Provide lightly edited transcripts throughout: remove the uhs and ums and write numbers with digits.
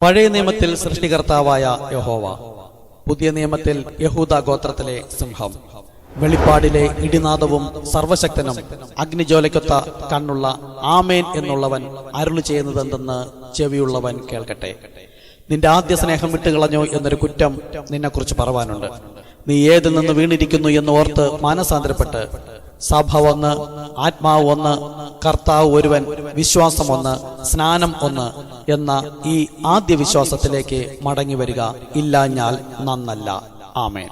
പഴയ നിയമത്തിൽ സൃഷ്ടികർത്താവായ യഹോവ, പുതിയ നിയമത്തിൽ യഹൂദ ഗോത്രത്തിലെ സിംഹം, വെളിപ്പാടിലെ ഇടിനാദവും സർവശക്തനും അഗ്നിജ്വാലയ്ക്കൊത്ത കണ്ണുള്ള ആമേൻ എന്നുള്ളവൻ അരുളി ചെയ്യുന്നതെന്തെന്ന് ചെവിയുള്ളവൻ കേൾക്കട്ടെ. നിന്റെ ആദ്യ സ്നേഹം വിട്ടുകളഞ്ഞു എന്നൊരു കുറ്റം നിന്നെക്കുറിച്ച് പറവാനുണ്ട്. നീ ഏതിൽ നിന്ന് വീണിരിക്കുന്നു എന്ന് ഓർത്ത് മാനസാന്തരപ്പെട്ട് സഭ ഒന്ന്, ആത്മാവ് ഒന്ന്, കർത്താവ് ഒരുവൻ, വിശ്വാസം ഒന്ന്, സ്നാനം ഒന്ന് എന്ന ഈ ആദ്യ വിശ്വാസത്തിലേക്ക് മടങ്ങി വരിക. ഇല്ലാഞ്ഞാൽ നന്നല്ല. ആമേൻ.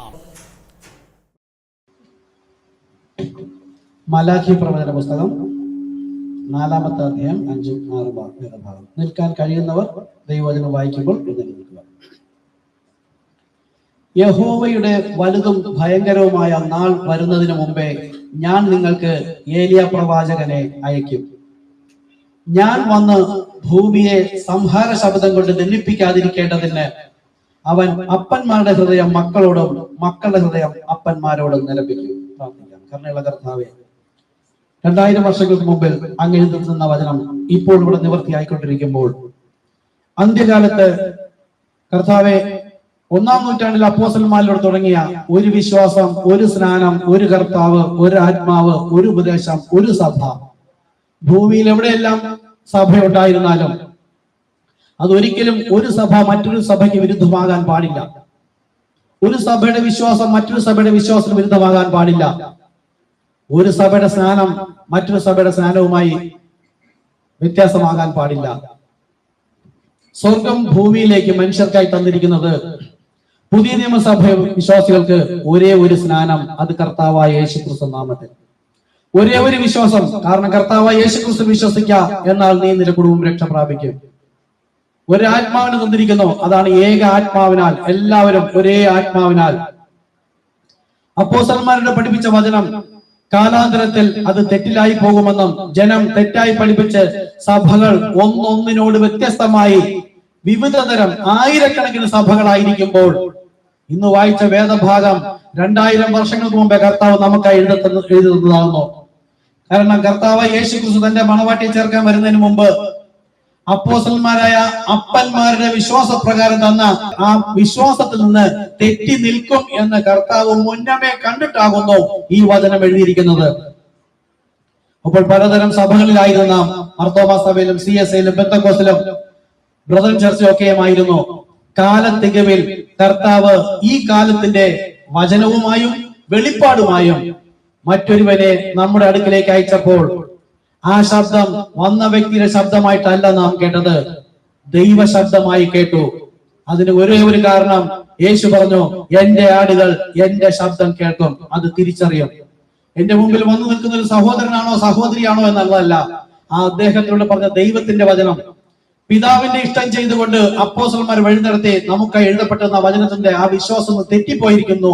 മലാഖി പ്രവചന പുസ്തകം 4-ാമത്തെ അധ്യായം 5-6 ഭാഗം. നിൽക്കാൻ കഴിയുന്നവർ ദൈവവചനം വായിക്കുമ്പോൾ നിൽക്കുക. യഹോവയുടെ വലുതും ഭയങ്കരവുമായ നാൾ വരുന്നതിന് മുമ്പേ ഞാൻ നിങ്ങൾക്ക് ഏലിയ പ്രവാചകനെ അയക്കും. ഞാൻ വന്ന് ഭൂമിയെ സംഹാര ശബ്ദം കൊണ്ട് നിന്ദിപ്പിക്കാതിരിക്കേണ്ടതിന് അവൻ അപ്പന്മാരുടെ ഹൃദയം മക്കളോടും മക്കളുടെ ഹൃദയം അപ്പന്മാരോടും നിലപ്പിക്കും. പ്രാർത്ഥിക്കാം. കരുണയുള്ള കർത്താവേ, 2000 വർഷങ്ങൾക്ക് മുമ്പിൽ അങ്ങ് എഴുതി നിന്ന വചനം ഇപ്പോൾ ഇവിടെ നിവൃത്തിയായിക്കൊണ്ടിരിക്കുമ്പോൾ, അന്ത്യകാലത്ത് കർത്താവെ, 1-ാം നൂറ്റാണ്ടിൽ അപ്പോസ്തലന്മാരിലൂടെ തുടങ്ങിയ ഒരു വിശ്വാസം, ഒരു സ്നാനം, ഒരു കർത്താവ്, ഒരു ആത്മാവ്, ഒരു ഉപദേശം, ഒരു സഭ, ഭൂമിയിൽ എവിടെയെല്ലാം സഭ ഉണ്ടായിരുന്നാലും അതൊരിക്കലും ഒരു സഭ മറ്റൊരു സഭയ്ക്ക് വിരുദ്ധമാകാൻ പാടില്ല. ഒരു സഭയുടെ വിശ്വാസം മറ്റൊരു സഭയുടെ വിശ്വാസത്തിന് വിരുദ്ധമാകാൻ പാടില്ല. ഒരു സഭയുടെ സ്നാനം മറ്റൊരു സഭയുടെ സ്നാനവുമായി വ്യത്യാസമാകാൻ പാടില്ല. സ്വർഗം ഭൂമിയിലേക്ക് മനുഷ്യർക്കായി തന്നിരിക്കുന്നത് പുതിയ നിയമസഭ വിശ്വാസികൾക്ക് ഒരേ ഒരു സ്നാനം, അത് കർത്താവായ യേശുക്രിസ്തു നാമത്തിൽ. ഒരേ ഒരു വിശ്വാസം, കാരണം കർത്താവായ യേശുക്രിസ്തു വിശ്വസിക്കുക എന്നാൽ നീ നിന്റെ കുടുംബം രക്ഷ പ്രാപിക്കും. ഒരു ആത്മാവിനെ തന്നിരിക്കുന്നു, അതാണ് ഏക ആത്മാവിനാൽ, എല്ലാവരും ഒരേ ആത്മാവിനാൽ. അപ്പോസ്തലന്മാരുടെ പഠിപ്പിച്ച വചനം കാലാന്തരത്തിൽ അത് തെറ്റിലായി പോകുമെന്നും ജനം തെറ്റായി പഠിപ്പിച്ച് സഭകൾ ഒന്നൊന്നിനോട് വ്യത്യസ്തമായി വിവിധ തരം ആയിരക്കണക്കിന് സഭകളായിരിക്കുമ്പോൾ ഇന്ന് വായിച്ച വേദഭാഗം 2000 വർഷങ്ങൾക്ക് മുമ്പേ കർത്താവ് നമുക്കായി എഴുതുന്നതാകുന്നു. കാരണം കർത്താവ് യേശുക്രിസ്തു തന്റെ മണവാട്ടിയെ ചേർക്കാൻ വരുന്നതിന് മുമ്പ് അപ്പോസ്തലന്മാരായ അപ്പന്മാരുടെ വിശ്വാസപ്രകാരം തന്ന ആ വിശ്വാസത്തിൽ നിന്ന് തെറ്റി നിൽക്കും എന്ന് കർത്താവ് മുന്നമേ കണ്ടിട്ടാകുന്നു ഈ വചനം എഴുതിയിരിക്കുന്നത്. അപ്പോൾ പലതരം സഭകളിലായിരുന്ന മാർത്തോമാ സഭയിലും CSIയിലും പെന്തക്കോസ്തിലും ബ്രദറൻ ചർച്ചും ഒക്കെയുമായിരുന്നു. കാലത്തികവിൽ കർത്താവ് ഈ കാലത്തിന്റെ വചനവുമായും വെളിപ്പാടുമായും മറ്റൊരുവനെ നമ്മുടെ അടുക്കിലേക്ക് അയച്ചപ്പോൾ ആ ശബ്ദം വന്ന വ്യക്തിയുടെ ശബ്ദമായിട്ടല്ല നാം കേട്ടത്, ദൈവ ശബ്ദമായി കേട്ടു. അതിന് ഒരേ ഒരു കാരണം, യേശു പറഞ്ഞു, എന്റെ ആടുകൾ എന്റെ ശബ്ദം കേൾക്കും, അത് തിരിച്ചറിയും. എന്റെ മുമ്പിൽ വന്നു നിൽക്കുന്ന ഒരു സഹോദരനാണോ സഹോദരിയാണോ എന്നുള്ളതല്ല, ആ അദ്ദേഹത്തിലൂടെ പറഞ്ഞ ദൈവത്തിന്റെ വചനം, പിതാവിന്റെ ഇഷ്ടം ചെയ്തുകൊണ്ട് അപ്പോസ്തലന്മാർ വഴി നടത്തി നമുക്കായി എഴുതപ്പെട്ടുന്ന വചനത്തിന്റെ ആ വിശ്വാസം തെറ്റിപ്പോയിരിക്കുന്നു.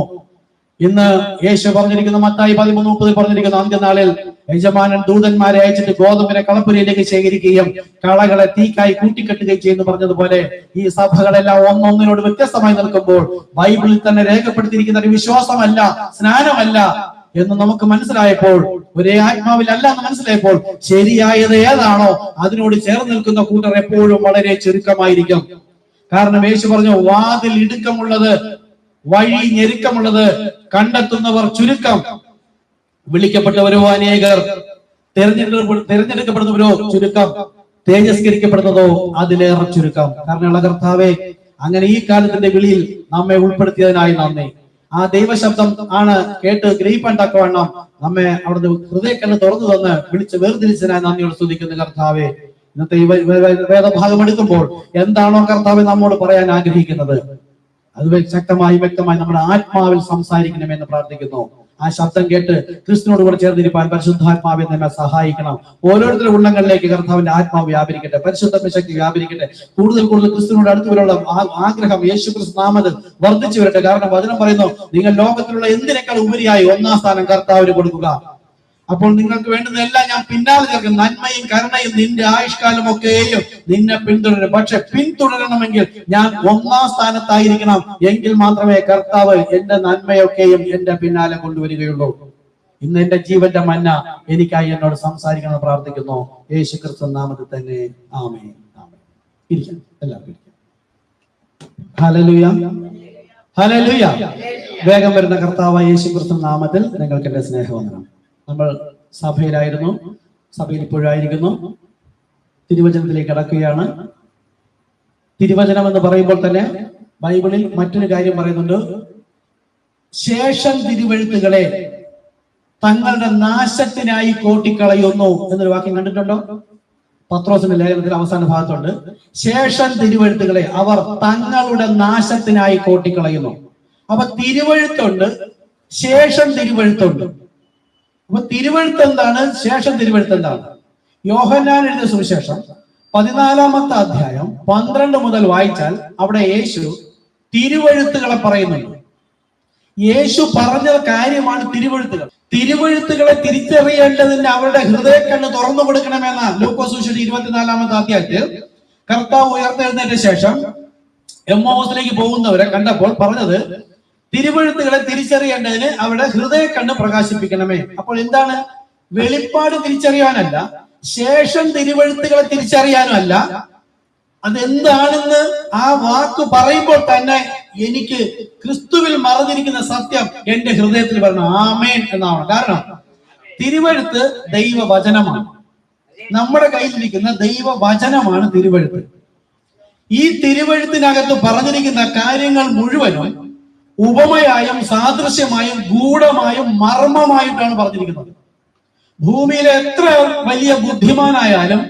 ഇന്ന് യേശു പറഞ്ഞിരിക്കുന്ന മത്തായി 13:30 പറഞ്ഞിരിക്കുന്ന അന്ത്യനാളിൽ യജമാനൻ ദൂതന്മാരെ അയച്ചിട്ട് ഗോതമ്പിനെ കളപ്പുരയിലേക്ക് ശേഖരിക്കുകയും കളകളെ തീക്കായി കൂട്ടിക്കെട്ടുകയും ചെയ്യുന്നു പറഞ്ഞതുപോലെ ഈ സഭകളെല്ലാം ഒന്നൊന്നിനോട് വ്യത്യസ്തമായി നിൽക്കുമ്പോൾ ബൈബിളിൽ തന്നെ രേഖപ്പെടുത്തിയിരിക്കുന്ന ഒരു വിശ്വാസമല്ല, സ്നാനമല്ല എന്ന് നമുക്ക് മനസ്സിലായപ്പോൾ, ഒരേ ആത്മാവിലല്ല എന്ന് മനസ്സിലായപ്പോൾ, ശരിയായത് ഏതാണോ അതിനോട് ചേർന്ന് നിൽക്കുന്ന കൂട്ടർ എപ്പോഴും വളരെ ചുരുക്കമായിരിക്കും. കാരണം യേശു പറഞ്ഞു, വാതിൽ ഇടുക്കമുള്ളത്, വഴി ഞെരുക്കമുള്ളത്, കണ്ടെത്തുന്നവർ ചുരുക്കം, വിളിക്കപ്പെട്ടവരോ അനേകർ, തിരഞ്ഞെടുക്കപ്പെടുന്നവരോ ചുരുക്കം, തേജസ്കരിക്കപ്പെടുന്നതോ അതിലേറെ ചുരുക്കം. കാരണമുള്ള കർത്താവേ, അങ്ങനെ ഈ കാലത്തിന്റെ വിളിയിൽ നമ്മെ ഉൾപ്പെടുത്തിയതിനായി നന്ദി. ആ ദൈവശബ്ദം ആണ് കേട്ട് ഗ്രഹിപ്പാൻ തക്കവണ്ണം നമ്മെ അവിടുന്ന് ഹൃദയക്കണ്ണ് തുറന്നു തന്ന് വിളിച്ച് വേർതിരിച്ചതിനായി നന്ദിയോട് സ്തുതിക്കുന്ന കർത്താവേ, ഇന്നത്തെ ഈ വേദഭാഗം എടുക്കുമ്പോൾ എന്താണോ കർത്താവെ നമ്മോട് പറയാൻ ആഗ്രഹിക്കുന്നത് അത് ശക്തമായി വ്യക്തമായി നമ്മുടെ ആത്മാവിൽ സംസാരിക്കണമെന്ന് പ്രാർത്ഥിക്കുന്നു. ആ ശബ്ദം കേട്ട് ക്രിസ്തുവിനോട് കൂടെ ചേർന്നിരിക്കാൻ പരിശുദ്ധാത്മാവെ നമ്മെ സഹായിക്കണം. ഓരോരുത്തരുടെ ഉള്ളങ്ങളിലേക്ക് കർത്താവിന്റെ ആത്മാവ് വ്യാപരിക്കട്ടെ, പരിശുദ്ധ ശക്തി വ്യാപരിക്കട്ടെ. കൂടുതൽ ക്രിസ്തുവിനോട് അടുത്ത് വരെയുള്ള ആഗ്രഹം യേശുക്രിസ്തു നാമത്തിൽ വർദ്ധിച്ചു വരട്ടെ. കാരണം വചനം പറയുന്നു, നിങ്ങൾ ലോകത്തിലുള്ള എന്തിനേക്കാൾ ഉപരിയായി 1-ാം സ്ഥാനം കർത്താവിന് കൊടുക്കുക. അപ്പോൾ നിങ്ങൾക്ക് വേണ്ടുന്ന എല്ലാം ഞാൻ പിന്നാലെ ചേർക്കും. നന്മയും കരുണയും നിന്റെ ആയുഷ്കാലം ഒക്കെയും നിന്നെ പിന്തുടരും. പക്ഷെ പിന്തുടരണമെങ്കിൽ ഞാൻ 1-ാം സ്ഥാനത്തായിരിക്കണം. എങ്കിൽ മാത്രമേ കർത്താവ് എന്റെ നന്മയൊക്കെയും എന്റെ പിന്നാലെ കൊണ്ടുവരികയുള്ളൂ. ഇന്ന് എന്റെ ജീവന്റെ മന്ന എനിക്കായി എന്നോട് സംസാരിക്കണം പ്രാർത്ഥിക്കുന്നു. യേശുക്രിസ്തു നാമത്തിൽ തന്നെ. ആമേൻ. ആമേൻ. ഇരിക്കാം, എല്ലാവർക്കും ഇരിക്കാം. Hallelujah, hallelujah. വേഗം വരുന്ന കർത്താവായ യേശുക്രിസ്തു നാമത്തിൽ നിങ്ങൾക്ക് എന്റെ സ്നേഹവന്ദനം. നമ്മൾ സഭയിലായിരുന്നു, സഭയിൽ ഇപ്പോഴായിരിക്കുന്നു. തിരുവചനത്തിലേക്ക് കടക്കുകയാണ്. തിരുവചനം എന്ന് പറയുമ്പോൾ തന്നെ ബൈബിളിൽ മറ്റൊരു കാര്യം പറയുന്നുണ്ട്. ശേഷം തിരുവെഴുത്തുകളെ തങ്ങളുടെ നാശത്തിനായി കോട്ടിക്കളയുന്നു എന്നൊരു വാക്യം കണ്ടിട്ടുണ്ടോ? പത്രോസിന്റെ ലേഖനത്തിൽ അവസാന ഭാഗത്തുണ്ട്. ശേഷം തിരുവെഴുത്തുകളെ അവർ തങ്ങളുടെ നാശത്തിനായി കോട്ടിക്കളയുന്നു. അപ്പൊ തിരുവെഴുത്തുണ്ട്, ശേഷം തിരുവെഴുത്തുണ്ട്. അപ്പൊ തിരുവെഴുത്ത് എന്താണ്? ശേഷം തിരുവെഴുത്ത് എന്താണ്? യോഹന്നാൻ എഴുതിയ സുവിശേഷം 14-ാമത്തെ അധ്യായം 12 മുതൽ വായിച്ചാൽ അവിടെ യേശു തിരുവെഴുത്തുകളെ പറയുന്നുണ്ട്. യേശു പറഞ്ഞ കാര്യമാണ് തിരുവെഴുത്തുകൾ. തിരുവെഴുത്തുകളെ തിരിച്ചറിയേണ്ടതിന് അവരുടെ ഹൃദയക്കണ്ണ് തുറന്നു കൊടുക്കണമെന്ന ലൂക്കോസ് സുവിശേഷം 24-ാമത്തെ അധ്യായത്തിൽ കർത്താവ് ഉയർത്തെഴുന്നേറ്റ ശേഷം എമ്മോസിലേക്ക് പോകുന്നവരെ കണ്ടപ്പോൾ പറഞ്ഞത് തിരുവെഴുത്തുകളെ തിരിച്ചറിയേണ്ടതിന് അവരുടെ ഹൃദയക്കണ്ണ് പ്രകാശിപ്പിക്കണമേ. അപ്പോൾ എന്താണ്? വെളിപ്പാട് തിരിച്ചറിയാനല്ല, ശേഷം തിരുവെഴുത്തുകളെ തിരിച്ചറിയാനും അല്ല. അതെന്താണെന്ന് ആ വാക്ക് പറയുമ്പോൾ തന്നെ എനിക്ക് ക്രിസ്തുവിൽ മറഞ്ഞിരിക്കുന്ന സത്യം എന്റെ ഹൃദയത്തിൽ വരണം. ആമേൻ എന്നാണ്. കാരണം തിരുവെഴുത്ത് ദൈവവചനമാണ്. നമ്മുടെ കയ്യിലിരിക്കുന്ന ദൈവവചനമാണ് തിരുവെഴുത്ത്. ഈ തിരുവെഴുത്തിനകത്ത് പറഞ്ഞിരിക്കുന്ന കാര്യങ്ങൾ മുഴുവനും ഉപമയായും സാദൃശ്യമായും ഗൂഢമായും മർമ്മമായിട്ടാണ് പറഞ്ഞിരിക്കുന്നത്. ഭൂമിയിലെ എത്ര വലിയ ബുദ്ധിമാനായാലും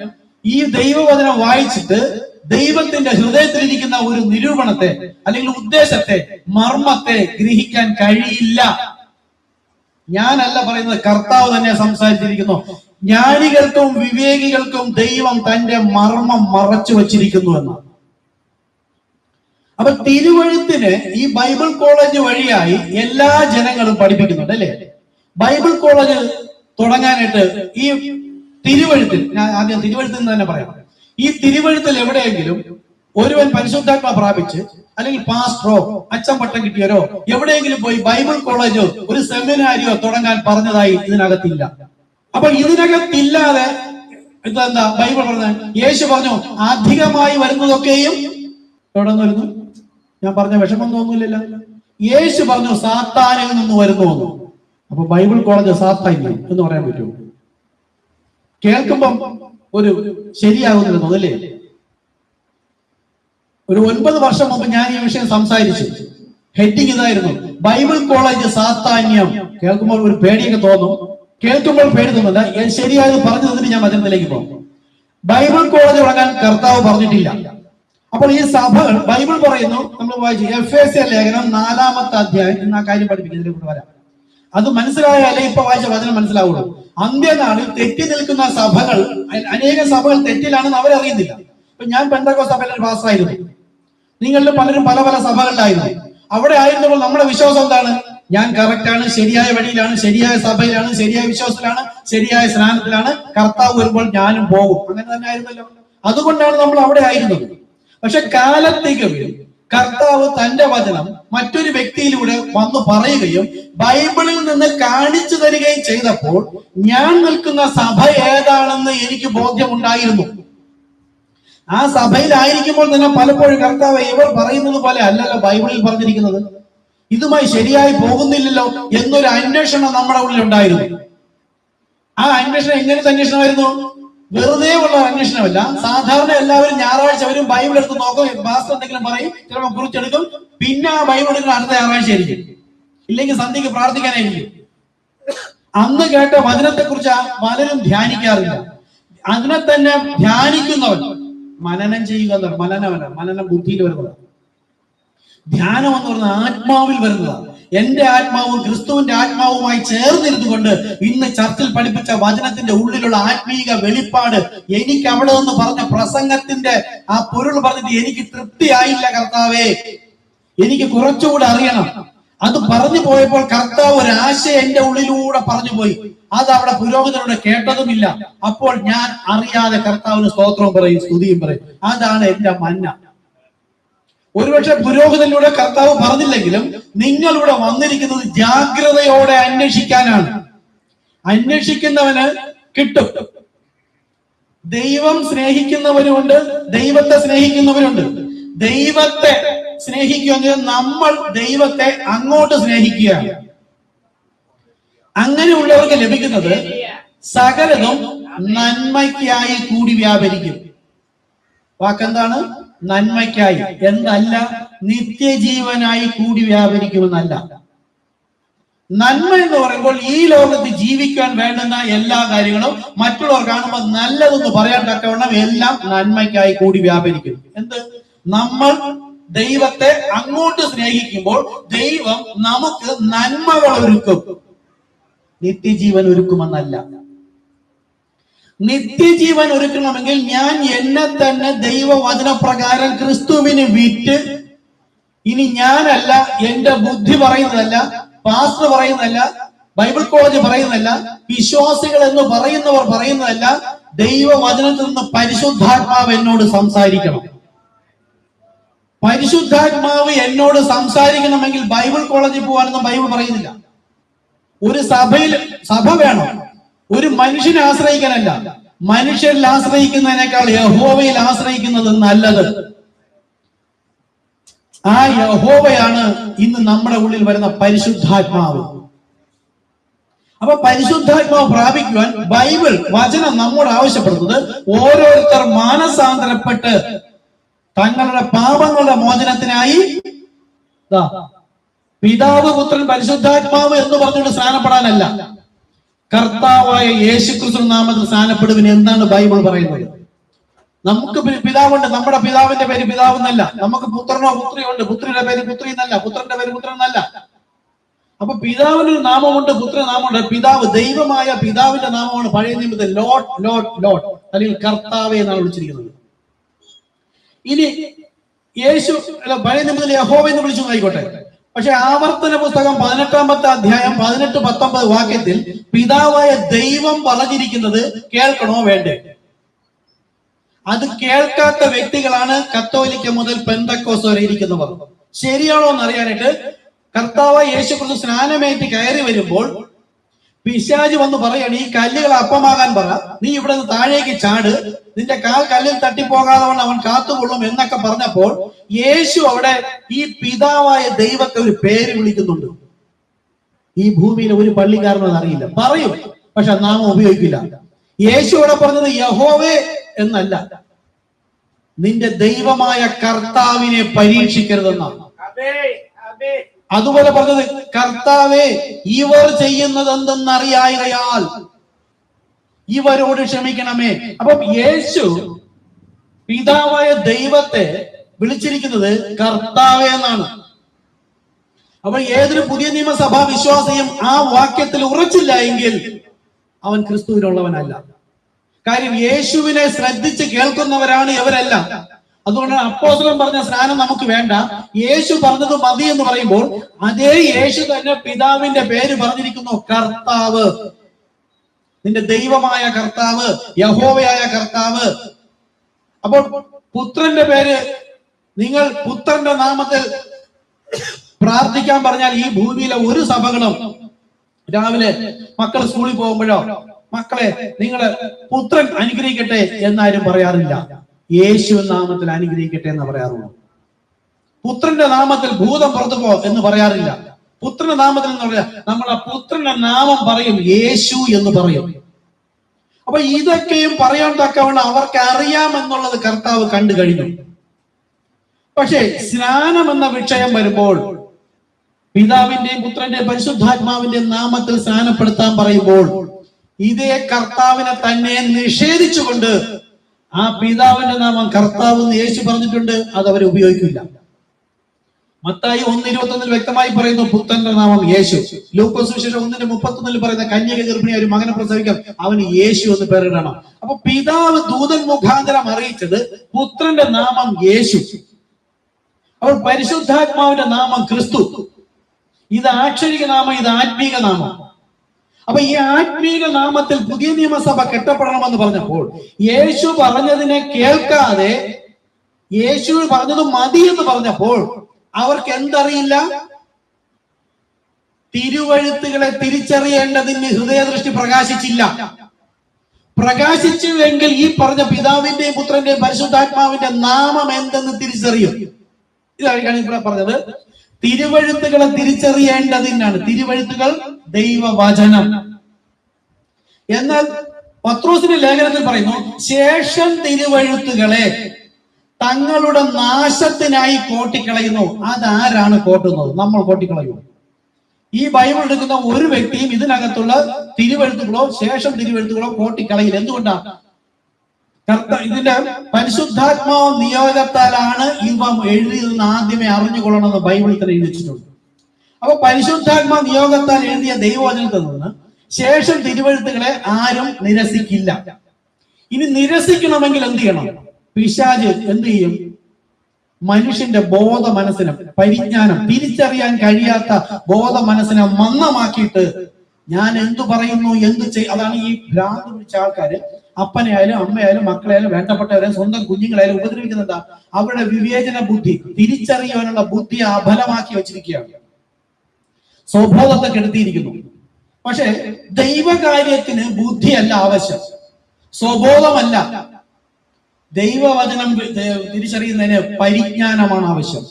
ഈ ദൈവവചനം വായിച്ചിട്ട് ദൈവത്തിന്റെ ഹൃദയത്തിലിരിക്കുന്ന ഒരു നിരൂപണത്തെ അല്ലെങ്കിൽ ഉദ്ദേശത്തെ, മർമ്മത്തെ ഗ്രഹിക്കാൻ കഴിയില്ല. ഞാനല്ല പറയുന്നത്, കർത്താവ് തന്നെ സംസാരിച്ചിരിക്കുന്നു. ജ്ഞാനികൾക്കും വിവേകികൾക്കും ദൈവം തന്റെ മർമ്മം മറച്ചു വച്ചിരിക്കുന്നു എന്നാണ്. അപ്പൊ തിരുവെഴുത്തിന് ഈ ബൈബിൾ കോളേജ് വഴിയായി എല്ലാ ജനങ്ങളും പഠിപ്പിക്കുന്നുണ്ട് അല്ലെ? ബൈബിൾ കോളേജ് തുടങ്ങാനായിട്ട് ഈ തിരുവെഴുത്തിൽ, ഞാൻ ആദ്യം തിരുവെഴുത്തിൽ തന്നെ പറയാം. ഈ തിരുവെഴുത്തിൽ എവിടെയെങ്കിലും ഒരുവൻ പരിശുദ്ധാത്മ പ്രാപിച്ച് അല്ലെങ്കിൽ പാസ്റ്ററോ അച്ഛൻ പട്ടം കിട്ടിയവരോ എവിടെയെങ്കിലും പോയി ബൈബിൾ കോളേജോ ഒരു സെമിനാരിയോ തുടങ്ങാൻ പറഞ്ഞതായി ഇതിനകത്തില്ല. അപ്പൊ ഇതിനകത്തില്ലാതെ എന്താ ബൈബിൾ പറഞ്ഞത്? യേശു പറഞ്ഞു അധികമായി വരുന്നതൊക്കെയും എവിടെ നിന്ന് വരുന്നു? ഞാൻ പറഞ്ഞ വിഷമം തോന്നുന്നില്ല. യേശു പറഞ്ഞു സാത്താനിൽ നിന്ന് വരുന്നു. അപ്പൊ ബൈബിൾ കോളേജ് സാത്താനിൽ എന്ന് പറയാൻ പറ്റുമോ? കേൾക്കുമ്പം ഒരു ശരിയാകുന്നില്ല തോന്നല്ലേ? ഒരു 9 വർഷം മുമ്പ് ഞാൻ ഈ വിഷയം സംസാരിച്ചു. ഹെഡിങ് ഇതായിരുന്നു, ബൈബിൾ കോളേജ് സാത്താന്യം. കേൾക്കുമ്പോൾ ഒരു പേടിയൊക്കെ തോന്നും. കേൾക്കുമ്പോൾ പേടി തോന്നില്ല. ശരിയായത് പറഞ്ഞു തന്നിട്ട് ഞാൻ വചനത്തിലേക്ക് പോകും. ബൈബിൾ കോളേജ് തുടങ്ങാൻ കർത്താവ് പറഞ്ഞിട്ടില്ല. അപ്പോൾ ഈ സഭകൾ ബൈബിൾ പറയുന്നു, നമ്മൾ വായിച്ചു എഫേസ്യ ലേഖനം 4-ാമത്തെ അധ്യായം എന്ന കാര്യം പഠിപ്പിക്കുന്നതിലേക്ക് വരാം. അത് മനസ്സിലായാലേ ഇപ്പൊ വായിച്ച വചനം മനസ്സിലാവുള്ളൂ. അന്ത്യനാളിൽ തെറ്റി നിൽക്കുന്ന സഭകൾ, അനേക സഭകൾ തെറ്റിലാണെന്ന് അവരറിയുന്നില്ല. ഇപ്പൊ ഞാൻ പെന്തക്കോസ്ത് സഭയിലെ പാസ്റ്ററായിരുന്നു. നിങ്ങളിൽ പലരും പല പല സഭകളിലായിരുന്നു. അവിടെ ആയിരുന്നപ്പോൾ നമ്മുടെ വിശ്വാസം എന്താണ്? ഞാൻ കറക്റ്റാണ്, ശരിയായ വഴിയിലാണ്, ശരിയായ സഭയിലാണ്, ശരിയായ വിശ്വാസത്തിലാണ്, ശരിയായ സ്നാനത്തിലാണ്. കർത്താവ് വരുമ്പോൾ ഞാനും പോകും. അങ്ങനെ തന്നെ ആയിരുന്നല്ലോ. അതുകൊണ്ടാണ് നമ്മൾ അവിടെ ആയിരുന്നത്. പക്ഷെ കാലത്തികവിൽ കർത്താവ് തന്റെ വചനം മറ്റൊരു വ്യക്തിയിലൂടെ വന്നു പറയുകയും ബൈബിളിൽ നിന്ന് കാണിച്ചു തരികയും ചെയ്തപ്പോൾ ഞാൻ നിൽക്കുന്ന സഭ ഏതാണെന്ന് എനിക്ക് ബോധ്യമുണ്ടായിരുന്നു. ആ സഭയിലായിരിക്കുമ്പോൾ തന്നെ പലപ്പോഴും കർത്താവ് ഇവർ പറയുന്നത് പോലെ അല്ലല്ലോ ബൈബിളിൽ പറഞ്ഞിരിക്കുന്നത്, ഇതുമായി ശരിയായി പോകുന്നില്ലല്ലോ എന്നൊരു അന്വേഷണം നമ്മുടെ ഉള്ളിൽ ഉണ്ടായിരുന്നു. ആ അന്വേഷണം എങ്ങനത്തെ അന്വേഷണമായിരുന്നു? വെറുതെ ഉള്ള അന്വേഷണമല്ല. സാധാരണ എല്ലാവരും ഞായറാഴ്ച വരും, ബൈബിൾ എടുത്ത് നോക്കും, പാസ്റ്റർ എന്തെങ്കിലും പറയും, ചിലപ്പോൾ കുറിച്ചെടുക്കും, പിന്നെ ആ ബൈബിൾ എടുക്കുന്ന അടുത്ത ഞായറാഴ്ച ആയിരിക്കും, ഇല്ലെങ്കിൽ സന്ധ്യക്ക് പ്രാർത്ഥിക്കാനായിരിക്കും. അന്ന് കേട്ട വചനത്തെ കുറിച്ച് പലരും ധ്യാനിക്കാറില്ല. അതിനെ തന്നെ ധ്യാനിക്കുന്നവൻ മനനം ചെയ്യുക എന്നാണ്. മനനം ബുദ്ധിയിൽ വരുന്നതാണ്. ധ്യാനം എന്ന് പറയുന്നത് ആത്മാവിൽ വരുന്നതാണ്. എന്റെ ആത്മാവും ക്രിസ്തുവിന്റെ ആത്മാവുമായി ചേർന്നിരുന്നുകൊണ്ട് ഇന്ന് ചർച്ചിൽ പഠിപ്പിച്ച വചനത്തിന്റെ ഉള്ളിലുള്ള ആത്മീക വെളിപ്പാട് എനിക്ക് അവിടെ നിന്ന് പറഞ്ഞ പ്രസംഗത്തിന്റെ ആ പൊരുൾ പറഞ്ഞിട്ട് എനിക്ക് തൃപ്തിയായില്ല കർത്താവേ, എനിക്ക് കുറച്ചുകൂടെ അറിയണം. അത് പറഞ്ഞു പോയപ്പോൾ കർത്താവ് ഒരാശയം എന്റെ ഉള്ളിലൂടെ പറഞ്ഞു പോയി. അത് അവിടെ പുരോഹിതനോട് കേട്ടതുമില്ല. അപ്പോൾ ഞാൻ അറിയാതെ കർത്താവിന് സ്തോത്രവും പറയും, സ്തുതിയും പറയും. അതാണ് എന്റെ മന്ന. ഒരുപക്ഷെ പുരോഹിതനിലൂടെ കർത്താവ് പറഞ്ഞില്ലെങ്കിലും നിങ്ങളിവിടെ വന്നിരിക്കുന്നത് ജാഗ്രതയോടെ അന്വേഷിക്കാനാണ്. അന്വേഷിക്കുന്നവന് കിട്ടും. ദൈവം സ്നേഹിക്കുന്നവരുമുണ്ട്, ദൈവത്തെ സ്നേഹിക്കുന്നവരുണ്ട്. ദൈവത്തെ സ്നേഹിക്കുക, നമ്മൾ ദൈവത്തെ അങ്ങോട്ട് സ്നേഹിക്കുകയാണ്. അങ്ങനെയുള്ളവർക്ക് ലഭിക്കുന്നത് സകലതും നന്മയ്ക്കായി കൂടി വ്യാപരിക്കും. വാക്കെന്താണ്? നന്മയ്ക്കായി എന്നല്ല, നിത്യജീവനായി കൂടി വ്യാപരിക്കുമെന്നല്ല. നന്മ എന്ന് പറയുമ്പോൾ ഈ ലോകത്ത് ജീവിക്കാൻ വേണ്ടുന്ന എല്ലാ കാര്യങ്ങളും മറ്റുള്ളവർ കാണുമ്പോൾ നല്ലതെന്ന് പറയാൻ തക്കവണ്ണം എല്ലാം നന്മയ്ക്കായി കൂടി വ്യാപരിക്കും. എന്ത്? നമ്മൾ ദൈവത്തെ അങ്ങോട്ട് സ്നേഹിക്കുമ്പോൾ ദൈവം നമുക്ക് നന്മകൾ ഒരുക്കും, നിത്യജീവൻ ഒരുക്കുമെന്നല്ല. നിത്യജീവൻ ഒരുക്കണമെങ്കിൽ ഞാൻ എന്നെ തന്നെ ദൈവവചനപ്രകാരം ക്രിസ്തുവിന് വിറ്റ്, ഇനി ഞാനല്ല, എന്റെ ബുദ്ധി പറയുന്നതല്ല, പാസ്റ്റർ പറയുന്നതല്ല, ബൈബിൾ കോളേജ് പറയുന്നതല്ല, വിശ്വാസികൾ എന്ന് പറയുന്നവർ പറയുന്നതല്ല, ദൈവവചനത്തിൽ നിന്ന് പരിശുദ്ധാത്മാവ് എന്നോട് സംസാരിക്കണം. പരിശുദ്ധാത്മാവ് എന്നോട് സംസാരിക്കണമെങ്കിൽ ബൈബിൾ കോളേജിൽ പോകാനൊന്നും ബൈബിൾ പറയുന്നില്ല. ഒരു സഭ വേണം, ഒരു മനുഷ്യനെ ആശ്രയിക്കാനല്ല. മനുഷ്യരിൽ ആശ്രയിക്കുന്നതിനേക്കാൾ യഹോവയിൽ ആശ്രയിക്കുന്നത് നല്ലത്. ആ യഹോവയാണ് ഇന്ന് നമ്മുടെ ഉള്ളിൽ വരുന്ന പരിശുദ്ധാത്മാവ്. അപ്പൊ പരിശുദ്ധാത്മാവ് പ്രാപിക്കുവാൻ ബൈബിൾ വചനം നമ്മോട് ആവശ്യപ്പെടുന്നത് ഓരോരുത്തർ മാനസാന്തരപ്പെട്ട് തങ്ങളുടെ പാപങ്ങളുടെ മോചനത്തിനായി പിതാവ്, പുത്രൻ, പരിശുദ്ധാത്മാവ് എന്ന് പറഞ്ഞുകൊണ്ട് സ്നാനപ്പെടാനല്ല, കർത്താവായ യേശുക്രിസ്തു നാമത്തിൽ സ്നാനപ്പെടുവിന് എന്താണ് ബൈബിൾ പറയുന്നത്? നമുക്ക് പിതാവുണ്ട്, നമ്മുടെ പിതാവിന്റെ പേര് പിതാവ് എന്നല്ല. നമുക്ക് പുത്രനോ പുത്രിയോ ഉണ്ട്, പുത്രിയുടെ പേര് പുത്രി എന്നല്ല, പുത്രന്റെ പേര് പുത്രൻ എന്നല്ല. അപ്പൊ പിതാവിനൊരു നാമമുണ്ട്, പുത്രനാമമുണ്ട്. പിതാവ്, ദൈവമായ പിതാവിന്റെ നാമമാണ് പഴയ നിയമത്തിൽ ലോർഡ്, ലോർഡ്, ലോർഡ്, അല്ലെങ്കിൽ കർത്താവെ എന്നാണ് വിളിച്ചിരിക്കുന്നത്. ഇനി യേശു പഴയ നിയമത്തിൽ യഹോവ എന്ന് വിളിച്ചു ആയിക്കോട്ടെ. പക്ഷെ ആവർത്തന പുസ്തകം 18-ാമത്തെ അധ്യായം 18-19 വാക്യത്തിൽ പിതാവായ ദൈവം പറഞ്ഞിരിക്കുന്നത് കേൾക്കണോ വേണ്ടേ? അത് കേൾക്കാത്ത വ്യക്തികളാണ് കത്തോലിക്ക മുതൽ പെന്തക്കോസ്ത് വരെ ഇരിക്കുന്നവർ. ശരിയാണോ എന്ന് അറിയാനായിട്ട് കർത്താവായ യേശുക്രിസ്തു സ്നാനമേറ്റ് കയറി വരുമ്പോൾ പിശാച് വന്ന് പറയാണ്, ഈ കല്ലുകൾ അപ്പമാകാൻ പറ, നീ ഇവിടെ നിന്ന് താഴേക്ക് ചാട്, നിന്റെ കാൽ കല്ലിൽ തട്ടിപ്പോകാതെ അവൻ കാത്തുകൊള്ളും എന്നൊക്കെ പറഞ്ഞപ്പോൾ യേശു അവിടെ ഈ പിതാവായ ദൈവത്തെ ഒരു പേര് വിളിക്കുന്നുണ്ട്. ഈ ഭൂമിയിലെ ഒരു പള്ളിക്കാരനത് അറിയില്ല, പറയും, പക്ഷെ നാമം ഉപയോഗിക്കില്ല. യേശു അവിടെ പറഞ്ഞത് യഹോവേ എന്നല്ല, നിന്റെ ദൈവമായ കർത്താവിനെ പരീക്ഷിക്കരുതെന്നാണ്. അതുപോലെ പറഞ്ഞത് കർത്താവേ, ഇവർ ചെയ്യുന്നത് എന്തെന്നറിയായകയാൽ ഇവരോട് ക്ഷമിക്കണമേ. അപ്പം യേശു പിതാവായ ദൈവത്തെ വിളിച്ചിരിക്കുന്നത് കർത്താവേ എന്നാണ്. അപ്പൊ ഏതൊരു പുതിയ നിയമസഭാ വിശ്വാസിയും ആ വാക്യത്തിൽ ഉറച്ചില്ല എങ്കിൽ അവൻ ക്രിസ്തുവിനുള്ളവനല്ല. കാര്യം യേശുവിനെ ശ്രദ്ധിച്ച് കേൾക്കുന്നവരാണ് ഇവരെല്ലാം. അതുകൊണ്ടാണ് അപ്പോസ്തലൻ പറഞ്ഞ സ്നാനം നമുക്ക് വേണ്ട, യേശു പറഞ്ഞത് മതി എന്ന് പറയുമ്പോൾ അതേ യേശു തന്നെ പിതാവിന്റെ പേര് പറഞ്ഞിരിക്കുന്നു, കർത്താവ്, നിന്റെ ദൈവമായ കർത്താവ്, യഹോവയായ കർത്താവ്. അപ്പോൾ പുത്രന്റെ പേര്, നിങ്ങൾ പുത്രന്റെ നാമത്തിൽ പ്രാർത്ഥിക്കാൻ പറഞ്ഞാൽ ഈ ഭൂമിയിലെ ഒരു സഭകളും രാവിലെ മക്കൾ സ്കൂളിൽ പോകുമ്പോഴോ മക്കളെ നിങ്ങള് പുത്രൻ അനുഗ്രഹിക്കട്ടെ എന്നാരും പറയാറില്ല. യേശു നാമത്തിൽ അനുഗ്രഹിക്കട്ടെ എന്ന് പറയാറുള്ളൂ. പുത്രന്റെ നാമത്തിൽ ഭൂതം പുറത്തു പോ എന്ന് പറയാറില്ല. പുത്രന്റെ നാമത്തിൽ എന്ന് പറയാ നമ്മളെ പുത്രന്റെ നാമം പറയും, യേശു എന്ന് പറയും. അപ്പൊ ഇതൊക്കെയും പറയാൻ തക്കവണ്ണം അവർക്ക് അറിയാമെന്നുള്ളത് കർത്താവ് കണ്ടു കഴിഞ്ഞു. പക്ഷേ സ്നാനം എന്ന വിഷയം വരുമ്പോൾ പിതാവിന്റെയും പുത്രന്റെയും പരിശുദ്ധാത്മാവിന്റെയും നാമത്തിൽ സ്നാനപ്പെടുത്താൻ പറയുമ്പോൾ ഇതേ കർത്താവിനെ തന്നെ നിഷേധിച്ചുകൊണ്ട് ആ പിതാവിന്റെ നാമം കർത്താവ് എന്ന് യേശു പറഞ്ഞിട്ടുണ്ട്, അത് അവർ ഉപയോഗിക്കില്ല. മത്തായി 1:21 വ്യക്തമായി പറയുന്നു പുത്രന്റെ നാമം യേശു. ലൂക്കോസ് സുവിശേഷം 1:31 പറയുന്ന കന്യക ഗർഭിണി ഒരു മകനെ പ്രസവിക്കാം, അവന് യേശു എന്ന് പേരിടണം. അപ്പൊ പിതാവ് ദൂതൻ മുഖാന്തരം അറിയിച്ചത് പുത്രന്റെ നാമം യേശു. അപ്പോൾ പരിശുദ്ധാത്മാവിന്റെ നാമം ക്രിസ്തു. ഇത് ആക്ഷരിക നാമം, ഇത് ആത്മീക നാമം. അപ്പൊ ഈ ആത്മീക നാമത്തിൽ പുതിയ നിയമസഭ കെട്ടപ്പെടണമെന്ന് പറഞ്ഞപ്പോൾ യേശു പറഞ്ഞതിനെ കേൾക്കാതെ യേശു പറഞ്ഞത് മതി എന്ന് പറഞ്ഞപ്പോൾ അവർക്ക് എന്തറിയില്ല? തിരുവഴുത്തുകളെ തിരിച്ചറിയേണ്ടതിന് ഹൃദയദൃഷ്ടി പ്രകാശിച്ചില്ല. പ്രകാശിച്ചുവെങ്കിൽ ഈ പറഞ്ഞ പിതാവിന്റെയും പുത്രന്റെയും പരിശുദ്ധാത്മാവിന്റെ നാമം എന്തെന്ന് തിരിച്ചറിയും. ഇതാണ് ഇവിടെ പറഞ്ഞത്. തിരുവഴുത്തുകളെ തിരിച്ചറിയേണ്ടതിനാണ്. തിരുവഴുത്തുകൾ ദൈവവചനം. എന്നാൽ പത്രോസിന്റെ ലേഖനത്തിൽ പറയുന്നു, ശേഷം തിരുവഴുത്തുകളെ തങ്ങളുടെ നാശത്തിനായി കോട്ടിക്കളയുന്നു. അതാരാണ് കോട്ടുന്നത്? നമ്മൾ കോട്ടിക്കളയുമോ? ഈ ബൈബിൾ എടുക്കുന്ന ഒരു വ്യക്തിയും ഇതിനകത്തുള്ള തിരുവഴുത്തുകളോ ശേഷം തിരുവഴുത്തുകളോ കോട്ടിക്കളയില്ല. എന്തുകൊണ്ടാണ്? ഇതിന്റെ പരിശുദ്ധാത്മാവ് നിയോഗത്താലാണ് ഇവ എഴുതിയതെന്ന് ആദ്യമേ അറിഞ്ഞുകൊള്ളണമെന്ന് ബൈബിളിൽ തന്നെ എഴുതി വെച്ചിട്ടുണ്ട്. അപ്പൊ പരിശുദ്ധാത്മാ നിയോഗത്താൽ എഴുതിയ ദൈവവചനത്തിൽ നിന്ന് ശേഷം തിരുവഴുത്തുകളെ ആരും നിരസിക്കില്ല. ഇനി നിരസിക്കണമെങ്കിൽ എന്ത് ചെയ്യണം? പിശാച് എന്ത് ചെയ്യും? മനുഷ്യന്റെ ബോധ മനസ്സിനെ, പരിജ്ഞാനം, തിരിച്ചറിയാൻ കഴിയാത്ത ബോധ മനസ്സിനെ മന്ദമാക്കിയിട്ട് ഞാൻ എന്തു പറയുന്നു, എന്ത് അതാണ് ഈ ഭ്രാന്ത് പിടിച്ച ആൾക്കാര് അപ്പനെയായാലും അമ്മയായാലും മക്കളെയായാലും വേണ്ടപ്പെട്ടവരെയും സ്വന്തം കുഞ്ഞുങ്ങളായാലും ഉപദ്രവിക്കുന്നുണ്ടാ. അവരുടെ വിവേചന ബുദ്ധി, തിരിച്ചറിയാനുള്ള ബുദ്ധി അബലമാക്കി വെച്ചിരിക്കുകയാണ്, സ്വബോധത്തെ കെടുത്തിയിരിക്കുന്നു. പക്ഷെ ദൈവകാര്യത്തിന് ബുദ്ധിയല്ല ആവശ്യം, സ്വബോധമല്ല. ദൈവവചനം തിരിച്ചറിയുന്നതിന് പരിജ്ഞാനമാണ് ആവശ്യം.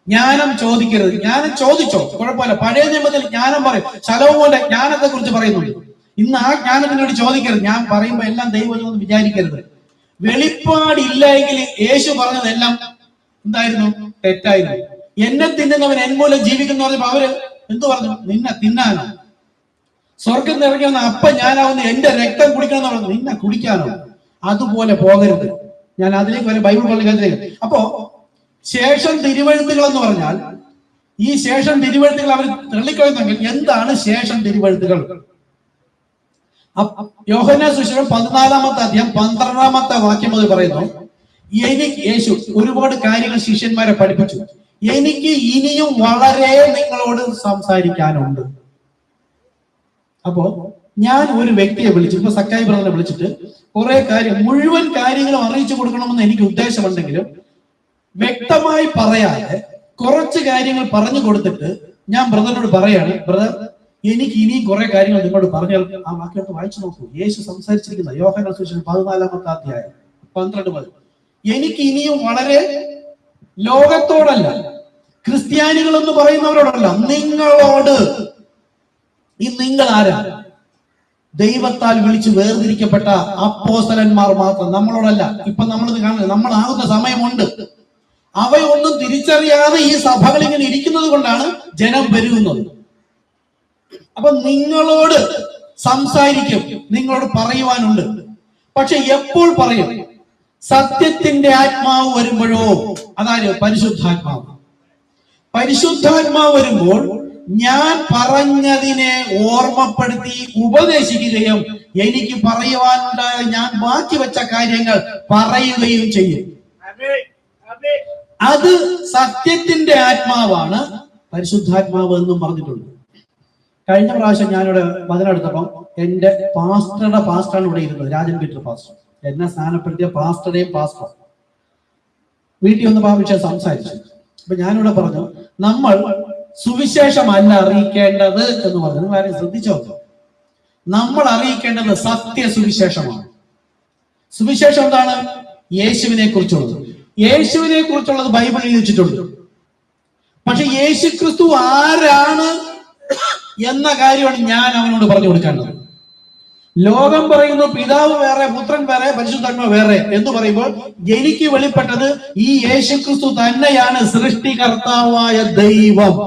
ജ്ഞാനം ചോദിക്കരുത്. ജ്ഞാനം ചോദിച്ചോ, കുഴപ്പമില്ല. പഴയ നിയമത്തിൽ ജ്ഞാനം പറയും. ശലോമോന്റെ ജ്ഞാനത്തെ കുറിച്ച് പറയുന്നുണ്ട്. ഇന്ന് ആ ജ്ഞാനത്തിനോട് ചോദിക്കരുത്. ഞാൻ പറയുമ്പോ എല്ലാം ദൈവവചനം എന്ന് വിചാരിക്കരുത്. വെളിപ്പാടില്ല എങ്കിൽ യേശു പറഞ്ഞതെല്ലാം എന്തായിരുന്നു? തെറ്റായിരുന്നു. എന്നെ തിന്നുന്നവൻ എന്മൂലം ജീവിക്കുന്ന പറഞ്ഞപ്പോ അവര് എന്തു പറഞ്ഞു? നിന്നെ തിന്നാനോ? സ്വർഗം നിറങ്ങി വന്ന അപ്പ ഞാനാവുന്ന എന്റെ രക്തം കുടിക്കണം എന്ന് പറഞ്ഞു. നിന്നെ കുടിക്കാനോ? അതുപോലെ പോകരുത്. ഞാൻ അതിലേക്ക് വരെ ബൈബിൾ പറഞ്ഞ കാര്യത്തിലേക്ക്. അപ്പോ ശേഷം തിരുവഴുത്തുകൾ എന്ന് പറഞ്ഞാൽ ഈ ശേഷം തിരുവഴുത്തുകൾ അവർ തള്ളിക്കളയുന്നെങ്കിൽ എന്താണ് ശേഷം തിരുവഴുത്തുകൾ? യോഹന്നാൻ സുവിശേഷം 14-ാമത്തെ അധ്യായം 12-ാമത്തെ വാക്യം മുതൽ പറയുന്നു, എനിക്ക് യേശു ഒരുപാട് കാര്യങ്ങൾ ശിഷ്യന്മാരെ പഠിപ്പിച്ചു. എനിക്ക് ഇനിയും വളരെ നിങ്ങളോട് സംസാരിക്കാനുണ്ട്. അപ്പോ ഞാൻ ഒരു വ്യക്തിയെ വിളിച്ചു, ഇപ്പൊ സക്കായി ബ്രദറിനെ വിളിച്ചിട്ട് കുറെ കാര്യം, മുഴുവൻ കാര്യങ്ങളും അറിയിച്ചു കൊടുക്കണമെന്ന് എനിക്ക് ഉദ്ദേശമുണ്ടെങ്കിലും വ്യക്തമായി പറയാതെ കുറച്ച് കാര്യങ്ങൾ പറഞ്ഞു കൊടുത്തിട്ട് ഞാൻ ബ്രദറിനോട് പറയാണ്, ബ്രദർ എനിക്ക് ഇനിയും കുറെ കാര്യങ്ങൾ നിങ്ങളോട് പറഞ്ഞാൽ. ആ വാക്യത്ത് വായിച്ചു നോക്കൂ. യേശു സംസാരിച്ചിരിക്കുന്ന യോഹന്നാൻ സുവിശേഷം 14-ാമത്തെ അധ്യായം 12 മുതൽ. എനിക്ക് ഇനിയും വളരെ, ലോകത്തോടല്ല, ക്രിസ്ത്യാനികൾ എന്ന് പറയുന്നവരോടല്ല, നിങ്ങളോട്. ഈ നിങ്ങൾ ആരാ? ദൈവത്താൽ വിളിച്ച് വേർതിരിക്കപ്പെട്ട അപ്പോസ്തലന്മാർ മാത്രം, നമ്മളോടല്ല. ഇപ്പൊ നമ്മളിത് കാണുന്നത്, നമ്മളാകുന്ന സമയമുണ്ട്. അവയൊന്നും തിരിച്ചറിയാതെ ഈ സഭകൾ ഇങ്ങനെ ഇരിക്കുന്നത് കൊണ്ടാണ് ജനം പെരുകുന്നത്. അപ്പൊ നിങ്ങളോട് സംസാരിക്കും, നിങ്ങളോട് പറയുവാനുണ്ട്. പക്ഷെ എപ്പോൾ പറയും? സത്യത്തിന്റെ ആത്മാവ് വരുമ്പോഴോ. അതായത് പരിശുദ്ധാത്മാവ്. പരിശുദ്ധാത്മാവ് വരുമ്പോൾ ഞാൻ പറഞ്ഞതിനെ ഓർമ്മപ്പെടുത്തി ഉപദേശിക്കുകയും എനിക്ക് പറയുവാനുണ്ടായ ഞാൻ ബാക്കി വെച്ച കാര്യങ്ങൾ പറയുകയും ചെയ്യും. അത് സത്യത്തിന്റെ ആത്മാവാണ് പരിശുദ്ധാത്മാവ് എന്നും പറഞ്ഞിട്ടുണ്ട്. കഴിഞ്ഞ പ്രാവശ്യം ഞാനിവിടെ വചനെടുത്തപ്പം എന്റെ പാസ്റ്ററാണ് ഇവിടെ ഇരുന്നത്, രാജൻ പീറ്റർ പാസ്റ്റർ. എന്നെ സ്ഥാനപ്പെടുത്തിയ പാസ്റ്ററുടെയും പാസ്റ്റർ വീട്ടിൽ വന്നപ്പോൾ ആ വിഷയം സംസാരിച്ചു. അപ്പൊ ഞാനിവിടെ പറഞ്ഞു, നമ്മൾ സുവിശേഷമല്ല അറിയിക്കേണ്ടത് എന്ന് പറഞ്ഞു. നിങ്ങൾ ആരെയും ശ്രദ്ധിച്ചോ? നമ്മൾ അറിയിക്കേണ്ടത് സത്യസുവിശേഷമാണ്. സുവിശേഷം എന്താണ്? യേശുവിനെ കുറിച്ചുള്ളത്. യേശുവിനെ കുറിച്ചുള്ളത് ബൈബിളിൽ വെച്ചിട്ടുണ്ട്. പക്ഷെ യേശു ക്രിസ്തു ആരാണ് എന്ന കാര്യമാണ് ഞാൻ അവനോട് പറഞ്ഞു കൊടുക്കേണ്ടത്. ലോകം പറയുന്നു പിതാവ് വേറെ, പുത്രൻ വേറെ, പരിശുദ്ധാത്മാവ് വേറെ എന്ന് പറയുമ്പോൾ എനിക്ക് വെളിപ്പെട്ടത് ഈ യേശു ക്രിസ്തു തന്നെയാണ് സൃഷ്ടികർത്താവായ ദൈവം.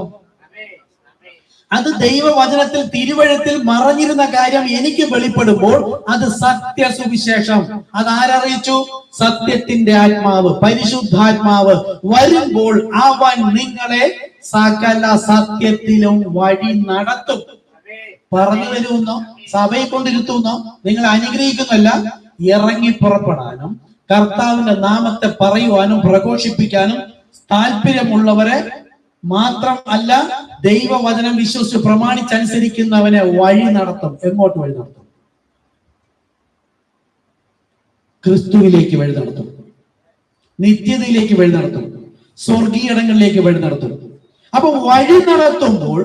അത് ദൈവവചനത്തിൽ, തിരുവഴുത്തിൽ മറഞ്ഞിരുന്ന കാര്യം എനിക്ക് വെളിപ്പെടുമ്പോൾ അത് സത്യസുവിശേഷം. അത് ആരറിയിച്ചു? സത്യത്തിന്റെ ആത്മാവ്, പരിശുദ്ധാത്മാവ് വരുമ്പോൾ അവൻ നിങ്ങളെ സകല സത്യത്തിലും വഴി നടത്തും. പറഞ്ഞു തരുമെന്നോ സഭയെ കൊണ്ടിരുത്തുന്നോ നിങ്ങളെ അനുഗ്രഹിക്കുന്നല്ല, ഇറങ്ങി പുറപ്പെടാനും കർത്താവിന്റെ നാമത്തെ പറയുവാനും പ്രഘോഷിപ്പിക്കാനും താല്പര്യമുള്ളവരെ മാത്രം അല്ല, ദൈവവചനം വിശ്വസിച്ച് പ്രമാണിച്ചനുസരിക്കുന്നവനെ വഴി നടത്തും. എങ്ങോട്ട് വഴി നടത്തും? ക്രിസ്തുവിലേക്ക് വഴി നടത്തും, നിത്യതയിലേക്ക് വഴി നടത്തും, സ്വർഗീയടങ്ങളിലേക്ക് വഴി നടത്തും. അപ്പൊ വഴി നടത്തുമ്പോൾ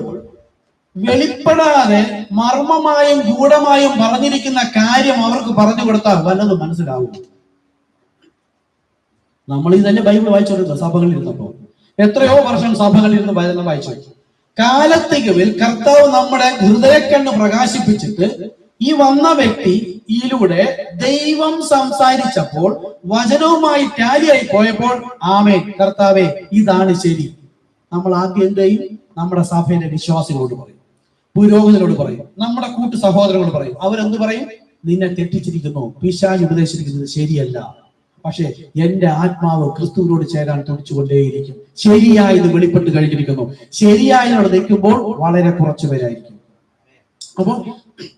വെളിപ്പെടാതെ മർമ്മമായും ഗൂഢമായും പറഞ്ഞിരിക്കുന്ന കാര്യം അവർക്ക് പറഞ്ഞു കൊടുത്താൽ വല്ലതും മനസ്സിലാവും. നമ്മൾ ഇതന്നെ ബൈബിൾ വായിച്ചോണ്ടിരുന്ന സഭകളിൽ ഇരുന്നപ്പോ എത്രയോ വർഷം സഭകളിൽ ഇരുന്ന് വചനം വായിച്ചു. കാലത്തികവിൽ കർത്താവ് നമ്മുടെ ഹൃദയക്കണ്ണ് പ്രകാശിപ്പിച്ചിട്ട് ഈ വന്ന വ്യക്തിയിലൂടെ ദൈവം സംസാരിച്ചപ്പോൾ വചനവുമായി ടാലിയായി പോയപ്പോൾ ആമേൻ കർത്താവേ ഇതാണ് ശരി. നമ്മൾ ആദ്യം എന്ത് ചെയ്യും? നമ്മുടെ സഭയിലെ വിശ്വാസികളോട് പറയും, പുരോഹിതരോട് പറയും, നമ്മുടെ കൂട്ടു സഹോദരങ്ങളോട് പറയും. അവരെന്ത് പറയും? നിന്നെ തെറ്റിച്ചിരിക്കുന്നു, പിശാച് ഉപദേശിച്ചിരിക്കുന്നത് ശരിയല്ല. പക്ഷെ എന്റെ ആത്മാവ് ക്രിസ്തുവിനോട് ചേരാൻ തുടിച്ചുകൊണ്ടേയിരിക്കും. ശരിയായത് വെളിപ്പെട്ട് കഴിഞ്ഞിരിക്കുന്നു. ശരിയായതോടെ നിൽക്കുമ്പോൾ വളരെ കുറച്ചു പേരായിരിക്കും. അപ്പൊ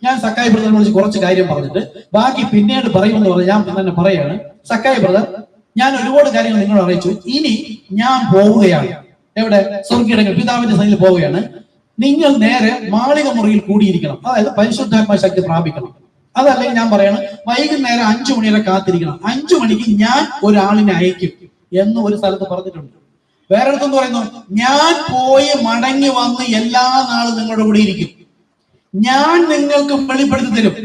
ഞാൻ സക്കായി ബ്രദറിനെ വിളിച്ച് കുറച്ച് കാര്യം പറഞ്ഞിട്ട് ബാക്കി പിന്നീട് പറയുമെന്ന് പറഞ്ഞ് ഞാൻ തന്നെ പറയാണ്. സക്കായി ബ്രദർ, ഞാൻ ഒരുപാട് കാര്യങ്ങൾ നിങ്ങളോട് അറിയിച്ചു. ഇനി ഞാൻ പോവുകയാണ്. എവിടെ? സ്വർഗ്ഗീയ പിതാവിന്റെ സന്നിധിയിൽ പോവുകയാണ്. നിങ്ങൾ നേരെ മാളിക മുറിയിൽ കൂടിയിരിക്കണം. അതായത് പരിശുദ്ധാത്മ ശക്തി പ്രാപിക്കണം. അതല്ലെങ്കിൽ ഞാൻ പറയണം, വൈകുന്നേരം 5 മണി വരെ കാത്തിരിക്കണം. 5 മണിക്ക് ഞാൻ ഒരാളിനെ അയക്കും എന്ന് ഒരു സ്ഥലത്ത് പറഞ്ഞിട്ടുണ്ട്. വേറെ അടുത്തെന്ന് പറയുന്നു, ഞാൻ പോയി മടങ്ങി വന്ന് എല്ലാ നാളും നിങ്ങളുടെ കൂടെ ഇരിക്കും, ഞാൻ നിങ്ങൾക്ക് വെളിപ്പെടുത്തി തരും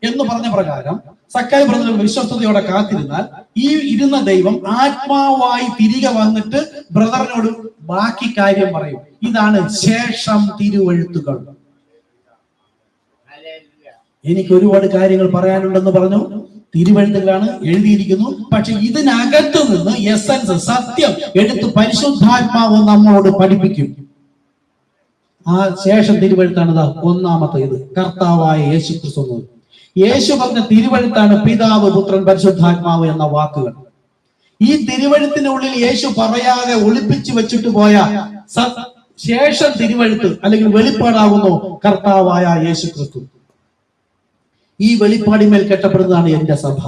എന്ന് പറഞ്ഞ പ്രകാരം സക്കായി ബ്രദർ വിശ്വസ്തയോടെ കാത്തിരുന്നാൽ ഈ ഇരുന്ന ദൈവം ആത്മാവായി തിരികെ വന്നിട്ട് ബ്രദറിനോട് ബാക്കി കാര്യം പറയും. ഇതാണ് ശേഷം തിരുവെഴുത്തുകൾ. എനിക്ക് ഒരുപാട് കാര്യങ്ങൾ പറയാനുണ്ടെന്ന് പറഞ്ഞു. തിരുവെഴുത്തുകളാണ്, എഴുതിയിരിക്കുന്നു. പക്ഷെ ഇതിനകത്ത് നിന്ന് എസൻസ്, സത്യം എടുത്ത് പരിശുദ്ധാത്മാവ് നമ്മളോട് പഠിപ്പിക്കും. ആ ശേഷം തിരുവെഴുത്താണ് ഒന്നാമത്തേത്, കർത്താവായ യേശു ക്രിസ്തു. യേശു പറഞ്ഞ തിരുവെഴുത്താണ് പിതാവ്, പുത്രൻ, പരിശുദ്ധാത്മാവ് എന്ന വാക്കുകൾ. ഈ തിരുവെഴുത്തിനുള്ളിൽ യേശു പറയാതെ ഒളിപ്പിച്ചു വെച്ചിട്ട് പോയ ശേഷം തിരുവെഴുത്ത് അല്ലെങ്കിൽ വെളിപ്പാടാകുന്നു കർത്താവായ യേശു ക്രിസ്തു. ഈ വെളിപ്പാടിന്മേൽ കെട്ടപ്പെടുന്നതാണ് എന്റെ സഭ.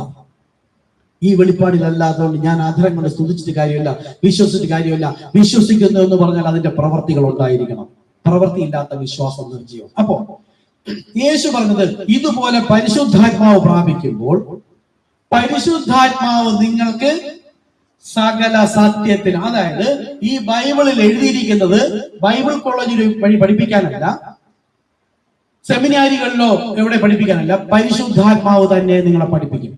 ഈ വെളിപ്പാടിലല്ലാത്തതുകൊണ്ട് ഞാൻ ആധാരം കൊണ്ട് സ്തുതിച്ചിട്ട് കാര്യമില്ല, വിശ്വസിച്ചിട്ട് കാര്യമില്ല. വിശ്വസിക്കുന്നു എന്ന് പറഞ്ഞാൽ അതിന്റെ പ്രവർത്തികൾ ഉണ്ടായിരിക്കണം. പ്രവൃത്തിയില്ലാത്ത വിശ്വാസം നിർജ്ജീവം. അപ്പോ യേശു പറഞ്ഞത് ഇതുപോലെ പരിശുദ്ധാത്മാവ് പ്രാപിക്കുമ്പോൾ പരിശുദ്ധാത്മാവ് നിങ്ങൾക്ക് സകല സത്യത്തിൽ, അതായത് ഈ ബൈബിളിൽ എഴുതിയിരിക്കുന്നത് ബൈബിൾ കോളേജിൽ വഴി പഠിപ്പിക്കാനല്ല, സെമിനാരികളിലോ എവിടെ പഠിപ്പിക്കാനല്ല, പരിശുദ്ധാത്മാവ് തന്നെ നിങ്ങളെ പഠിപ്പിക്കും.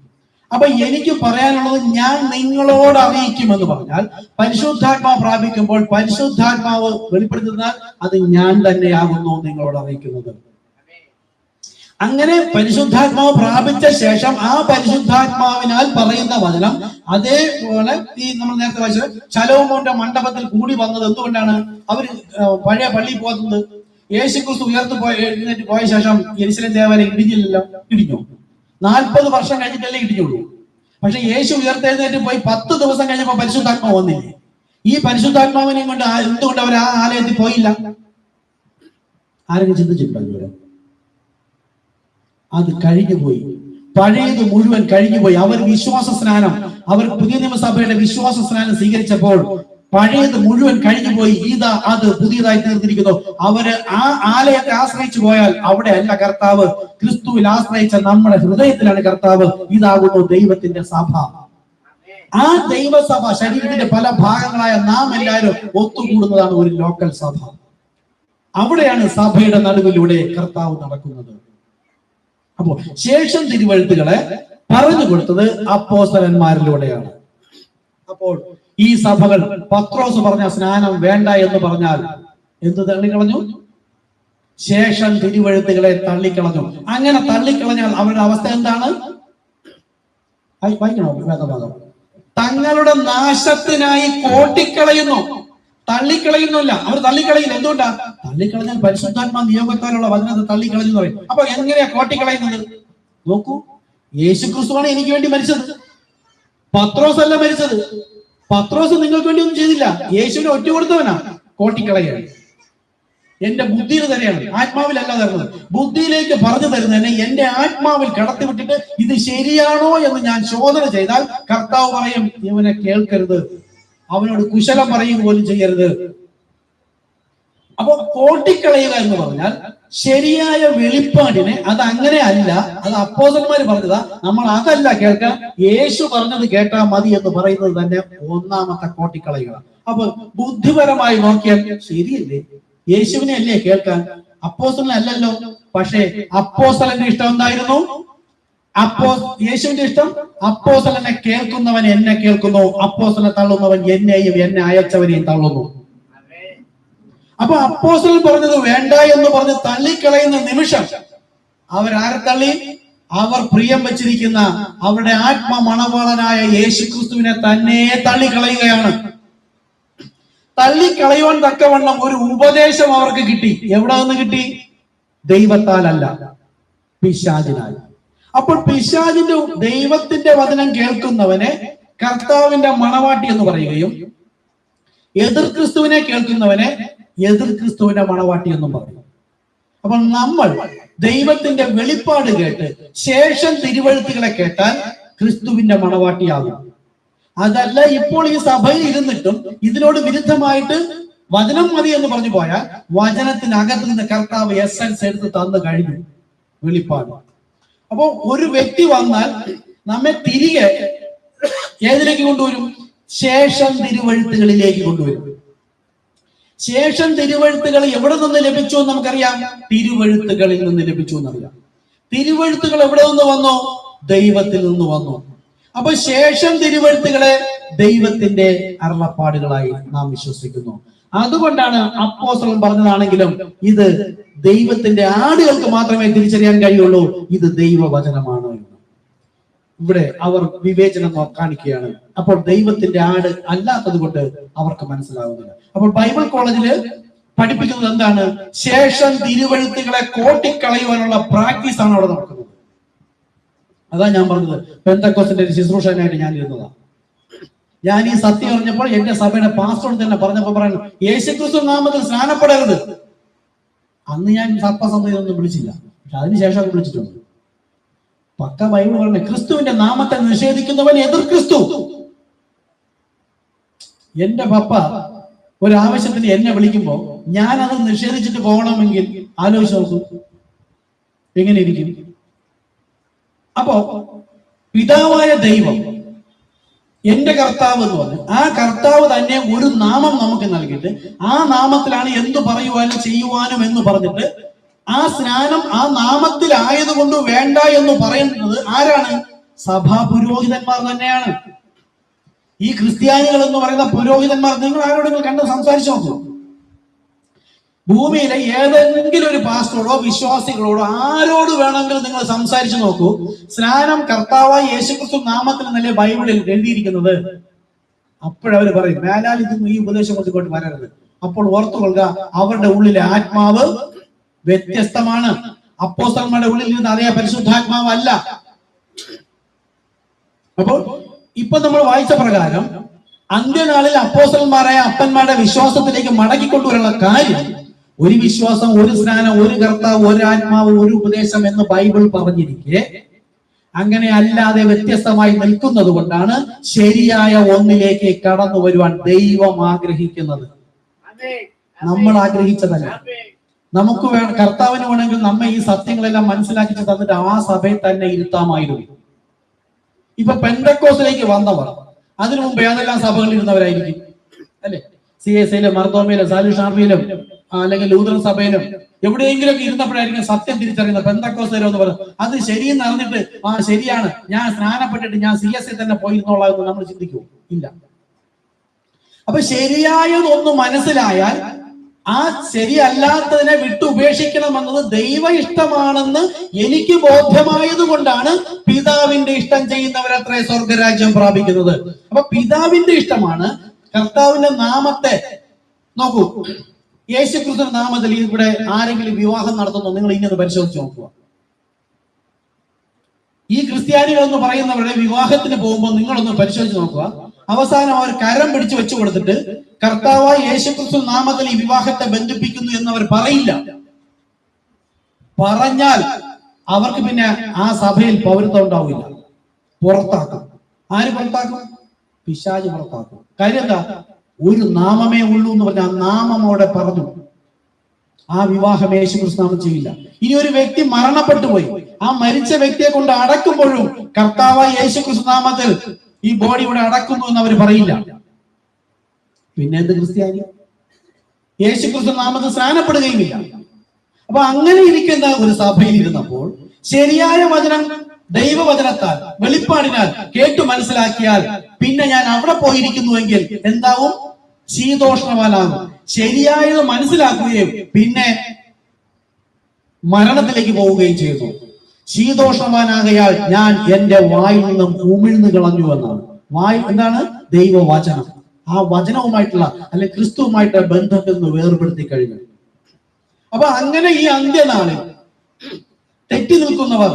അപ്പൊ എനിക്ക് പറയാനുള്ളത് ഞാൻ നിങ്ങളോട് അറിയിക്കുമെന്ന് പറഞ്ഞാൽ പരിശുദ്ധാത്മാവ് പ്രാപിക്കുമ്പോൾ പരിശുദ്ധാത്മാവ് വെളിപ്പെടുത്തുന്നാൽ അത് ഞാൻ തന്നെയാകുന്നു നിങ്ങളോട് അറിയിക്കുന്നത്. അങ്ങനെ പരിശുദ്ധാത്മാവ് പ്രാപിച്ച ശേഷം ആ പരിശുദ്ധാത്മാവിനാൽ പറയുന്ന വചനം അതേപോലെ ഈ നമ്മൾ നേരത്തെ വായിച്ചത് ശലോമോന്റെ മണ്ഡപത്തിൽ കൂടി വന്നത് എന്തുകൊണ്ടാണ്? അവര് പഴയ പള്ളിയിൽ പോകുന്നത് യേശുക്രിസ്തു എഴുന്നേറ്റ് പോയ ശേഷം യെരുശലേം ദേവാലയം ഇടിഞ്ഞില്ലല്ലോ. ഇടിഞ്ഞു. 40 വർഷം കഴിഞ്ഞിട്ടല്ലേ ഇടിഞ്ഞുള്ളൂ. പക്ഷെ യേശു ഉയർത്തെഴുന്നേറ്റ് പോയി 10 ദിവസം കഴിഞ്ഞപ്പോ പരിശുദ്ധാത്മാവ് വന്നില്ലേ? ഈ പരിശുദ്ധാത്മാവിനെ കൊണ്ട് എന്തുകൊണ്ട് അവർ ആ ആലയത്തിൽ പോയില്ല? ആരെങ്കിലും ചിന്തിച്ചിട്ടുണ്ടോ? അത് കഴിഞ്ഞു പോയി. പഴയത് മുഴുവൻ കഴിഞ്ഞു പോയി. അവർ വിശ്വാസ സ്നാനം, അവർ പുതിയ നിയമസഭയുടെ വിശ്വാസ സ്നാനം സ്വീകരിച്ചപ്പോൾ പഴയത് മുഴുവൻ കഴിഞ്ഞു പോയി. ഇതാ അത് പുതിയതായി തീർന്നിരിക്കുന്നു. അവര് ആ ആലയത്തെ ആശ്രയിച്ചു പോയാൽ അവിടെ അല്ല കർത്താവ്. ക്രിസ്തുവിൽ ആശ്രയിച്ച നമ്മുടെ ഹൃദയത്തിലാണ് കർത്താവ്. ഇതാകുന്നു ദൈവത്തിന്റെ സഭ. ആ ദൈവസഭ ശരീരത്തിന്റെ പല ഭാഗങ്ങളായ നാം എല്ലാവരും ഒത്തുകൂടുന്നതാണ് ഒരു ലോക്കൽ സഭ. അവിടെയാണ് സഭയുടെ നടുവിലൂടെ കർത്താവ് നടക്കുന്നത്. അപ്പോ ശേഷം തിരുവെഴുത്തുകളെ പറഞ്ഞു കൊടുത്തത് അപ്പോസ്തലന്മാരിലൂടെയാണ്. അപ്പോൾ ഈ സഭകൾ പത്രോസ് പറഞ്ഞ സ്നാനം വേണ്ട എന്ന് പറഞ്ഞാൽ എന്ത് തള്ളിക്കളഞ്ഞു? ശേഷം തിരുവെഴുത്തുകളെ തള്ളിക്കളഞ്ഞു. അങ്ങനെ തള്ളിക്കളഞ്ഞാൽ അവരുടെ അവസ്ഥ എന്താണ്? വായിക്കണോ വേദഭാഗം? തങ്ങളുടെ നാശത്തിനായി കോട്ടിക്കളയുന്നു. തള്ളിക്കളയുന്നില്ല, അവർ തള്ളിക്കളയില്ല. എന്തുകൊണ്ടാ? തള്ളിക്കളഞ്ഞാൽ പരിശുദ്ധാത്മാ നിയോഗത്താലുള്ള വചനത്തെ തള്ളിക്കളഞ്ഞു പറയും. അപ്പൊ എങ്ങനെയാ കോട്ടിക്കളയുന്നത്? നോക്കൂ, യേശു ക്രിസ്തുവാണ് എനിക്ക് വേണ്ടി മരിച്ചത്, പത്രോസ് അല്ല മരിച്ചത്. പത്രോസ് നിങ്ങൾക്ക് വേണ്ടി ഒന്നും ചെയ്തില്ല, യേശുവിനെ ഒറ്റ കൊടുത്തവനാ. കോട്ടിക്കളയാണ്. എന്റെ ബുദ്ധിയിൽ തന്നെയാണ്, ആത്മാവിലല്ല തരുന്നത്. ബുദ്ധിയിലേക്ക് പറഞ്ഞു തരുന്നതിനെ എന്റെ ആത്മാവിൽ കടത്തിവിട്ടിട്ട് ഇത് ശരിയാണോ എന്ന് ഞാൻ ശോധന ചെയ്താൽ കർത്താവ് പറയും ഇവനെ കേൾക്കരുത്, അവനോട് കുശലം പറയുക പോലും ചെയ്യരുത്. അപ്പൊ കോട്ടിക്കളയുക എന്ന് പറഞ്ഞാൽ ശരിയായ വെളിപ്പാടിനെ അത് അങ്ങനെ അല്ല, അത് അപ്പോസ്തലന്മാര് പറഞ്ഞതാ, നമ്മൾ അതല്ല കേൾക്കാൻ, യേശു പറഞ്ഞത് കേട്ടാ മതി എന്ന് പറയുന്നത് തന്നെ ഒന്നാമത്തെ കോട്ടിക്കളയുക. അപ്പൊ ബുദ്ധിപരമായി നോക്കിയാൽ ശരിയല്ലേ, യേശുവിനെ അല്ലേ കേൾക്കാൻ. അപ്പോസ്തലനല്ലല്ലോ. പക്ഷേ അപ്പോസ്തലന്റെ ഇഷ്ടം എന്തായിരുന്നു? യേശുവിന്റെ ഇഷ്ടം അപ്പോസ്തലനെ കേൾക്കുന്നവൻ എന്നെ കേൾക്കുന്നു, അപ്പോസ്തലനെ തള്ളുന്നവൻ എന്നെയും എന്നെ അയച്ചവനെയും തള്ളുന്നു. അപ്പൊ അപ്പോസ്തലൻ പറഞ്ഞത് വേണ്ട എന്ന് പറഞ്ഞ് തള്ളിക്കളയുന്ന നിമിഷം അവരാരെ തള്ളി? അവർ പ്രിയം വെച്ചിരിക്കുന്ന അവരുടെ ആത്മ മണവാളനായ യേശു ക്രിസ്തുവിനെ തന്നെ തള്ളിക്കളയുകയാണ്. തള്ളിക്കളയുവാൻ തക്കവണ്ണം ഒരു ഉപദേശം അവർക്ക് കിട്ടി. എവിടെ നിന്ന് കിട്ടി? ദൈവത്താലല്ല, പിശാചിനാൽ. അപ്പോൾ പിശാചിന്റെ ദൈവത്തിന്റെ വചനം കേൾക്കുന്നവനെ കർത്താവിന്റെ മണവാട്ടി എന്ന് പറയുകയും എതിർ ക്രിസ്തുവിനെ കേൾക്കുന്നവനെ എതിർ ക്രിസ്തുവിന്റെ മണവാട്ടി എന്നും പറയും. അപ്പോൾ നമ്മൾ ദൈവത്തിന്റെ വെളിപ്പാട് കേട്ട് ശേഷം തിരുവെഴുത്തുകളെ കേട്ടാൽ ക്രിസ്തുവിന്റെ മണവാട്ടിയാകും. അതല്ല ഇപ്പോൾ ഈ സഭയിൽ ഇരുന്നിട്ടും ഇതിനോട് വിരുദ്ധമായിട്ട് വചനം മതി എന്ന് പറഞ്ഞു പോയാൽ വചനത്തിനകത്ത് നിന്ന് കർത്താവ് എസൻസ് എടുത്ത് തന്നു കഴിഞ്ഞു, വെളിപ്പാട്. അപ്പോ ഒരു വ്യക്തി വന്നാൽ നമ്മെ തിരികെ ഏതിലേക്ക് കൊണ്ടുവരും? ശേഷം തിരുവെഴുത്തുകളിലേക്ക് കൊണ്ടുവരും. ശേഷം തിരുവെഴുത്തുകൾ എവിടെ നിന്ന് ലഭിച്ചു എന്ന് നമുക്കറിയാം. തിരുവെഴുത്തുകളിൽ നിന്ന് ലഭിച്ചു എന്നറിയാം. തിരുവെഴുത്തുകൾ എവിടെ നിന്ന് വന്നു? ദൈവത്തിൽ നിന്ന് വന്നു. അപ്പൊ ശേഷം തിരുവെഴുത്തുകളെ ദൈവത്തിന്റെ അരുളപ്പാടുകളായി നാം വിശ്വസിക്കുന്നു. അതുകൊണ്ടാണ് അപ്പോസ്തലൻ പറഞ്ഞതാണെങ്കിലും ഇത് ദൈവത്തിന്റെ ആടുകൾക്ക് മാത്രമേ തിരിച്ചറിയാൻ കഴിയുള്ളൂ ഇത് ദൈവവചനമാണ് എന്ന്. ഇവിടെ അവർ വിവേചനം കാണിക്കുകയാണ്. അപ്പോൾ ദൈവത്തിന്റെ ആട് അല്ലാത്തത് കൊണ്ട് അവർക്ക് മനസ്സിലാവുന്നില്ല. അപ്പോൾ ബൈബിൾ കോളേജില് പഠിപ്പിക്കുന്നത് എന്താണ്? ശേഷം തിരുവെഴുത്തുകളെ കോട്ടിക്കളയുവാനുള്ള പ്രാക്ടീസ് ആണ് അവിടെ നടക്കുന്നത്. അതാ ഞാൻ പറഞ്ഞത്, പെന്തക്കോസ്തിന്റെ ഒരു ശുശ്രൂഷകനായിട്ട് ഞാൻ ഇരുന്നതാ. ഞാൻ ഈ സത്യം അറിഞ്ഞപ്പോൾ എന്റെ സഭയുടെ പാസ്റ്ററോട് തന്നെ പറഞ്ഞപ്പോൾ പറയുന്നു, യേശുക്രിസ്തു നാമത്തിൽ സ്നാനപ്പെടരുത്. അന്ന് ഞാൻ സർപ്പസന്ധയൊന്നും വിളിച്ചില്ല, പക്ഷെ അതിനുശേഷം വിളിച്ചിട്ടുണ്ട്. പക്ക ബൈബിൾ പറഞ്ഞ ക്രിസ്തുവിന്റെ നാമത്തെ നിഷേധിക്കുന്നവൻ എതിർ ക്രിസ്തു. എന്റെ പപ്പ ഒരാവശ്യത്തിന് എന്നെ വിളിക്കുമ്പോ ഞാൻ അത് നിഷേധിച്ചിട്ട് പോകണമെങ്കിൽ ആലോചിച്ച് നോക്കൂ, എങ്ങനെ ഇരിക്കും? അപ്പോ പിതാവായ ദൈവം എന്റെ കർത്താവ് എന്ന് പറഞ്ഞു, ആ കർത്താവ് തന്നെ ഒരു നാമം നമുക്ക് നൽകിയിട്ട് ആ നാമത്തിലാണ് എന്തു പറയുവാനും ചെയ്യുവാനും എന്ന് പറഞ്ഞിട്ട് ആ സ്നാനം ആ നാമത്തിലായതുകൊണ്ട് വേണ്ട എന്ന് പറയുന്നത് ആരാണ്? സഭാ പുരോഹിതന്മാർ തന്നെയാണ്. ഈ ക്രിസ്ത്യാനികൾ എന്ന് പറയുന്ന പുരോഹിതന്മാർ, നിങ്ങൾ ആരോടെങ്കിലും കണ്ട് സംസാരിച്ചു നോക്കൂ. ഭൂമിയിലെ ഏതെങ്കിലും ഒരു പാസ്റ്ററോടോ വിശ്വാസികളോടോ ആരോട് വേണമെങ്കിലും നിങ്ങൾ സംസാരിച്ചു നോക്കൂ. സ്നാനം കർത്താവായ യേശുക്രിസ്തു നാമത്തിൽ നല്ല ബൈബിളിൽ എഴുതിയിരിക്കുന്നത്. അപ്പോഴവര് പറയും, മേലാൽ ഇതൊന്നും ഈ ഉപദേശം കൊണ്ടിങ്ങോട്ട് വരരുത്. അപ്പോൾ ഓർത്തുകൊള്ളുക, അവരുടെ ഉള്ളിലെ ആത്മാവ് വ്യത്യസ്തമാണ്. അപ്പോസ്തലന്മാരുടെ ഉള്ളിൽ നിന്ന് അതേ പരിശുദ്ധാത്മാവ് അല്ല. അപ്പോൾ ഇപ്പൊ നമ്മൾ വായിച്ച പ്രകാരം അന്ത്യനാളിൽ അപ്പോസ്തലന്മാരായ അപ്പന്മാരുടെ വിശ്വാസത്തിലേക്ക് മടക്കിക്കൊണ്ടുവരുന്ന കാര്യം, ഒരു വിശ്വാസം, ഒരു സ്നാനം, ഒരു കർത്താവ്, ഒരു ആത്മാവ്, ഒരു ഉപദേശം എന്ന് ബൈബിൾ പറഞ്ഞിരിക്കെ അങ്ങനെ അല്ലാതെ വ്യത്യസ്തമായി നിൽക്കുന്നത് കൊണ്ടാണ് ശരിയായ ഒന്നിലേക്ക് കടന്നു വരുവാൻ ദൈവം ആഗ്രഹിക്കുന്നത്. നമ്മൾ ആഗ്രഹിച്ചതല്ല. നമുക്ക് കർത്താവിന് വേണമെങ്കിൽ നമ്മെ ഈ സത്യങ്ങളെല്ലാം മനസ്സിലാക്കി തന്നിട്ട് ആ സഭയിൽ തന്നെ ഇരുത്താമായിരുന്നു. ഇപ്പൊ പെന്തക്കോസ്തിലേക്ക് വന്നവർ അതിനു മുമ്പ് ഏതെല്ലാം സഭകളിൽ ഇരുന്നവരായിരിക്കും അല്ലെ? CSIയിലും മർത്തോമയിലും സാലിഷ് ആർമിയിലും അല്ലെങ്കിൽ ലൂതറൻ സഭയിലും എവിടെയെങ്കിലും ഇരുന്നപ്പോഴായിരിക്കും സത്യം തിരിച്ചറിയുന്നത്. പെന്തക്കോസ്തിലോ എന്ന് പറഞ്ഞു അത് ശരിയെന്ന് അറിഞ്ഞിട്ട് ആ ശരിയാണ്, ഞാൻ സ്നാനപ്പെട്ടിട്ട് ഞാൻ CSI തന്നെ പോയിരുന്നോളാം എന്ന് നമ്മൾ ചിന്തിക്കൂ? ഇല്ല. അപ്പൊ ശരിയായതൊന്ന് മനസ്സിലായാൽ ആ ശരിയല്ലാത്തതിനെ വിട്ടുപേക്ഷിക്കണമെന്നത് ദൈവ ഇഷ്ടമാണെന്ന് എനിക്ക് ബോധ്യമായത് കൊണ്ടാണ് പിതാവിന്റെ ഇഷ്ടം ചെയ്യുന്നവരത്രേ സ്വർഗരാജ്യം പ്രാപിക്കുന്നത്. അപ്പൊ പിതാവിന്റെ ഇഷ്ടമാണ്. കർത്താവിന്റെ നാമത്തെ നോക്കൂ, യേശുക്രിസ്തു നാമത്തിൽ ഇവിടെ ആരെങ്കിലും വിവാഹം നടത്തുന്നു, നിങ്ങൾ ഇങ്ങനെ പരിശോധിച്ച് നോക്കുക. ഈ ക്രിസ്ത്യാനികൾ എന്ന് പറയുന്നവരുടെ വിവാഹത്തിന് പോകുമ്പോൾ നിങ്ങളൊന്ന് പരിശോധിച്ച് നോക്കുക. അവസാനം അവർ കരം പിടിച്ചു വെച്ചു കൊടുത്തിട്ട് കർത്താവായ യേശുക്രിസ്തു നാമത്തിൽ ഈ വിവാഹത്തെ ബന്ധിപ്പിക്കുന്നു എന്ന് അവർ പറയില്ല. പറഞ്ഞാൽ അവർക്ക് പിന്നെ ആ സഭയിൽ പൗരത്വം ഉണ്ടാവില്ല, പുറത്താക്കും. ആര് പുറത്താക്കും? പിശാച് പുറത്താക്കും. കാര്യം എന്താ? ഒരു നാമമേ ഉള്ളൂ എന്ന് പറഞ്ഞ ആ നാമം അവിടെ പറഞ്ഞു. ആ വിവാഹം യേശുക്രിസ്തു നാമം ചെയ്യില്ല. ഇനി ഒരു വ്യക്തി മരണപ്പെട്ടു പോയി, ആ മരിച്ച വ്യക്തിയെ കൊണ്ട് അടക്കുമ്പോഴും കർത്താവായ യേശുക്രിസ്തു നാമത്തിൽ ഈ ബോഡി ഇവിടെ അടക്കുന്നു എന്ന് അവർ പറയില്ല. പിന്നെ എന്ത് ക്രിസ്ത്യാനി? യേശുക്രിസ്തു നാമത്തിൽ സ്നാനപ്പെടുകയുമില്ല. അപ്പൊ അങ്ങനെ ഇരിക്കുന്ന ഒരു സഭയിൽ ഇരുന്നപ്പോൾ ശരിയായ വചനം ദൈവവചനത്താൽ വെളിപ്പാടിനാൽ കേട്ടു മനസ്സിലാക്കിയാൽ പിന്നെ ഞാൻ അവിടെ പോയിരിക്കുന്നുവെങ്കിൽ എന്താവും? ശീതോഷ്ണവാനാകും. ശരിയായത് മനസ്സിലാക്കുകയും പിന്നെ മരണത്തിലേക്ക് പോവുകയും ചെയ്യുന്നു. ശീതോഷ്ണവാനാകയാൽ ഞാൻ എന്റെ വായിൽ നിന്നും ഉമിഴ്ന്നു കളഞ്ഞു എന്നാണ്. വായ് എന്താണ്? ദൈവവചനം. ആ വചനവുമായിട്ടുള്ള അല്ലെ ക്രിസ്തുവുമായിട്ടുള്ള ബന്ധത്തിൽ നിന്ന് വേർപെടുത്തി കഴിഞ്ഞു. അപ്പൊ അങ്ങനെ ഈ അന്ത്യനാളിൽ തെറ്റി നിൽക്കുന്നവർ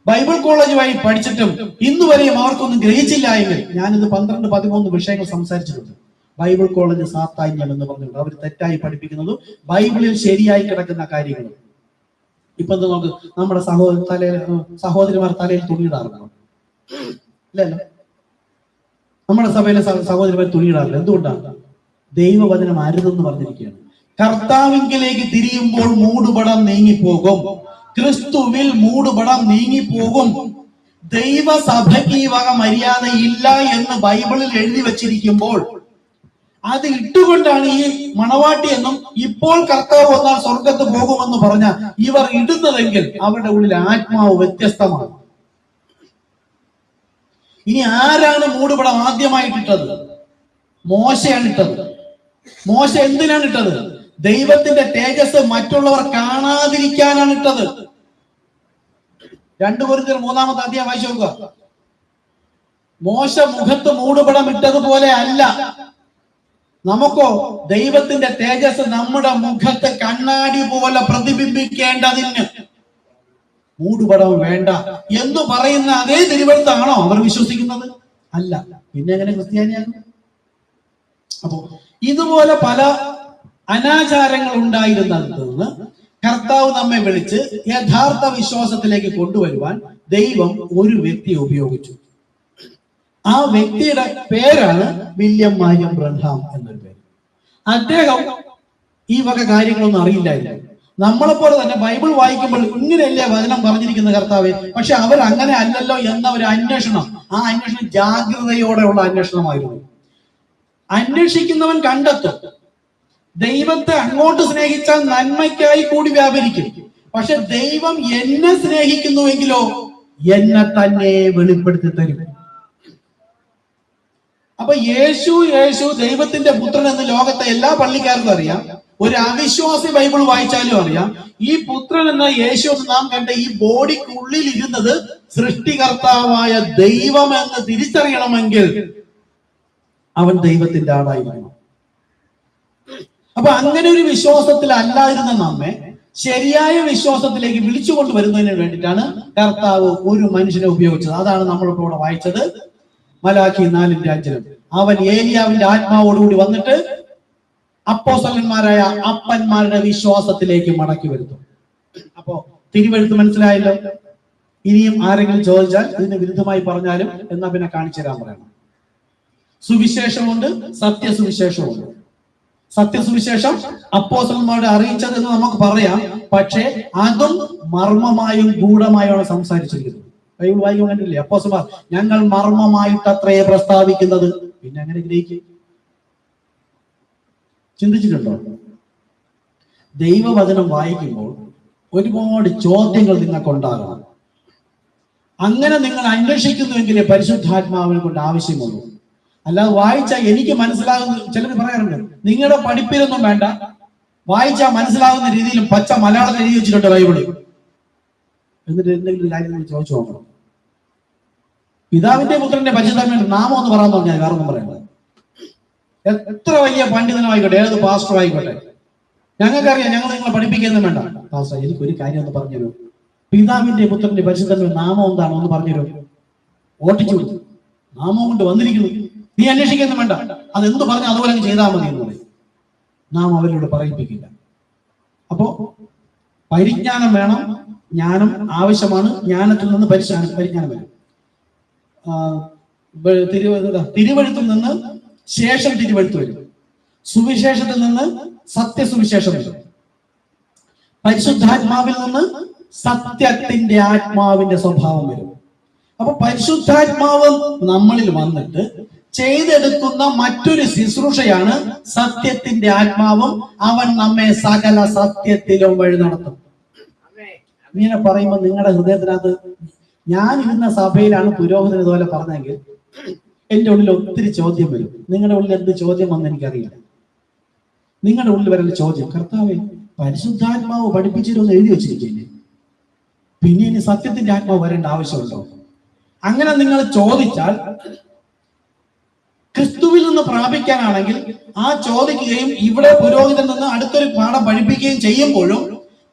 ബൈബിൾ കോളേജ് വഴി പഠിച്ചിട്ടും ഇന്നുവരെയും അവർക്കൊന്നും ഗ്രഹിച്ചില്ല എങ്കിൽ, ഞാനിത് 12-13 വിഷയങ്ങൾ സംസാരിച്ചിട്ടുണ്ട്. ബൈബിൾ കോളേജ് സാത്താന്യം എന്ന് പറഞ്ഞിട്ടുണ്ട്. അവർ തെറ്റായി പഠിപ്പിക്കുന്നതും ബൈബിളിൽ ശരിയായി കിടക്കുന്ന കാര്യങ്ങളും. ഇപ്പൊ എന്താ നോക്ക്, നമ്മുടെ സഹോദരിമാർ തലയിൽ തുണിയിടാറുണ്ടോ? ഇല്ലല്ലോ. നമ്മുടെ സഭയിലെ സഹോദരിമാർ തുണിയിടാറില്ല. എന്തുകൊണ്ടാണ്? ദൈവവചനം അരുതെന്ന് പറഞ്ഞിരിക്കുകയാണ്. കർത്താവിങ്കിലേക്ക് തിരിയുമ്പോൾ മൂടുപടം നീങ്ങിപ്പോകും. ക്രിസ്തുവിൽ മൂടുപടം നീങ്ങിപ്പോകും. ദൈവസഭയ്ക്ക് ഈ വക മര്യാദ ഇല്ല എന്ന് ബൈബിളിൽ എഴുതി വച്ചിരിക്കുമ്പോൾ അത് ഇട്ടുകൊണ്ടാണ് ഈ മണവാട്ടി എന്നും ഇപ്പോൾ കർത്താവ് വന്നാൽ സ്വർഗത്ത് പോകുമെന്ന് പറഞ്ഞ ഇവർ ഇടുന്നതെങ്കിൽ അവരുടെ ഉള്ളിൽ ആത്മാവ് വ്യത്യസ്തമാണ്. ഇനി ആരാണ് മൂടുപടം ആദ്യമായിട്ടിട്ടത്? മോശയാണ് ഇട്ടത്. മോശ എന്തിനാണ് ഇട്ടത്? ദൈവത്തിന്റെ തേജസ് മറ്റുള്ളവർ കാണാതിരിക്കാനാണ് ഇട്ടത്. 2 കൊരിന്ത്യർ 3-ാമത്തെ അധ്യായം വായിച്ചു നോക്കുക. മോശ മുഖത്ത് മൂടുപടം ഇട്ടതുപോലെ അല്ല നമുക്കോ ദൈവത്തിന്റെ തേജസ് നമ്മുടെ മുഖത്ത് കണ്ണാടി പോലെ പ്രതിബിംബിക്കേണ്ടതിന് മൂടുപടം വേണ്ട എന്ന് പറയുന്ന അതേ തിരുവഴുത്താണോ അവർ വിശ്വസിക്കുന്നത്? അല്ല. പിന്നെ എങ്ങനെ ക്രിസ്ത്യാനിയാകും? അപ്പോ ഇതുപോലെ പല അനാചാരങ്ങൾ ഉണ്ടായിരുന്നിടത്ത് നിന്ന് കർത്താവ് നമ്മെ വിളിച്ച് യഥാർത്ഥ വിശ്വാസത്തിലേക്ക് കൊണ്ടുവരുവാൻ ദൈവം ഒരു വ്യക്തിയെ ഉപയോഗിച്ചു. ആ വ്യക്തിയുടെ പേരാണ് വില്യം മാരിയം ബ്രൻഹാം എന്നൊരു പേര്. അദ്ദേഹം ഈ വക കാര്യങ്ങളൊന്നും അറിയില്ലായിരുന്നു. നമ്മളെപ്പോലെ തന്നെ ബൈബിൾ വായിക്കുമ്പോൾ ഇങ്ങനെയല്ലേ വചനം പറഞ്ഞിരിക്കുന്ന കർത്താവ്, പക്ഷെ അവർ അങ്ങനെ അല്ലല്ലോ എന്ന ഒരു അന്വേഷണം, ആ അന്വേഷണം ജാഗ്രതയോടെയുള്ള അന്വേഷണമായിരുന്നു. അന്വേഷിക്കുന്നവൻ കണ്ടെത്തും. ദൈവത്തെ അങ്ങോട്ട് സ്നേഹിച്ചാൽ നന്മയ്ക്കായി കൂടി വ്യാപരിക്കും. പക്ഷെ ദൈവം എന്നെ സ്നേഹിക്കുന്നുവെങ്കിലോ എന്നെ തന്നെ വെളിപ്പെടുത്തി തരും. അപ്പൊ യേശു ദൈവത്തിന്റെ പുത്രൻ എന്ന് ലോകത്തെ എല്ലാ പള്ളിക്കാർക്കും അറിയാം. ഒരു അവിശ്വാസി ബൈബിൾ വായിച്ചാലും അറിയാം. ഈ പുത്രൻ എന്ന യേശു നാം കണ്ട ഈ ബോഡിക്കുള്ളിൽ ഇരുന്നത് സൃഷ്ടികർത്താവായ ദൈവം എന്ന് തിരിച്ചറിയണമെങ്കിൽ അവൻ ദൈവത്തിന്റെ ആളായിരിക്കണം. അപ്പൊ അങ്ങനെ ഒരു വിശ്വാസത്തിൽ അല്ലായിരുന്ന നമ്മെ ശരിയായ വിശ്വാസത്തിലേക്ക് വിളിച്ചു കൊണ്ടുവരുന്നതിന് വേണ്ടിയിട്ടാണ് കർത്താവ് ഒരു മനുഷ്യനെ ഉപയോഗിച്ചത്. അതാണ് നമ്മളിപ്പോൾ ഇവിടെ വായിച്ചത്. മലാഖി 4:5. അവൻ ഏലിയാവിന്റെ ആത്മാവോടുകൂടി വന്നിട്ട് അപ്പോസ്തലന്മാരായ അപ്പന്മാരുടെ വിശ്വാസത്തിലേക്ക് മടക്കി വരുത്തും. അപ്പോ തിരുവെഴുത്ത് മനസ്സിലായല്ലോ. ഇനിയും ആരെങ്കിലും ചോദിച്ചാൽ ഇതിന് വിരുദ്ധമായി പറഞ്ഞാലും എന്നാ പിന്നെ കാണിച്ചു തരാൻ പറയണം. സുവിശേഷമുണ്ട്, സത്യസുവിശേഷമുണ്ട്. സത്യസുവിശേഷം അപ്പോസ്തലന്മാരെ അറിയിച്ചത് എന്ന് നമുക്ക് പറയാം. പക്ഷേ അതും മർമ്മമായും ഗൂഢമായാണ് സംസാരിച്ചിരിക്കുന്നത്. ബൈബിൾ വായിക്കാൻ കണ്ടില്ലേ? അപ്പോസ്തലന്മാർ ഞങ്ങൾ മർമ്മമായിട്ട് അത്രയെ പ്രസ്താവിക്കുന്നത്. പിന്നെ അങ്ങനെ ഗ്രഹിക്കും. ചിന്തിച്ചിട്ടുണ്ടോ? ദൈവവചനം വായിക്കുമ്പോൾ ഒരുപാട് ചോദ്യങ്ങൾ നിങ്ങൾക്കുണ്ടാകണം. അങ്ങനെ നിങ്ങൾ അന്വേഷിക്കുന്നുവെങ്കിലേ പരിശുദ്ധാത്മാവിനെ കൊണ്ട് ആവശ്യമുള്ളൂ. അല്ലാതെ വായിച്ചാൽ എനിക്ക് മനസ്സിലാകുന്ന, ചിലർ പറയാറുണ്ട് നിങ്ങളുടെ പഠിപ്പിലൊന്നും വേണ്ട, വായിച്ചാൽ മനസ്സിലാകുന്ന രീതിയിലും പച്ച മലയാളത്തിൽ എഴുതി വെച്ചിട്ടുണ്ട് ബൈബിള്. എന്നിട്ട് എന്തെങ്കിലും കാര്യം ചോദിച്ചു നോക്കണം. പിതാവിന്റെ പുത്രന്റെ പരിശുദ്ധാത്മാവിന്റെ നാമം ഒന്ന് പറയാൻ പറഞ്ഞാൽ വേറെ ഒന്നും പറയണ്ട. എത്ര വലിയ പണ്ഡിതനായിക്കോട്ടെ, ഏത് പാസ്റ്റർ ആയിക്കോട്ടെ, ഞങ്ങൾക്കറിയാം, ഞങ്ങൾ നിങ്ങളെ പഠിപ്പിക്കൊന്നും വേണ്ട. പാസ്റ്റർ എനിക്കൊരു കാര്യം ഒന്ന് പറഞ്ഞുതരൂ, പിതാവിന്റെ പുത്രന്റെ പരിശുദ്ധാത്മാവിന്റെ നാമം എന്താണോ ഒന്ന് പറഞ്ഞുതരൂ. ഓട്ടിച്ചു കൊടുത്തു, നാമം കൊണ്ട് വന്നിരിക്കുന്നു, നീ അന്വേഷിക്കൊന്നും വേണ്ട, അതെന്ത് പറഞ്ഞു അതുപോലെ ചെയ്താൽ മതി എന്ന് പറയും. നാം അവരോട് പറയിപ്പിക്കില്ല. അപ്പോ പരിജ്ഞാനം വേണം, ജ്ഞാനം ആവശ്യമാണ്. ജ്ഞാനത്തിൽ നിന്ന് പരിജ്ഞാനം വരും. തിരുവഴുത്തിൽ നിന്ന് ശേഷം തിരുവഴുത്ത് വരും. സുവിശേഷത്തിൽ നിന്ന് സത്യസുവിശേഷം വരും. പരിശുദ്ധാത്മാവിൽ നിന്ന് സത്യത്തിന്റെ ആത്മാവിന്റെ സ്വഭാവം വരും. അപ്പൊ പരിശുദ്ധാത്മാവ് നമ്മളിൽ വന്നിട്ട് ചെയ്തെടുക്കുന്ന മറ്റൊരു ശുശ്രൂഷയാണ് സത്യത്തിന്റെ ആത്മാവും. അവൻ നമ്മെ സകല സത്യത്തിലും വഴി നടത്തും. ഇങ്ങനെ പറയുമ്പോൾ നിങ്ങളുടെ ഹൃദയത്തിനകത്ത്, ഞാൻ ഇരുന്ന സഭയിലാണ് പുരോഹിതൻ ഇതുപോലെ പറഞ്ഞെങ്കിൽ എന്റെ ഉള്ളിൽ ഒത്തിരി ചോദ്യം വരും. നിങ്ങളുടെ ഉള്ളിൽ എന്ത് ചോദ്യം വന്ന് എനിക്കറിയില്ല. നിങ്ങളുടെ ഉള്ളിൽ വരുന്ന ചോദ്യം, കർത്താവേ, പരിശുദ്ധാത്മാവ് പഠിപ്പിച്ചിരുന്ന് എഴുതി വെച്ചിരിക്കില്ലേ, പിന്നെ ഇനി സത്യത്തിന്റെ ആത്മാവ് വരേണ്ട ആവശ്യമുണ്ടോ? അങ്ങനെ നിങ്ങൾ ചോദിച്ചാൽ, ക്രിസ്തുവിൽ നിന്ന് പ്രാപിക്കാനാണെങ്കിൽ ആ ചോദിക്കുകയും ഇവിടെ പുരോഹിതൻ നിന്ന് അടുത്തൊരു പാഠം പഠിപ്പിക്കുകയും ചെയ്യുമ്പോഴും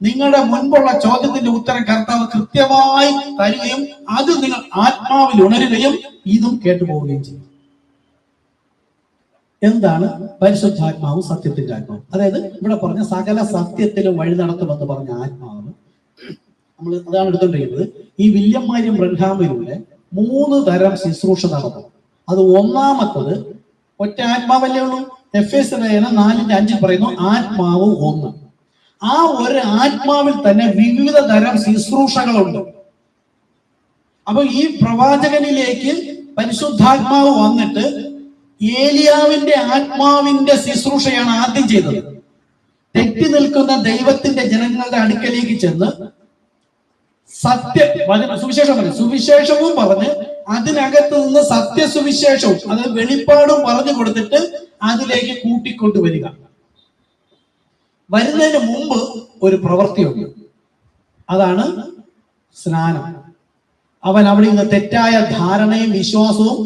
നിങ്ങളുടെ മുൻപുള്ള ചോദ്യത്തിന്റെ ഉത്തരം കർത്താവ് കൃത്യമായി തരികയും അത് നിങ്ങൾ ആത്മാവിൽ ഉണരുകയും ഇതും കേട്ടുപോവുകയും ചെയ്യും. എന്താണ് പരിശുദ്ധാത്മാവും സത്യത്തിന്റെ ആത്മാവും? അതായത് ഇവിടെ പറഞ്ഞ സകല സത്യത്തിലും വഴി നടത്തുമെന്ന് പറഞ്ഞ ആത്മാവ് നമ്മൾ അതാണ് എടുത്തോണ്ടിരിക്കുന്നത്. ഈ വില്യം മാരിയം ബ്രൻഹാമിലൂടെ 3 തരം ശുശ്രൂഷ നടന്നു. അത് ഒന്നാമത്തത് ഒറ്റ ആത്മാവല്ലേ ഉള്ളൂ. എഫേസ്യർ 4:5 പറയുന്നു ആത്മാവ് ഒന്ന്. ആ ഒരു ആത്മാവിൽ തന്നെ വിവിധ തരം ശുശ്രൂഷകളുണ്ട്. അപ്പൊ ഈ പ്രവാചകനിലേക്ക് പരിശുദ്ധാത്മാവ് വന്നിട്ട് ഏലിയാവിന്റെ ആത്മാവിന്റെ ശുശ്രൂഷയാണ് ആദ്യം ചെയ്തത്. തെറ്റി നിൽക്കുന്ന ദൈവത്തിന്റെ ജനങ്ങളുടെ അടുക്കലേക്ക് ചെന്ന് സുവിശേഷവും പറഞ്ഞ് അതിനകത്ത് നിന്ന് സത്യസുവിശേഷവും അതായത് വെളിപ്പാടും പറഞ്ഞു കൊടുത്തിട്ട് അതിലേക്ക് കൂട്ടിക്കൊണ്ടുവരിക. വരുന്നതിന് മുമ്പ് ഒരു പ്രവൃത്തിയുണ്ട്, അതാണ് സ്നാനം. അവൻ അവിടെ നിന്ന് തെറ്റായ ധാരണയും വിശ്വാസവും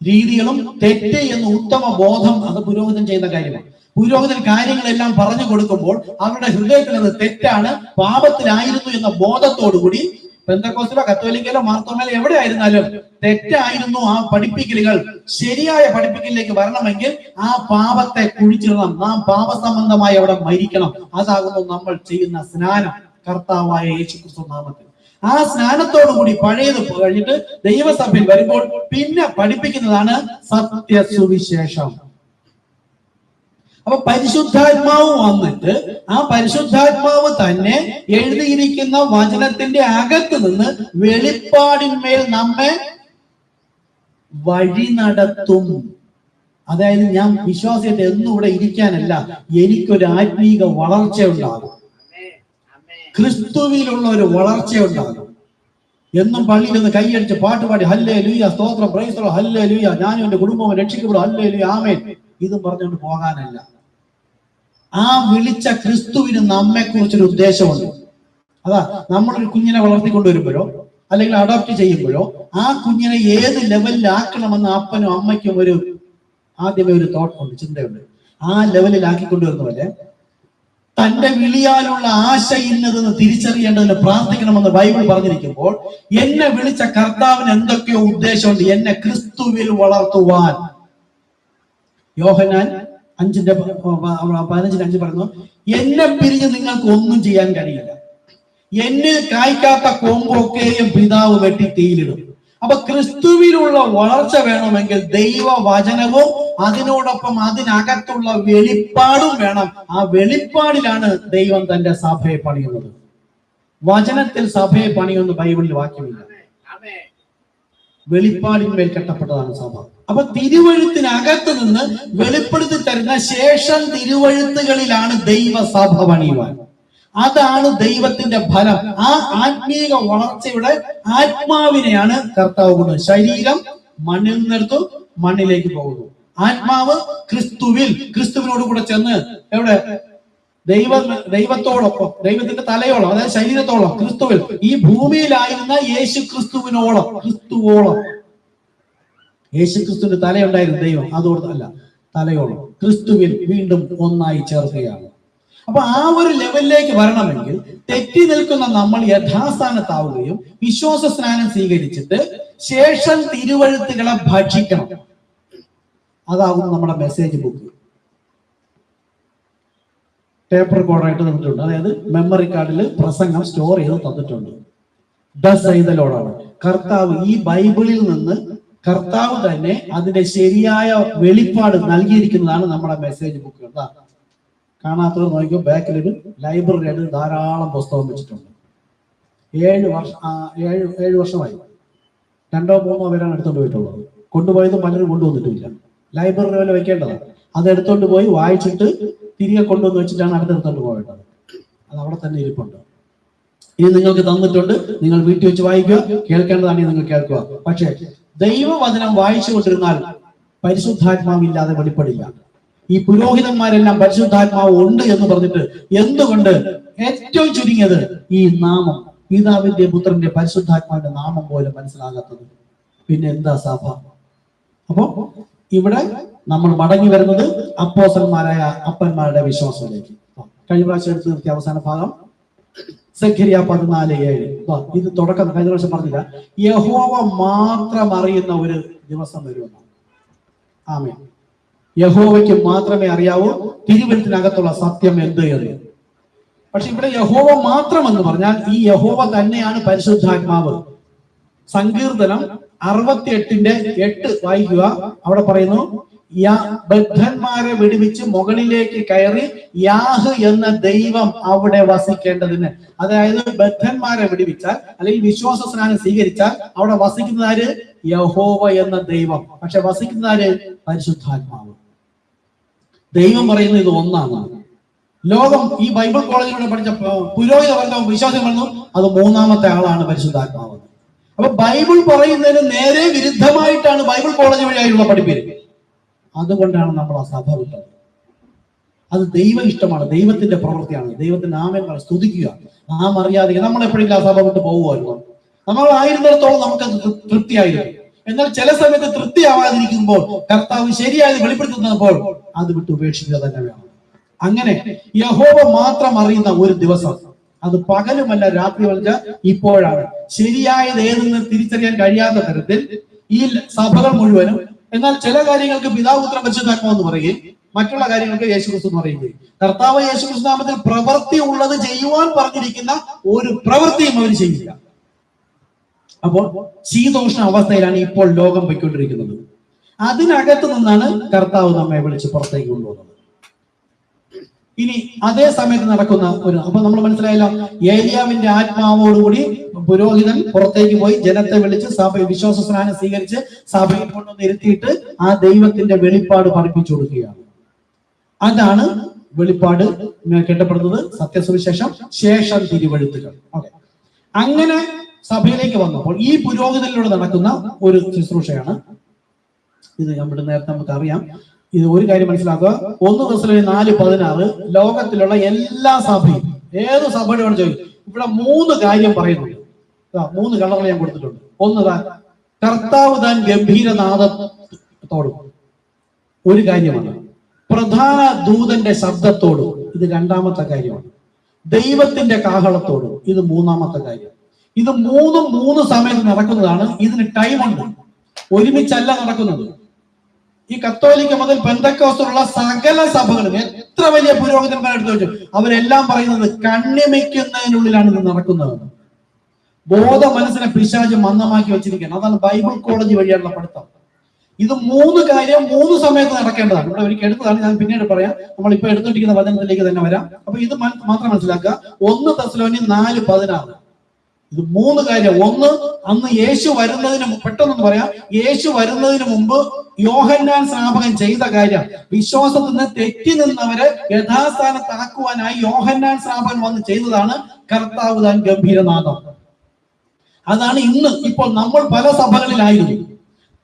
രീതികളും തെറ്റ് എന്ന് ഉത്തമ ബോധം, അത് പുരോഹിതൻ ചെയ്യുന്ന കാര്യമാണ്. പുരോഹിതൻ കാര്യങ്ങളെല്ലാം പറഞ്ഞു കൊടുക്കുമ്പോൾ അവരുടെ ഹൃദയത്തിൽ അത് തെറ്റാണ്, പാപത്തിലായിരുന്നു എന്ന ബോധത്തോടുകൂടി പെന്തക്കോസ്തിലോ കത്തോലിക്കലോ മാർത്തോമയിലോ എവിടെ ആയിരുന്നാലും തെറ്റായിരുന്നു ആ പഠിപ്പിക്കലുകൾ, ശരിയായ പഠിപ്പിക്കലിലേക്ക് വരണമെങ്കിൽ ആ പാപത്തെ കുഴിച്ചിടണം. നാം പാപസംബന്ധമായി അവിടെ മരിക്കണം. അതാകുന്നു നമ്മൾ ചെയ്യുന്ന സ്നാനം, കർത്താവായ യേശുക്രിസ്തു നാമത്തിൽ. ആ സ്നാനത്തോടുകൂടി പഴയത് കഴിഞ്ഞിട്ട് ദൈവസഭയിൽ വരുമ്പോൾ പിന്നെ പഠിപ്പിക്കുന്നതാണ് സത്യസുവിശേഷം. അപ്പൊ പരിശുദ്ധാത്മാവ് വന്നിട്ട് ആ പരിശുദ്ധാത്മാവ് തന്നെ എഴുതിയിരിക്കുന്ന വചനത്തിന്റെ അകത്ത് നിന്ന് വെളിപ്പാടിന്മേൽ നമ്മെ വഴി നടത്തും. അതായത് ഞാൻ വിശ്വാസിയായിട്ട് എന്നും ഇവിടെ ഇരിക്കാനല്ല, എനിക്കൊരു ആത്മീക വളർച്ച ഉണ്ടാകും, ക്രിസ്തുവിലുള്ള ഒരു വളർച്ച ഉണ്ടാകും. എന്നും പള്ളിയിൽ നിന്ന് കൈയടിച്ച് പാട്ടുപാടി ഹല്ലേലൂയ സ്തോത്രം പ്രൈസ് ദി ലോർഡ് ഹല്ലേലൂയ ഞാനും എന്റെ കുടുംബവും രക്ഷിക്കപ്പെടും ഹല്ലേലൂയ ആമേൻ ഇതും പറഞ്ഞുകൊണ്ട് പോകാനല്ല. ആ വിളിച്ച ക്രിസ്തുവിന് നമ്മെ കുറിച്ചൊരു ഉദ്ദേശമുണ്ട്. അതാ നമ്മളൊരു കുഞ്ഞിനെ വളർത്തിക്കൊണ്ടുവരുമ്പോഴോ അല്ലെങ്കിൽ അഡോപ്റ്റ് ചെയ്യുമ്പോഴോ ആ കുഞ്ഞിനെ ഏത് ലെവലിലാക്കണമെന്ന് അപ്പനും അമ്മയ്ക്കും ആദ്യമേ ഒരു തോട്ടുണ്ട്, ചിന്തയുണ്ട്. ആ ലെവലിലാക്കിക്കൊണ്ടുവരുന്ന പോലെ തന്റെ വിളിയാലുള്ള ആശ ഇന്നതെന്ന് തിരിച്ചറിയേണ്ടതിന് പ്രാർത്ഥിക്കണമെന്ന് ബൈബിൾ പറഞ്ഞിരിക്കുമ്പോൾ എന്നെ വിളിച്ച കർത്താവിന് എന്തൊക്കെയോ ഉദ്ദേശമുണ്ട്, എന്നെ ക്രിസ്തുവിൽ വളർത്തുവാൻ. യോഹന്നാൻ 5:15 പറയുന്നു, എന്നെ പിരിഞ്ഞ് നിങ്ങൾക്ക് ഒന്നും ചെയ്യാൻ കഴിയില്ല, എന്നിൽ കായ്ക്കാത്ത കൊമ്പൊക്കെയും പിതാവ് വെട്ടി തീയിലിടും. അപ്പൊ ക്രിസ്തുവിലുള്ള വളർച്ച വേണമെങ്കിൽ ദൈവവചനവും അതിനോടൊപ്പം അതിനകത്തുള്ള വെളിപ്പാടും വേണം. ആ വെളിപ്പാടിലാണ് ദൈവം തന്റെ സഭയെ പണിയുന്നത്. വചനത്തിൽ സഭയെ പണിയൊന്ന് ബൈബിളിൽ വാക്യമില്ല. വെളിപ്പാടിന്മേൽ കെട്ടപ്പെട്ടതാണ് സഭ. അപ്പൊ തിരുവഴുത്തിനകത്ത് നിന്ന് വെളിപ്പെടുത്തി തരുന്ന ശേഷം തിരുവഴുത്തുകളിലാണ് ദൈവസഭ പണിയുവാൻ. അതാണ് ദൈവത്തിന്റെ ഫലം. ആ ആത്മീക വളർച്ചയുടെ ആത്മാവിനെയാണ് കർത്താവ് കൊണ്ടത്. ശരീരം മണ്ണിൽ നിന്നെടുത്തു മണ്ണിലേക്ക് പോകുന്നു. ആത്മാവ് ക്രിസ്തുവിനോട് കൂടെ ചെന്ന് എവിടെ ദൈവത്തോടൊപ്പം, ദൈവത്തിന്റെ തലയോളം, അതായത് ശരീരത്തോളം ക്രിസ്തുവിൽ, ഈ ഭൂമിയിലായിരുന്ന യേശു ക്രിസ്തുവിനോളം, ക്രിസ്തുവോളം. യേശു ക്രിസ്തുവിന്റെ തലയുണ്ടായിരുന്നു ദൈവം, അതോട് അല്ല, തലയോളം ക്രിസ്തുവിൽ വീണ്ടും ഒന്നായി ചേർക്കുകയാണ്. അപ്പൊ ആ ഒരു ലെവലിലേക്ക് വരണമെങ്കിൽ തെറ്റി നിൽക്കുന്ന നമ്മൾ യഥാസ്ഥാനത്താവുകയും വിശ്വാസ സ്നാനം സ്വീകരിച്ചിട്ട് ശേഷം തിരുവഴുത്തുകളെ ഭക്ഷിക്കണം. അതാകും നമ്മുടെ മെസ്സേജ് ബുക്ക്. പേപ്പർ കോഡായിട്ട് തന്നിട്ടുണ്ട്, അതായത് മെമ്മറി കാർഡിൽ പ്രസംഗം സ്റ്റോർ ചെയ്ത് തന്നിട്ടുണ്ട്. ദൈതലോടാണ് കർത്താവ് ഈ ബൈബിളിൽ നിന്ന് കർത്താവ് തന്നെ അതിന്റെ ശരിയായ വെളിപ്പാട് നൽകിയിരിക്കുന്നതാണ് നമ്മുടെ മെസ്സേജ് ബുക്ക്. കാണാത്തത് നോക്കിയോ, ബാക്കിലൊരു ലൈബ്രറി ആയിട്ട് ധാരാളം പുസ്തകം വെച്ചിട്ടുണ്ട്. 7 വർഷമായി 2-3 പേരാണ് എടുത്തുകൊണ്ട് പോയിട്ടുള്ളത്. കൊണ്ടുപോയത് പലരും കൊണ്ടുവന്നിട്ടില്ല. ലൈബ്രറി പോലെ വെക്കേണ്ടതാണ്. അത് എടുത്തോണ്ട് പോയി വായിച്ചിട്ട് തിരികെ കൊണ്ടുവന്ന് വെച്ചിട്ടാണ് അടുത്തെടുത്തോണ്ട് പോകേണ്ടത്. അത് അവിടെ തന്നെ ഇരിപ്പുണ്ട്. ഇത് നിങ്ങൾക്ക് തന്നിട്ടുണ്ട്, നിങ്ങൾ വീട്ടിൽ വെച്ച് വായിക്കുക. കേൾക്കേണ്ടതാണെങ്കിൽ നിങ്ങൾ കേൾക്കുക. പക്ഷേ ദൈവവചനം വായിച്ചു കൊണ്ടിരുന്നാൽ പരിശുദ്ധാത്മാവില്ലാതെ വെളിപ്പെടില്ല. ഈ പുരോഹിതന്മാരെല്ലാം പരിശുദ്ധാത്മാവ് ഉണ്ട് എന്ന് പറഞ്ഞിട്ട് എന്തുകൊണ്ട് ഏറ്റവും ചുരുങ്ങിയത് ഈ നാമം, പിതാവിന്റെ പുത്രന്റെ പരിശുദ്ധാത്മാവിന്റെ നാമം പോലെ മനസ്സിലാകാത്തത്? പിന്നെ എന്താ സഭ? അപ്പോ ഇവിടെ നമ്മൾ മടങ്ങി വരുന്നത് അപ്പോസ്തലന്മാരായ അപ്പന്മാരുടെ വിശ്വാസത്തിലേക്ക്. കഴിഞ്ഞ പ്രാവശ്യം എടുത്ത് നിർത്തിയ അവസാന ഭാഗം സഖരിയ 14:7. ഇത് തുടക്കം കഴിഞ്ഞ പ്രാവശ്യം പറഞ്ഞില്ല. യഹോവ മാത്രം അറിയുന്ന ഒരു ദിവസം വരുമെന്ന്. ആമേൻ. യഹോവയ്ക്ക് മാത്രമേ അറിയാവൂ തിരുവചനത്തിനകത്തുള്ള സത്യം എന്ത് എന്ന്. പക്ഷെ ഇവിടെ യഹോവ മാത്രം എന്ന് പറഞ്ഞാൽ ഈ യഹോവ തന്നെയാണ് പരിശുദ്ധാത്മാവ്. സങ്കീർത്തനം 68:8 വായിക്കുക. അവിടെ പറയുന്നു, ബദ്ധന്മാരെ വിടുവിച്ച് മുകളിലേക്ക് കയറി യാഹ് എന്ന ദൈവം അവിടെ വസിക്കേണ്ടതിന്. അതായത് ബദ്ധന്മാരെ വിടുവിച്ചാൽ അല്ലെങ്കിൽ വിശ്വാസ സ്നാനം സ്വീകരിച്ചാൽ അവിടെ വസിക്കുന്നതാര്? യഹോവ എന്ന ദൈവം. പക്ഷെ വസിക്കുന്നതാര്? പരിശുദ്ധാത്മാവ്. ദൈവം പറയുന്നത് ഇത് ഒന്നാണ്. ലോകം ഈ ബൈബിൾ കോളേജിലൂടെ പഠിച്ച പുരോഹിത വർഗം വിശ്വാസം പറഞ്ഞു അത് മൂന്നാമത്തെ ആളാണ് പരിശുദ്ധാത്മാവ്. അപ്പൊ ബൈബിൾ പറയുന്നതിന് നേരെ വിരുദ്ധമായിട്ടാണ് ബൈബിൾ കോളേജ് വഴിയായുള്ള പഠിപ്പീര്. അതുകൊണ്ടാണ് നമ്മൾ ആ സഭ വിട്ടത്. അത് ദൈവ ഇഷ്ടമാണ്, ദൈവത്തിന്റെ പ്രവൃത്തിയാണ്. ദൈവത്തിന്റെ നാമങ്ങൾ സ്തുതിക്കുക. നാം അറിയാതെ നമ്മൾ എപ്പോഴെങ്കിലും ആ സഭ വിട്ട് പോകുമായിരുന്നു. നമ്മൾ ആയിരുന്നിടത്തോളം നമുക്കത് തൃപ്തിയായിരുന്നു. എന്നാൽ ചില സമയത്ത് തൃപ്തിയാവാതിരിക്കുമ്പോൾ കർത്താവ് ശരിയായത് വെളിപ്പെടുത്തുന്നപ്പോൾ അത് വിട്ട് ഉപേക്ഷിക്കുക തന്നെ വേണം. അങ്ങനെ യഹോവ മാത്രം അറിയുന്ന ഒരു ദിവസം, അത് പകലുമല്ല രാത്രിയല്ല, ഇപ്പോഴാണ്. ശരിയായത് ഏതെന്ന് തിരിച്ചറിയാൻ കഴിയാത്ത തരത്തിൽ ഈ സഭകൾ മുഴുവനും, എന്നാൽ ചില കാര്യങ്ങൾക്ക് പിതാവ് പുത്രൻ പരിശുദ്ധാത്മാവെന്ന് പറയുകയും മറ്റുള്ള കാര്യങ്ങൾക്ക് യേശുക്രിസ്തു എന്ന് പറയുകയും, കർത്താവ് യേശുക്രിസ്തു നാമത്തിൽ പ്രവൃത്തി ഉള്ളത് ചെയ്യുവാൻ പറഞ്ഞിരിക്കുന്ന ഒരു പ്രവൃത്തിയും അവർ ചെയ്യില്ല. അപ്പോൾ ശീതോഷ്ണ അവസ്ഥയിലാണ് ഇപ്പോൾ ലോകം പോയിക്കൊണ്ടിരിക്കുന്നത്. അതിനകത്ത് നിന്നാണ് കർത്താവ് നമ്മെ വിളിച്ച് പുറത്തേക്ക് കൊണ്ടുവന്നത്. ഇനി അതേ സമയത്ത് നടക്കുന്ന അപ്പൊ നമ്മൾ മനസ്സിലായല്ലോ, ഏലിയാവിന്റെ ആത്മാവോടുകൂടി പുരോഹിതൻ പുറത്തേക്ക് പോയി ജനത്തെ വിളിച്ച് സഭ വിശ്വാസ സ്നാനം സ്വീകരിച്ച് സഭയിൽ കൊണ്ടുവന്ന് ഇരുത്തിയിട്ട് ആ ദൈവത്തിന്റെ വെളിപ്പാട് പഠിപ്പിച്ചു കൊടുക്കുകയാണ്. അതാണ് വെളിപ്പാട് കേട്ടപ്പെടുന്നത്, സത്യസുവിശേഷം, ശേഷം തിരുവെഴുത്തുകൾ. ഓക്കെ, അങ്ങനെ സഭയിലേക്ക് വന്നപ്പോൾ ഈ പുരോഹിതനിലൂടെ നടക്കുന്ന ഒരു ശുശ്രൂഷയാണ് ഇത്. നമ്മുടെ നേരത്തെ നമുക്ക് അറിയാം. ഇത് ഒരു കാര്യം മനസ്സിലാക്കുക, 1 Thessalonians 4:16 ലോകത്തിലുള്ള എല്ലാ സഭയും, ഏത് സഭയോട് ചോദിക്കും, ഇവിടെ 3 കാര്യം പറയുന്നുണ്ട്. 3 കളറിൽ ഞാൻ കൊടുത്തിട്ടുണ്ട്. ഒന്ന്, കർത്താവ് താൻ ഗംഭീരനാദത്തോടും ഒരു കാര്യമാണ്. പ്രധാന ദൂതന്റെ ശബ്ദത്തോടും ഇത് രണ്ടാമത്തെ കാര്യമാണ്. ദൈവത്തിന്റെ കാഹളത്തോടും ഇത് മൂന്നാമത്തെ കാര്യം. ഇത് മൂന്ന് സമയത്ത് നടക്കുന്നതാണ്. ഇതിന് ടൈമുണ്ട്, ഒരുമിച്ചല്ല നടക്കുന്നത്. ഈ കത്തോലിക്ക മുതൽ പെന്തക്കോസ്തുള്ള സകല സഭകളും എത്ര വലിയ പുരോഹിതന്മാരെടുത്ത് വെച്ചു, അവരെല്ലാം പറയുന്നത് കണ്ണിമയ്ക്കുന്നതിനുള്ളിലാണ് ഇത് നടക്കുന്നത്. ബോധ മനസ്സിനെ പിശാച് മന്ദമാക്കി വെച്ചിരിക്കുകയാണ്. അതാണ് ബൈബിൾ കോളേജ് വഴിയുള്ള പഠിത്തം. ഇത് 3 കാര്യം 3 സമയത്ത് നടക്കേണ്ടതാണ്. ഇവിടെ ഒരിക്കൽ എടുത്തതാണ്, ഞാൻ പിന്നീട് പറയാം. നമ്മൾ ഇപ്പൊ എടുത്തിരിക്കുന്ന വചനത്തിലേക്ക് തന്നെ വരാം. അപ്പൊ ഇത് മാത്രം മനസ്സിലാക്കുക. 1 Thessalonians 4:16 ഇത് 3 കാര്യം. ഒന്ന്, അന്ന് യേശു വരുന്നതിന് പെട്ടെന്ന് പറയാം, യേശു വരുന്നതിന് മുമ്പ് യോഹന്നാൻ സ്നാപകൻ ചെയ്ത കാര്യം, വിശ്വാസത്തിൽ നിന്ന് തെറ്റി നിന്നവരെ യഥാസ്ഥാനത്താക്കുവാനായി യോഹന്നാൻ സ്നാപകൻ വന്ന് ചെയ്തതാണ് കർത്താവ് താൻ ഗംഭീരനാദം. അതാണ് ഇന്ന് ഇപ്പോൾ നമ്മൾ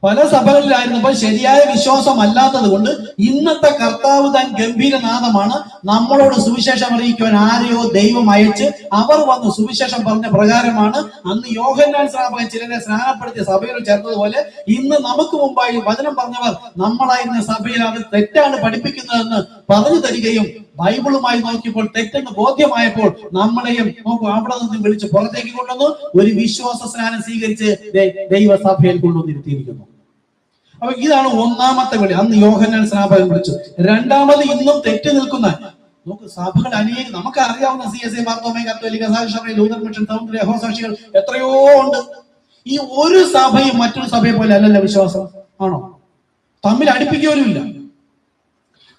പല സഭകളിലായിരുന്നപ്പോൾ ശരിയായ വിശ്വാസം അല്ലാത്തത് കൊണ്ട് ഇന്നത്തെ കർത്താവ് താൻ ഗംഭീരനാദമാണ്. നമ്മളോട് സുവിശേഷം അറിയിക്കുവാൻ ആരെയോ ദൈവം അയച്ച് അവർ വന്ന് സുവിശേഷം പറഞ്ഞ പ്രകാരമാണ് അന്ന് യോഹന്നാൻ സ്നാപകൻ ചിലരെ സ്നാനപ്പെടുത്തിയ സഭയിൽ ചേർന്നതുപോലെ ഇന്ന് നമുക്ക് മുമ്പായി വചനം പറഞ്ഞവർ നമ്മളായിരുന്ന സഭയിൽ അത് തെറ്റാണ് പഠിപ്പിക്കുന്നതെന്ന് പറഞ്ഞു തരികയും ബൈബിളുമായി നോക്കിയപ്പോൾ തെറ്റെന്ന് ബോധ്യമായപ്പോൾ നമ്മളെയും അവിടെ നിന്ന് വിളിച്ച് പുറത്തേക്ക് കൊണ്ടുവന്നു ഒരു വിശ്വാസ സ്നാനം സ്വീകരിച്ച് ദൈവസഭയിൽ കൊണ്ടുവന്നിരുത്തിയിരിക്കുന്നു. അപ്പൊ ഇതാണ് ഒന്നാമത്തെ വിളി. അന്ന് യോഹന്നാൻ സ്നാപകൻ വിളിച്ചു. രണ്ടാമത്, ഇന്നും തെറ്റി നിൽക്കുന്ന നമുക്ക് സഭകൾ അനേകം, നമുക്ക് അറിയാവുന്ന CSA, മാർത്തോമ, കത്തോലിക്ക, സാക്ഷ്യസഭ, ലൂഥർ മിഷൻ, സൗന്ദര്യ, യഹോവസാക്ഷികൾ എത്രയോ ഉണ്ട്. ഈ ഒരു സഭയും മറ്റൊരു സഭയെ പോലെ അല്ലല്ലോ വിശ്വാസം, ആണോ? തമ്മിൽ അടുപ്പിക്കലും ഇല്ല.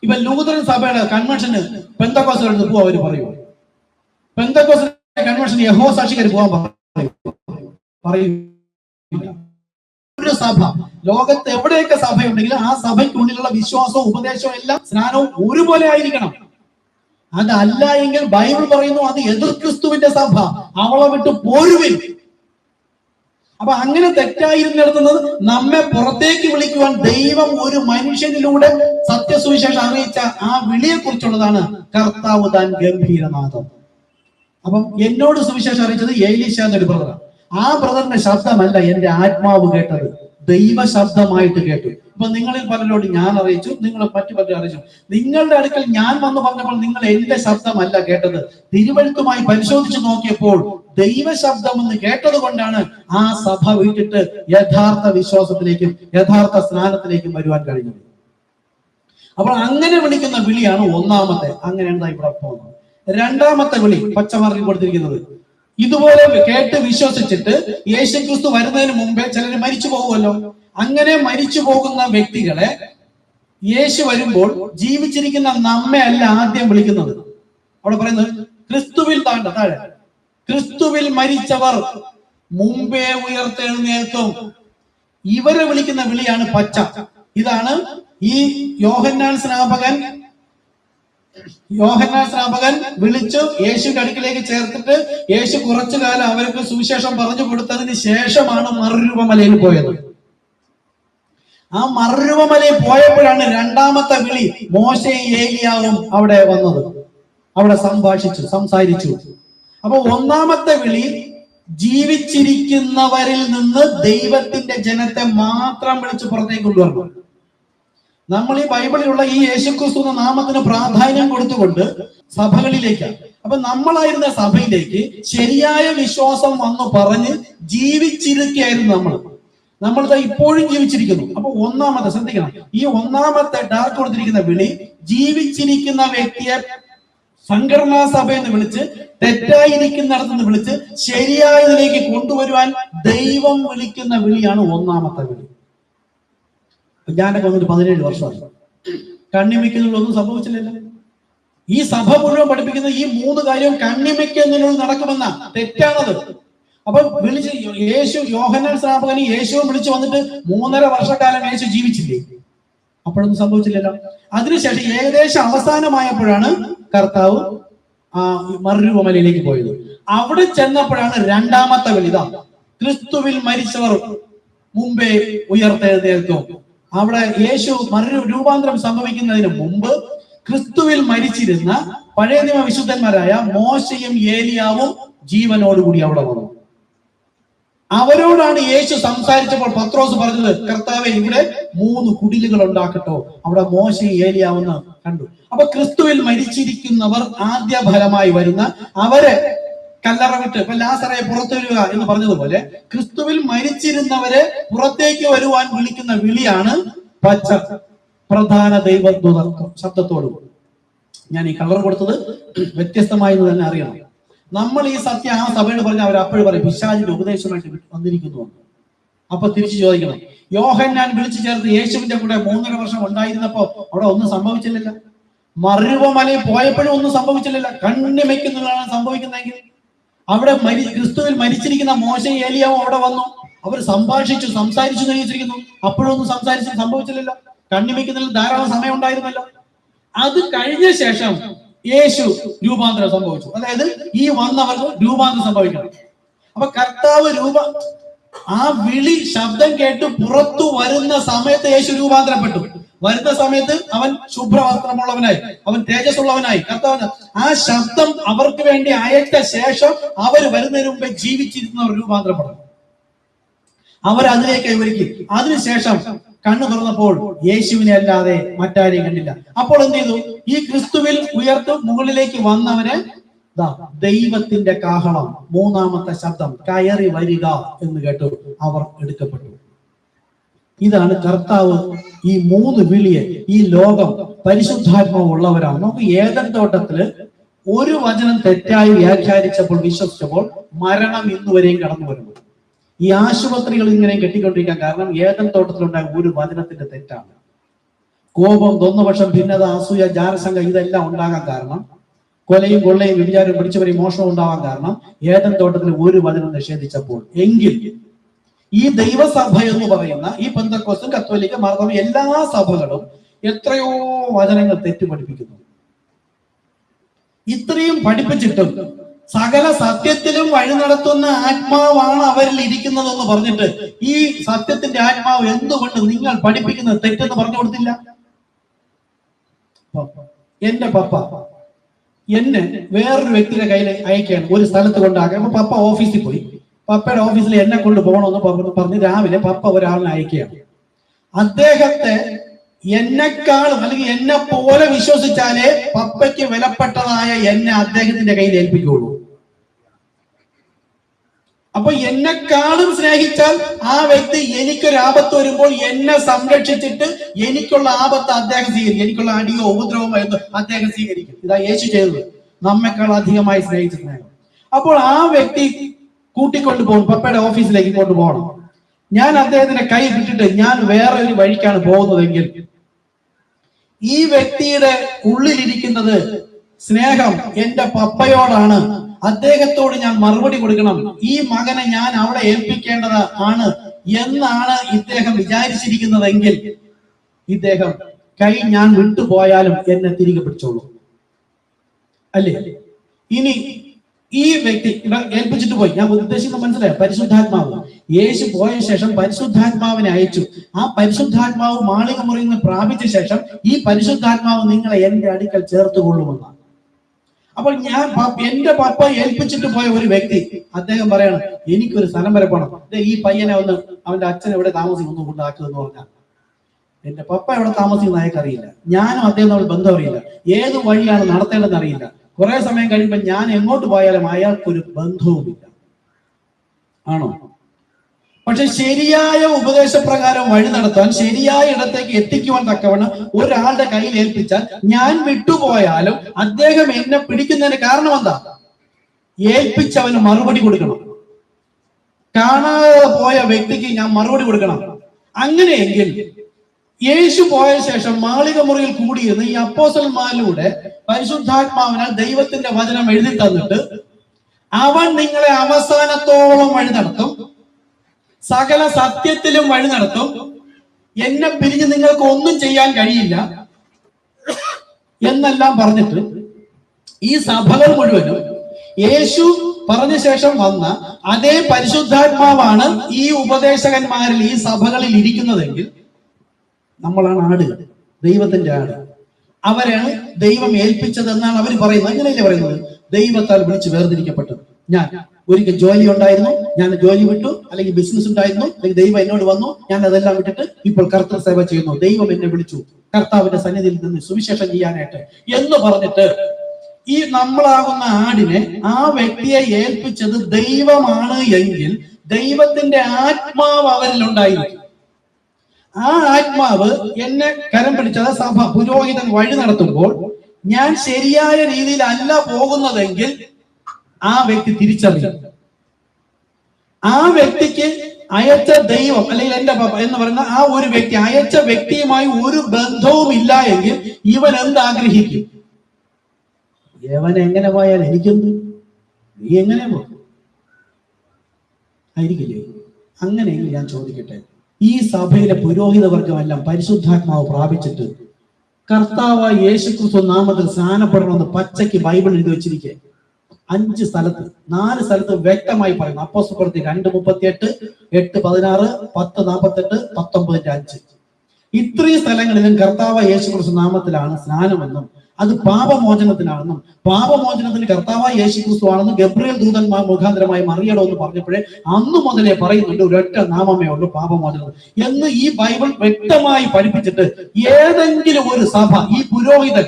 ഇപ്പൊ ലൂഥറൻ സഭയുടെ കൺവെൻഷന് പെന്തക്കോസ്തുകാർക്ക് പോവാൻ അവർ പറയുമോ? പെന്തക്കോസ്ത് കൺവെൻഷന് യഹോവസാക്ഷിക്കാർ പോകാൻ പറയില്ല. ഒരു സഭ, ലോകത്ത് എവിടെയൊക്കെ സഭയുണ്ടെങ്കിലും ആ സഭയ്ക്കുള്ളിലുള്ള വിശ്വാസവും ഉപദേശവും എല്ലാം സ്നാനവും ഒരുപോലെ ആയിരിക്കണം. അതല്ല എങ്കിൽ ബൈബിൾ പറയുന്നു അത് എതിർ ക്രിസ്തുവിന്റെ സഭ, അവളെ വിട്ട് പോരുവിൻ. അപ്പൊ അങ്ങനെ തെറ്റായിരുന്നു നടത്തുന്നത് നമ്മെ പുറത്തേക്ക് വിളിക്കുവാൻ ദൈവം ഒരു മനുഷ്യനിലൂടെ സത്യസുവിശേഷം അറിയിച്ച ആ വിളിയെ കുറിച്ചുള്ളതാണ് കർത്താവ് താൻ ഗംഭീരനാഥം. അപ്പം എന്നോട് സുവിശേഷം അറിയിച്ചത് ഏലീശ എന്നൊരു ബ്രദറാണ്. ആ ബ്രദറിന്റെ ശബ്ദമല്ല എന്റെ ആത്മാവ് കേട്ടത്, ദൈവ ശബ്ദമായിട്ട് കേട്ടു. ഇപ്പൊ നിങ്ങളിൽ പലരോട് ഞാൻ അറിയിച്ചു, നിങ്ങൾ മറ്റു പലരും അറിയിച്ചു. നിങ്ങളുടെ അടുക്കൽ ഞാൻ വന്ന് പറഞ്ഞപ്പോൾ നിങ്ങൾ എന്റെ ശബ്ദമല്ല കേട്ടത്, തിരുവഴുത്തുമായി പരിശോധിച്ച് നോക്കിയപ്പോൾ ദൈവ ശബ്ദം എന്ന് കേട്ടത് കൊണ്ടാണ് ആ സഭ വിട്ടിട്ട് യഥാർത്ഥ വിശ്വാസത്തിലേക്കും യഥാർത്ഥ സ്നാനത്തിലേക്കും വരുവാൻ കഴിഞ്ഞത്. അപ്പോൾ അങ്ങനെ വിളിക്കുന്ന വിളിയാണ് ഒന്നാമത്തെ. അങ്ങനെ എന്തായി ഇവിടെ പോകുന്നത്. രണ്ടാമത്തെ വിളി പച്ചമാർക്കി കൊടുത്തിരിക്കുന്നത്, ഇതുപോലെ കേട്ട് വിശ്വസിച്ചിട്ട് യേശുക്രിസ്തു വരുന്നതിന് മുമ്പേ ചിലർ മരിച്ചു പോകുമല്ലോ. അങ്ങനെ മരിച്ചു പോകുന്ന വ്യക്തികളെ യേശു വരുമ്പോൾ ജീവിച്ചിരിക്കുന്ന നമ്മെ അല്ല ആദ്യം വിളിക്കുന്നത്. അവിടെ പറയുന്നത് ക്രിസ്തുവിൽ താഴെ ക്രിസ്തുവിൽ മരിച്ചവർ മുമ്പേ ഉയർത്തെഴുന്നേൽക്കും. ഇവരെ വിളിക്കുന്ന വിളിയാണ് പച്ച. ഇതാണ് ഈ യോഹന്നാൻ സ്നാപകൻ വിളിച്ചു യേശുവിന്റെ അടുക്കിലേക്ക് ചേർത്തിട്ട് യേശു കുറച്ചു കാലം അവർക്ക് സുവിശേഷം പറഞ്ഞു കൊടുത്തതിന് ശേഷമാണ് മറുരൂപമലയിൽ പോയത്. ആ മറുരൂപമലയിൽ പോയപ്പോഴാണ് രണ്ടാമത്തെ വിളി മോശയും ഏലിയാവും അവിടെ വന്നത്. അവിടെ സംസാരിച്ചു. അപ്പൊ ഒന്നാമത്തെ വിളി ജീവിച്ചിരിക്കുന്നവരിൽ നിന്ന് ദൈവത്തിന്റെ ജനത്തെ മാത്രം വിളിച്ച് പുറത്തേക്ക് കൊണ്ടുവരണം. നമ്മൾ ഈ ബൈബിളിലുള്ള ഈ യേശുക്രിസ്തു എന്ന നാമത്തിന് പ്രാധാന്യം കൊടുത്തുകൊണ്ട് സഭകളിലേക്കാണ്. അപ്പൊ നമ്മളായിരുന്ന സഭയിലേക്ക് ശരിയായ വിശ്വാസം വന്നു പറഞ്ഞ് ജീവിച്ചിരിക്കുകയായിരുന്നു നമ്മൾ ഇപ്പോഴും ജീവിച്ചിരിക്കുന്നു. അപ്പൊ ഒന്നാമത്തെ ശ്രദ്ധിക്കണം, ഈ ഒന്നാമത്തെ ഡാർക്ക് കൊടുത്തിരിക്കുന്ന വിളി ജീവിച്ചിരിക്കുന്ന വ്യക്തിയെ സംഘടനാ സഭയെന്ന് വിളിച്ച് തെറ്റായിരിക്കുന്നിടത്തുനിന്ന് വിളിച്ച് ശരിയായതിലേക്ക് കൊണ്ടുവരുവാൻ ദൈവം വിളിക്കുന്ന വിളിയാണ് ഒന്നാമത്തെ വിളി. ഞാനൊക്കെ വന്നിട്ട് 17 വർഷമായി. കണ്ണിമയ്ക്കുന്നതിലൊന്നും സംഭവിച്ചില്ലല്ലോ. ഈ സഭ മുഴുവൻ പഠിപ്പിക്കുന്ന ഈ 3 കാര്യവും കണ്ണിമയ്ക്കുന്നതിനുള്ള നടക്കുമെന്ന തെറ്റാണത്. അപ്പൊ വിളിച്ച് യേശു യോഹന്നാൻ സ്നാപകന് യേശുവും വിളിച്ചു വന്നിട്ട് 3.5 വർഷക്കാലം യേശു ജീവിച്ചില്ലേ? അപ്പോഴൊന്നും സംഭവിച്ചില്ലല്ലോ. അതിനുശേഷം ഏകദേശം അവസാനമായപ്പോഴാണ് കർത്താവ് മറുരൂപമലയിലേക്ക് പോയത്. അവിടെ ചെന്നപ്പോഴാണ് രണ്ടാമത്തെ വിളി, ക്രിസ്തുവിൽ മരിച്ചവർ മുമ്പേ ഉയർത്തെഴുന്നേൽക്കും. അവിടെ യേശു രൂപാന്തരം സംഭവിക്കുന്നതിന് മുമ്പ് ക്രിസ്തുവിൽ മരിച്ചിരുന്ന പഴയ നിയമ വിശുദ്ധന്മാരായ മോശയും ഏലിയാവും ജീവനോടുകൂടി അവിടെ വന്നു. അവരോടാണ് യേശു സംസാരിച്ചപ്പോൾ പത്രോസ് പറഞ്ഞത്, കർത്താവേ ഇവിടെ 3 കുടിലുകൾ ഉണ്ടാക്കട്ടോ. അവിടെ മോശയും ഏലിയാവെന്ന് കണ്ടു. അപ്പൊ ക്രിസ്തുവിൽ മരിച്ചിരിക്കുന്നവർ ആദ്യ ഫലമായി വരുന്ന അവരെ കല്ലറ വിട്ട് ഇപ്പൊ ലാസറെ പുറത്തു വരിക എന്ന് പറഞ്ഞതുപോലെ ക്രിസ്തുവിൽ മരിച്ചിരുന്നവരെ പുറത്തേക്ക് വരുവാൻ വിളിക്കുന്ന വിളിയാണ് പച്ച പ്രധാന ദൈവദൂത ശബ്ദത്തോട്. ഞാൻ ഈ കളർ കൊടുത്തത് വ്യത്യസ്തമായി തന്നെ അറിയണം. നമ്മൾ ഈ സത്യം ആ സഭയോട് പറഞ്ഞാൽ അവർ അപ്പോഴും പറയും പിശാചിന്റെ ഉപദേശമായിട്ട് വന്നിരിക്കുന്നു. അപ്പൊ തിരിച്ചു ചോദിക്കണം, യോഹന്നാൻ വിളിച്ചു ചേർത്ത് യേശുവിന്റെ കൂടെ 3.5 വർഷം ഉണ്ടായിരുന്നപ്പോ അവിടെ ഒന്നും സംഭവിച്ചില്ലല്ലോ. മറുരൂപമലയിൽ പോയപ്പോഴും ഒന്നും സംഭവിച്ചില്ലല്ലോ. കണ്ണിമയ്ക്കുന്നതാണ് സംഭവിക്കുന്നതെങ്കിൽ അവിടെ ക്രിസ്തുവിൽ മരിച്ചിരിക്കുന്ന മോശയും ഏലിയാവും അവിടെ വന്നു. അവർ സംസാരിച്ചു നിയോഗിച്ചിരിക്കുന്നു. അപ്പോഴൊന്നും സംഭവിച്ചില്ലല്ലോ. കണ്ണിമയ്ക്കുന്നതിൽ ധാരാളം സമയം ഉണ്ടായിരുന്നല്ലോ. അത് കഴിഞ്ഞ ശേഷം യേശു രൂപാന്തരം സംഭവിച്ചു. അതായത് ഈ വന്നവർക്ക് രൂപാന്തരം സംഭവിക്കണം. അപ്പൊ കർത്താവ് ആ വിളി ശബ്ദം കേട്ട് പുറത്തു വരുന്ന സമയത്ത് യേശു രൂപാന്തരപ്പെട്ടു. വരുന്ന സമയത്ത് അവൻ ശുഭ്രവസ്ത്രമുള്ളവനായി, അവൻ തേജസ്സുള്ളവനായി. കർത്താവ് ആ ശബ്ദം അവർക്ക് വേണ്ടി അയച്ച ശേഷം അവർ വരുന്നതിന് മുമ്പേ ജീവിച്ചിരുന്നവർ രൂപാന്തരപ്പെടും. അവരതിലേക്ക് വിവരിക്കും. അതിനുശേഷം കണ്ണു തുറന്നപ്പോൾ യേശുവിനെ അല്ലാതെ മറ്റാരെയും കണ്ടില്ല. അപ്പോൾ എന്ത് ചെയ്തു? ഈ ക്രിസ്തുവിൽ ഉയർത്തും മുകളിലേക്ക് വന്നവന് ദൈവത്തിന്റെ കാഹളം, 3ാമത്തെ ശബ്ദം, കയറി വരിക എന്ന് കേട്ടു അവർ എടുക്കപ്പെട്ടു. ഇതാണ് കർത്താവ് ഈ 3 വിളിയെ ഈ ലോകം പരിശുദ്ധാത്മാവ് ഉള്ളവരാണ്. നമുക്ക് ഏദൻ തോട്ടത്തില് ഒരു വചനം തെറ്റായി വ്യാഖ്യാനിച്ചപ്പോൾ വിശ്വസിച്ചപ്പോൾ മരണം ഇന്നുവരെയും കടന്നു വരുന്നു. ഈ ആശുപത്രികൾ ഇങ്ങനെ കെട്ടിക്കൊണ്ടിരിക്കാൻ കാരണം ഏദൻ തോട്ടത്തിലുണ്ടായ ഒരു വചനത്തിന്റെ തെറ്റാണ്. കോപം, ദ്വന്ദ്വപക്ഷം, ഭിന്നത, അസൂയ, ജാരശങ്ക ഇതെല്ലാം ഉണ്ടാകാൻ കാരണം, കൊലയും കൊള്ളയും വ്യഭിചാരവും പിടിച്ചുപറിയും മോഷണം ഉണ്ടാവാൻ കാരണം ഏദൻ തോട്ടത്തിൽ ഒരു വചനം നിഷേധിച്ചപ്പോൾ. എങ്കിൽ ഈ ദൈവസഭ എന്ന് പറയുന്ന ഈ പെന്തക്കോസ്തും കത്തോലിക്ക മാർത്തോമ എല്ലാ സഭകളും എത്രയോ വചനങ്ങൾ തെറ്റ് പഠിപ്പിക്കുന്നു. ഇത്രയും പഠിപ്പിച്ചിട്ടും സകല സത്യത്തിലും വഴി നടത്തുന്ന ആത്മാവാണ് അവരിൽ ഇരിക്കുന്നതെന്ന് പറഞ്ഞിട്ട് ഈ സത്യത്തിന്റെ ആത്മാവ് എന്തുകൊണ്ട് നിങ്ങൾ പഠിപ്പിക്കുന്നത് തെറ്റെന്ന് പറഞ്ഞു കൊടുത്തില്ല? എന്റെ പപ്പ എന്നെ വേറൊരു വ്യക്തിയുടെ കയ്യിൽ അയക്കുകയാണ്, ഒരു സ്ഥലത്ത് കൊണ്ടാക്കാൻ. അപ്പൊ പപ്പ ഓഫീസിൽ പോയി, പപ്പയുടെ ഓഫീസിൽ എന്നെ കൊണ്ട് പോകണമെന്ന് പറഞ്ഞ് രാവിലെ പപ്പ ഒരാളിനെ അയക്കുകയാണ്. അദ്ദേഹത്തെ എന്നെക്കാളും അല്ലെങ്കിൽ എന്നെ പോലെ വിശ്വസിച്ചാലേ പപ്പയ്ക്ക് വിലപ്പെട്ടതായ എന്നെ അദ്ദേഹത്തിന്റെ കയ്യിൽ ഏൽപ്പിക്കുകയുള്ളൂ. അപ്പൊ എന്നെക്കാളും സ്നേഹിച്ചാൽ ആ വ്യക്തി എനിക്കൊരു ആപത്ത് വരുമ്പോൾ എന്നെ സംരക്ഷിച്ചിട്ട് എനിക്കുള്ള ആപത്ത് അദ്ദേഹം സ്വീകരിക്കും, എനിക്കുള്ള അടിയോ ഉപദ്രവമോ എന്ന് അദ്ദേഹം സ്വീകരിക്കും. ഇതാ യേശു ചെയ്തത്, നമ്മെക്കാൾ അധികമായി സ്നേഹിച്ച സ്നേഹം. അപ്പോൾ ആ വ്യക്തി കൂട്ടിക്കൊണ്ടു പോകും, പപ്പയുടെ ഓഫീസിലേക്ക് കൊണ്ടുപോകണം. ഞാൻ അദ്ദേഹത്തിന്റെ കൈ വിട്ടിട്ട് ഞാൻ വേറെ ഒരു വഴിക്കാണ് പോകുന്നതെങ്കിൽ ഈ വ്യക്തിയുടെ ഉള്ളിലിരിക്കുന്നത് സ്നേഹം എന്റെ പപ്പയോടാണ്, അദ്ദേഹത്തോട് ഞാൻ മറുപടി കൊടുക്കണം, ഈ മകനെ ഞാൻ അവിടെ ഏൽപ്പിക്കേണ്ടത് ആണ് എന്നാണ് ഇദ്ദേഹം വിചാരിച്ചിരിക്കുന്നതെങ്കിൽ ഇദ്ദേഹം കൈ ഞാൻ വിട്ടുപോയാലും എന്നെ തിരികെ പിടിച്ചോളൂ, അല്ലേ? ഇനി ഈ വ്യക്തി ഏൽപ്പിച്ചിട്ട് പോയി, ഞാൻ ഉദ്ദേശിക്കുന്നത് മനസ്സിലായോ? പരിശുദ്ധാത്മാവ് യേശു പോയ ശേഷം പരിശുദ്ധാത്മാവിനെ അയച്ചു. ആ പരിശുദ്ധാത്മാവ് മാളിക മുറിയിൽ നിന്ന് പ്രാപിച്ച ശേഷം ഈ പരിശുദ്ധാത്മാവ് നിങ്ങളെ എന്റെ അടുക്കൽ ചേർത്തുകൊള്ളുമെന്നാണ്. അപ്പോൾ ഞാൻ എന്റെ പപ്പ ഏൽപ്പിച്ചിട്ട് പോയ ഒരു വ്യക്തി അദ്ദേഹം പറയണം, എനിക്കൊരു സ്ഥലം വരെ പോകണം, ഈ പയ്യനെ ഒന്ന് അവന്റെ അച്ഛൻ എവിടെ താമസിക്കുന്നു കൊണ്ടാക്കുമെന്ന് പറഞ്ഞാൽ എന്റെ പപ്പ എവിടെ താമസിക്കുന്ന അയാൾക്ക് അറിയില്ല, ഞാനും അദ്ദേഹം തമ്മിൽ ബന്ധം അറിയില്ല, ഏത് വഴിയാണ് നടത്തേണ്ടതെന്ന് അറിയില്ല. കുറെ സമയം കഴിയുമ്പോൾ ഞാൻ എങ്ങോട്ട് പോയാലും അയാൾക്കൊരു ബന്ധവുമില്ല, ആണോ? പക്ഷെ ശരിയായ ഉപദേശപ്രകാരം വഴി നടത്താൻ, ശരിയായ ഇടത്തേക്ക് എത്തിക്കുവാൻ തക്കവണ്ണം ഒരാളുടെ കയ്യിൽ ഏൽപ്പിച്ചാൽ ഞാൻ വിട്ടുപോയാലും അദ്ദേഹം എന്നെ പിടിക്കുന്നതിന് കാരണം എന്താ? ഏൽപ്പിച്ചവന് മറുപടി കൊടുക്കണം. കാണാതെ പോയ വ്യക്തിക്ക് ഞാൻ മറുപടി കൊടുക്കണം. അങ്ങനെയെങ്കിൽ യേശു പോയ ശേഷം മാളിക മുറിയിൽ കൂടിയിരുന്ന് ഈ അപ്പോസ്തലന്മാരിലൂടെ പരിശുദ്ധാത്മാവിനാൽ ദൈവത്തിന്റെ വചനം എഴുതി തന്നിട്ട് അവൻ നിങ്ങളെ അവസാനത്തോളം വഴി നടത്തും, സകല സത്യത്തിലും വഴി നടത്തും, എന്നെ പിരിഞ്ഞ് നിങ്ങൾക്ക് ഒന്നും ചെയ്യാൻ കഴിയില്ല എന്നെല്ലാം പറഞ്ഞിട്ട് ഈ സഭകൾ മുഴുവനും യേശു പറഞ്ഞ ശേഷം വന്ന അതേ പരിശുദ്ധാത്മാവാണ് ഈ ഉപദേശകന്മാരിൽ ഈ സഭകളിൽ ഇരിക്കുന്നതെങ്കിൽ നമ്മളാണ് ആട്, ദൈവത്തിന്റെ ആട്, അവരാണ് ദൈവം ഏൽപ്പിച്ചത് എന്നാണ് അവർ പറയുന്നത്. അങ്ങനെയല്ലേ പറയുന്നത്? ദൈവത്താൽ വിളിച്ച് വേർതിരിക്കപ്പെട്ടത്. ഞാൻ ഒരിക്കൽ ജോലി ഉണ്ടായിരുന്നു, ഞാൻ ജോലി വിട്ടു, അല്ലെങ്കിൽ ബിസിനസ് ഉണ്ടായിരുന്നു, അല്ലെങ്കിൽ ദൈവം എന്നോട് വന്നു, ഞാൻ അതെല്ലാം വിട്ടിട്ട് ഇപ്പോൾ കർത്തൃ സേവ ചെയ്യുന്നു, ദൈവം എന്നെ വിളിച്ചു കർത്താവിന്റെ സന്നിധിയിൽ നിന്ന് സുവിശേഷം ചെയ്യാനായിട്ട് എന്ന് പറഞ്ഞിട്ട് ഈ നമ്മളാകുന്ന ആടിനെ ആ വ്യക്തിയെ ഏൽപ്പിച്ചത് ദൈവമാണ് എങ്കിൽ ദൈവത്തിന്റെ ആത്മാവ് അവരിൽ ഉണ്ടായിരിക്കും. ആ ആത്മാവ് എന്നെ കരം പിടിച്ചത് സഭ പുരോഹിതൻ വഴി നടത്തുമ്പോൾ ഞാൻ ശരിയായ രീതിയിൽ അല്ല പോകുന്നതെങ്കിൽ ആ വ്യക്തി തിരിച്ചറിയും. ആ വ്യക്തിക്ക് അയച്ച ദൈവം അല്ലെങ്കിൽ എന്റെ പപ്പ എന്ന് പറയുന്ന ആ ഒരു വ്യക്തി അയച്ച വ്യക്തിയുമായി ഒരു ബന്ധവും ഇല്ല എങ്കിൽ ഇവൻ എന്താഗ്രഹിക്കും? ഇവൻ എങ്ങനെ പോയാൽ എനിക്കെന്ത്, നീ എങ്ങനെ പോകും ആയിരിക്കില്ലേ? അങ്ങനെയെങ്കിൽ ഞാൻ ചോദിക്കട്ടെ, ഈ സഭയിലെ പുരോഹിത വർഗമെല്ലാം പരിശുദ്ധാത്മാവ് പ്രാപിച്ചിട്ട് കർത്താവായ യേശുക്രിസ്തു നാമത്തിൽ സ്നാനപ്പെടണമെന്ന് പച്ചയ്ക്ക് ബൈബിൾ എഴുതി വെച്ചിരിക്കുക 5 സ്ഥലത്ത് 4 സ്ഥലത്ത് വ്യക്തമായി പറയുന്നു. അപ്പോസ്തലപ്രവൃത്തി 2:38, 8:16, 10:48, 19:5 ഇത്രയും സ്ഥലങ്ങളിലും കർത്താവായ യേശുക്രിസ്തു നാമത്തിലാണ് സ്നാനമെന്നും അത് പാപമോചനത്തിനാണെന്നും പാപമോചനത്തിന് കർത്താവായ യേശുക്രിസ്തു ആണെന്നും ഗബ്രിയേൽ ദൂതന്മാർ മുഖാന്തരമായി മറിയടോ എന്ന് പറഞ്ഞപ്പോഴേ അന്നു മുതലേ പറയുന്നുണ്ട് ഒരൊറ്റ നാമമേ ഉള്ളൂ പാപമോചനം എന്ന് ഈ ബൈബിൾ വ്യക്തമായി പഠിപ്പിച്ചിട്ട് ഏതെങ്കിലും ഒരു സഭ ഈ പുരോഹിതൻ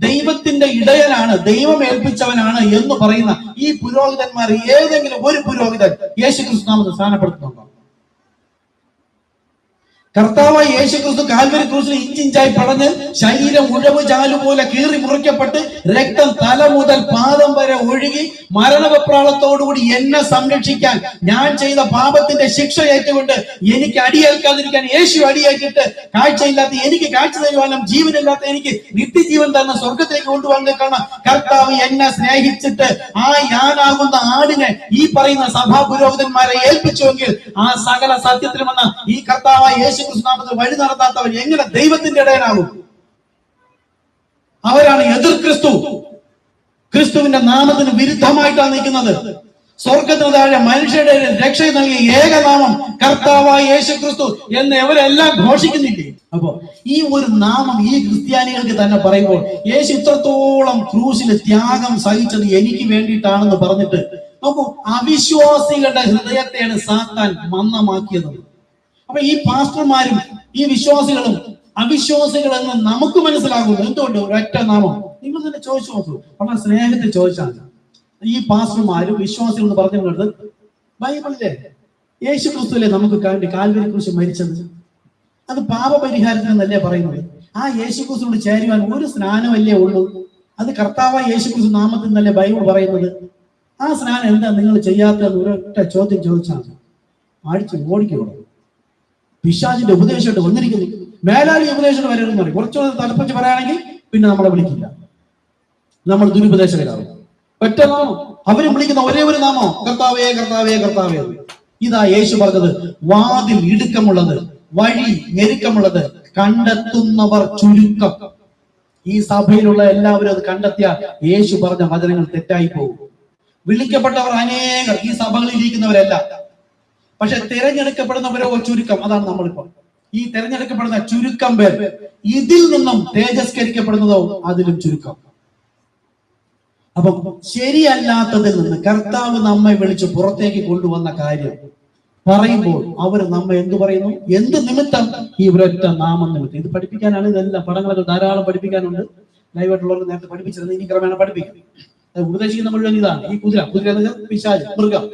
ദൈവത്തിന്റെ ഇടയനാണ്, ദൈവം ഏൽപ്പിച്ചവനാണ് എന്ന് പറയുന്ന ഈ പുരോഹിതന്മാർ ഏതെങ്കിലും ഒരു പുരോഹിതൻ യേശുക്രിസ്തു നാമത്തിൽ സ്ഥാനപ്പെടുത്തുന്നുണ്ടോ? കർത്താവായ യേശു ക്രിസ്തു കാൽവരി ക്രൂസിൽ ഇഞ്ചിഞ്ചായി പടഞ്ഞ് ശരീരം ഉഴവ് ചാലു പോലെ കീറി മുറിക്കപ്പെട്ട് രക്തം തല മുതൽ പാദം വരെ ഒഴുകി മരണവെപ്രാളത്തോടുകൂടി എന്നെ സംരക്ഷിക്കാൻ, ഞാൻ ചെയ്ത പാപത്തിന്റെ ശിക്ഷ ഏറ്റുകൊണ്ട് എനിക്ക് അടിയേൽക്കാതിരിക്കാൻ യേശു അടിയേറ്റിട്ട് കാഴ്ചയില്ലാത്ത എനിക്ക് കാഴ്ച തരുവാനും ജീവനില്ലാത്ത എനിക്ക് നിത്യജീവൻ തന്നെ സ്വർഗത്തിലേക്ക് കൊണ്ടുപോകാൻ കാണാം. കർത്താവ് എന്നെ സ്നേഹിച്ചിട്ട് ആ ഞാനാകുന്ന ആടിനെ ഈ പറയുന്ന സഭാ പുരോഹിതന്മാരെ ഏൽപ്പിച്ചുവെങ്കിൽ ആ സകല സത്യത്തിലും വന്ന ഈ കർത്താവായ യേശു ക്രിസ്തുനാമത്തിൽ വഴി നടത്താത്തവർ എങ്ങനെ ദൈവത്തിന്റെ ഇടയനാകും? അവരാണ് എതിർ ക്രിസ്തു. ക്രിസ്തുവിന്റെ നാമത്തിന് വിരുദ്ധമായിട്ടാണ് നിൽക്കുന്നത്. സ്വർഗത്തിന് താഴെ മനുഷ്യരുടെ രക്ഷ നൽകിയ ഏകനാമം കർത്താവായ യേശു ക്രിസ്തു എന്ന് ഇവരെല്ലാം ഘോഷിക്കുന്നില്ലേ? അപ്പോ ഈ ഒരു നാമം ഈ ക്രിസ്ത്യാനികൾക്ക് തന്നെ പറയുമ്പോൾ യേശു ഇത്രത്തോളം ക്രൂശിൽ ത്യാഗം സഹിച്ചത് എനിക്ക് വേണ്ടിയിട്ടാണെന്ന് പറഞ്ഞിട്ട് നോക്കൂ, അവിശ്വാസികളുടെ ഹൃദയത്തെയാണ് സാത്താൻ മന്ദമാക്കിയത്. അപ്പൊ ഈ പാസ്റ്റർമാരും ഈ വിശ്വാസികളും അവിശ്വാസികൾ എന്ന് നമുക്ക് മനസ്സിലാകുന്നു. എന്തുകൊണ്ട്? ഒരൊറ്റ നാമം. നിങ്ങൾ തന്നെ ചോദിച്ചു നോക്കൂ, വളരെ സ്നേഹത്തിൽ ചോദിച്ചാൽ ഈ പാസ്റ്റർമാരും വിശ്വാസികൾ എന്ന് പറഞ്ഞത് ബൈബിളിലെ യേശു ക്രിസ്തുവിലെ നമുക്ക് വേണ്ടി കാൽവരി ക്രൂശിൽ മരിച്ചത് അത് പാപപരിഹാരത്തിനെന്നല്ലേ പറയുന്നത്. ആ യേശു ക്രിസ്തുവിനോട് ചേരുവാൻ ഒരു സ്നാനമല്ലേ ഉള്ളൂ. അത് കർത്താവായ യേശു ക്രിസ്തു നാമത്തിൽ നിന്നല്ലേ ബൈബിൾ പറയുന്നത്. ആ സ്നാനം എന്താ നിങ്ങൾ ചെയ്യാത്തതെന്ന് ഒരൊറ്റ ചോദ്യം ചോദിച്ചാൽ അടിച്ച് ഓടിക്കോളും. പിശാചിന്റെ ഉപദേശമായിട്ട് വന്നിരിക്കുന്നു. മേലാലി ഉപദേശം വരരുതെന്ന് പറയും. കുറച്ചുകൂടെ തലപ്പിച്ച് പറയുകയാണെങ്കിൽ പിന്നെ നമ്മളെ വിളിക്കില്ല, നമ്മൾ ദുരുപദേശകരാകും. ഒറ്റ നാമം, അവരും വിളിക്കുന്ന ഒരേ ഒരു നാമം കർത്താവേ കർത്താവേ കർത്താവേ. ഇതാ യേശു പറഞ്ഞത്, വാതിൽ ഇടുക്കമുള്ളത്, വഴി ഞെരുക്കമുള്ളത്, കണ്ടെത്തുന്നവർ ചുരുക്കം. ഈ സഭയിലുള്ള എല്ലാവരും അത് കണ്ടെത്തിയാൽ യേശു പറഞ്ഞ വചനങ്ങൾ തെറ്റായി പോകും. വിളിക്കപ്പെട്ടവർ അനേകർ ഈ സഭകളിൽ ഇരിക്കുന്നവരല്ല, പക്ഷെ തിരഞ്ഞെടുക്കപ്പെടുന്നവരോ ചുരുക്കം. അതാണ് നമ്മളിപ്പോൾ ഈ തിരഞ്ഞെടുക്കപ്പെടുന്ന ചുരുക്കം പേർ. ഇതിൽ നിന്നും തേജസ്കരിക്കപ്പെടുന്നതോ അതിലും ചുരുക്കം. അപ്പൊ ശരിയല്ലാത്തതിൽ നിന്ന് കർത്താവ് നമ്മെ വിളിച്ച് പുറത്തേക്ക് കൊണ്ടുവന്ന കാര്യം പറയുമ്പോൾ അവർ നമ്മെ എന്ത് പറയുന്നു? എന്ത് നിമിത്തം? ഈ ഒരൊറ്റ നാമം നിമിത്തം. ഇത് പഠിപ്പിക്കാനാണ് ഇതെല്ലാം. പടങ്ങളൊക്കെ ധാരാളം പഠിപ്പിക്കാനുണ്ട്. ലൈവായിട്ടുള്ളവർക്ക് നേരത്തെ പഠിപ്പിച്ചിരുന്നത് ഇനി ക്രമേണ പഠിപ്പിക്കും. ഉപദേശിക്കുന്ന മുഴുവൻ ഇതാണ്. ഈ കുതിര എന്ന് പിശാച്, മൃഗം,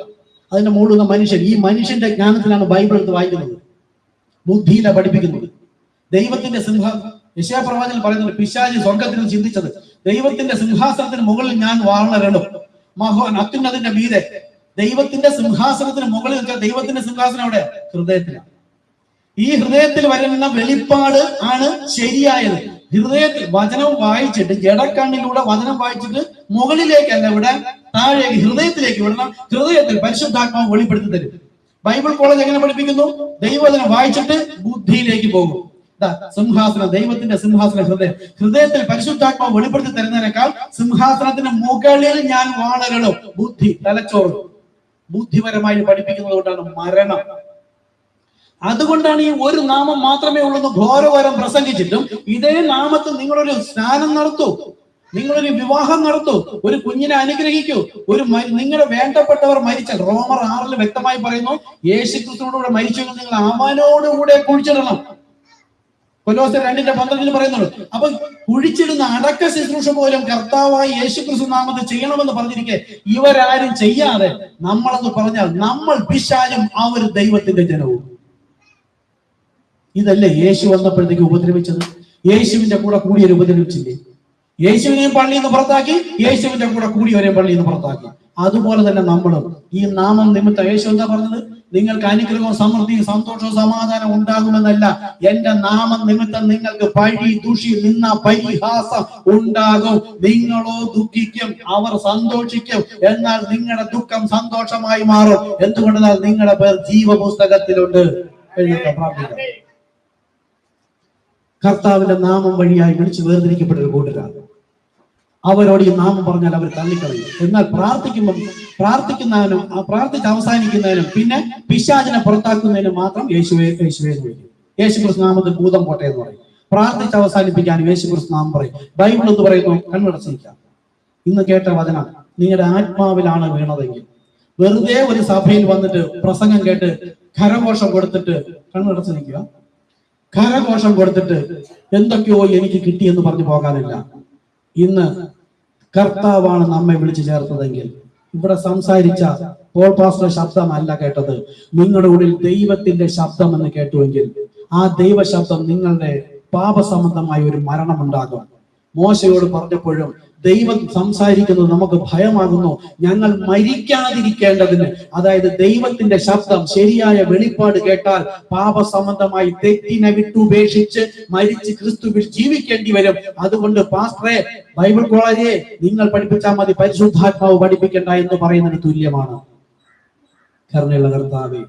അതിന്റെ മുകളിലുള്ള മനുഷ്യൻ. ഈ മനുഷ്യന്റെ ജ്ഞാനത്തിലാണ് ബൈബിൾ എടുത്ത് വായിക്കുന്നത്, ബുദ്ധിയിലാണ് പഠിപ്പിക്കുന്നത്. ദൈവത്തിന്റെ യെശയ്യാ പ്രവാചകൻ പറയുന്നത്, പിശാച് സ്വർഗത്തിൽ ചിന്തിച്ചത്, ദൈവത്തിന്റെ സിംഹാസനത്തിന് മുകളിൽ ഞാൻ വാണരണം, മഹോൻ അത്യുന്നതിന്റെ മീതെ. ദൈവത്തിന്റെ സിംഹാസനത്തിന് മുകളിൽ നിൽക്കുക. ദൈവത്തിന്റെ സിംഹാസനം അവിടെ ഹൃദയത്തിലാണ്. ഈ ഹൃദയത്തിൽ വരുന്ന വെളിപ്പാട് ആണ് ശരിയായത്. ഹൃദയത്തിൽ വചനം വായിച്ചിട്ട്, ജഡക്കണ്ണിലൂടെ വചനം വായിച്ചിട്ട് മുകളിലേക്കല്ല വിടാൻ, താഴേക്ക് ഹൃദയത്തിലേക്ക് വിടണം. ഹൃദയത്തിൽ പരിശുദ്ധാത്മാവ് വെളിപ്പെടുത്തി തരും. ബൈബിൾ കോളേജ് എങ്ങനെ പഠിപ്പിക്കുന്നു? ദൈവവചനം വായിച്ചിട്ട് ബുദ്ധിയിലേക്ക് പോകും. സിംഹാസനം, ദൈവത്തിന്റെ സിംഹാസനം ഹൃദയം. ഹൃദയത്തിൽ പരിശുദ്ധാത്മാവ് വെളിപ്പെടുത്തി തരുന്നതിനേക്കാൾ സിംഹാസനത്തിന് മുകളിൽ ഞാൻ വാണരണം, ബുദ്ധി, തലച്ചോറ്. ബുദ്ധിപരമായി പഠിപ്പിക്കുന്നത് കൊണ്ടാണ് മരണം. അതുകൊണ്ടാണ് ഈ ഒരു നാമം മാത്രമേ ഉള്ളൂ ഘോരഘോരം പ്രസംഗിച്ചിട്ടും ഇതേ നാമത്തിൽ നിങ്ങളൊരു സ്നാനം നടത്തൂ, നിങ്ങളൊരു വിവാഹം നടത്തൂ, ഒരു കുഞ്ഞിനെ അനുഗ്രഹിക്കൂ, നിങ്ങളുടെ വേണ്ടപ്പെട്ടവർ മരിച്ചാൽ, റോമർ 6 വ്യക്തമായി പറയുന്നു, യേശു ക്രിസ്തുവിനോടുകൂടെ മരിച്ചെങ്കിൽ നിങ്ങൾ അവനോടുകൂടെ കുഴിച്ചിടണം. കൊലോസ്യർ 2:12 പറയുന്നുള്ളൂ. അപ്പൊ കുഴിച്ചിടുന്ന അടക്ക ശുശ്രൂഷ പോലും കർത്താവായി യേശു ക്രിസ്തു നാമത്തിൽ ചെയ്യണമെന്ന് പറഞ്ഞിരിക്കെ ഇവരാരും ചെയ്യാതെ നമ്മളെന്ന് പറഞ്ഞാൽ നമ്മൾ പിശാചും അവർ ദൈവത്തിന്റെ ജനവും. ഇതല്ലേ യേശു വന്നപ്പോഴത്തേക്ക് ഉപദ്രവിച്ചത്? യേശുവിന്റെ കൂടെ കൂടിയവരെ ഉപദ്രവിച്ചില്ലേ? യേശുവിനെയും പള്ളിയിൽ നിന്ന് പുറത്താക്കി, യേശുവിന്റെ കൂടെ കൂടിയവരെയും പള്ളിയിൽ നിന്ന് പുറത്താക്കി. അതുപോലെ തന്നെ നമ്മളും ഈ നാമം നിമിത്തം യേശു എന്താ പറഞ്ഞത്? നിങ്ങൾക്ക് അനുഗ്രഹവും സമൃദ്ധിയും സന്തോഷവും സമാധാനം ഉണ്ടാകുമെന്നല്ല, എന്റെ നാമം നിമിത്തം നിങ്ങൾക്ക് പഴി, ദുഷി, നിന്ന, പരിഹാസം ഉണ്ടാകും. നിങ്ങളോ ദുഃഖിക്കും, അവർ സന്തോഷിക്കും, എന്നാൽ നിങ്ങളുടെ ദുഃഖം സന്തോഷമായി മാറും. എന്തുകൊണ്ടെന്നാൽ നിങ്ങളുടെ പേർ ജീവപുസ്തകത്തിലുണ്ട്. പ്രാർത്ഥിക്കാം. കർത്താവിന്റെ നാമം വഴിയായി വിളിച്ച് വേർതിരിക്കപ്പെട്ട ഒരു കൂട്ടരാണ്. അവരോട് ഈ നാമം പറഞ്ഞാൽ അവർ തള്ളിക്കളയും. എന്നാൽ പ്രാർത്ഥിക്കുന്നതിനും പ്രാർത്ഥിച്ച് അവസാനിക്കുന്നതിനും പിന്നെ പിശാചിനെ പുറത്താക്കുന്നതിനും മാത്രം യേശുവേ യേശുവേ എന്ന് വിളിക്കും. യേശു ക്രിസ്തു നാമത്തിൽ ഭൂതം പോട്ടെ എന്ന് പറയും. പ്രാർത്ഥിച്ച് അവസാനിപ്പിക്കാനും യേശു ക്രിസ്തു നാമം പറയും. ബൈബിൾ എന്ന് പറയുന്നു, കണ്ണടച്ചിരിക്കാം. ഇന്ന് കേട്ട വചനം നിങ്ങളുടെ ആത്മാവിലാണ് വീണതെങ്കിൽ, വെറുതെ ഒരു സഭയിൽ വന്നിട്ട് പ്രസംഗം കേട്ട് കരഘോഷം കൊടുത്തിട്ട് കണ്ണടച്ച് നിൽക്കുക. കരഘോഷം കൊടുത്തിട്ട് എന്തൊക്കെയോ എനിക്ക് കിട്ടിയെന്ന് പറഞ്ഞു പോകാനില്ല. ഇന്ന് കർത്താവാണ് നമ്മെ വിളിച്ചു ചേർത്തതെങ്കിൽ, ഇവിടെ സംസാരിച്ച പോൾ പാസ്റ്റർ ശബ്ദമല്ല കേട്ടത്, നിങ്ങളുടെ ഉള്ളിൽ ദൈവത്തിന്റെ ശബ്ദം എന്ന് കേട്ടുവെങ്കിൽ ആ ദൈവശബ്ദം നിങ്ങളുടെ പാപസംബന്ധമായ ഒരു മരണമുണ്ടാകും. മോശയോട് പറഞ്ഞപ്പോഴും ദൈവം സംസാരിക്കുന്നത് നമുക്ക് ഭയമാകുന്നു. ഞങ്ങൾ മരിക്കാതിരിക്കേണ്ടതിന്, അതായത് ദൈവത്തിന്റെ ശബ്ദം ശരിയായ വെളിപ്പാട് കേട്ടാൽ പാപസംബന്ധമായി തെറ്റിനെ വിട്ടുപേക്ഷിച്ച് മരിച്ച് ക്രിസ്തുവിൽ ജീവിക്കേണ്ടി വരും. അതുകൊണ്ട് പാസ്റ്ററെ, ബൈബിൾ കോളേജെ നിങ്ങൾ പഠിപ്പിച്ചാൽ മതി, പരിശുദ്ധാത്മാവ് പഠിപ്പിക്കണ്ട എന്ന് പറയുന്നതിന് തുല്യമാണ്. കരുണയുള്ള കർത്താവേ,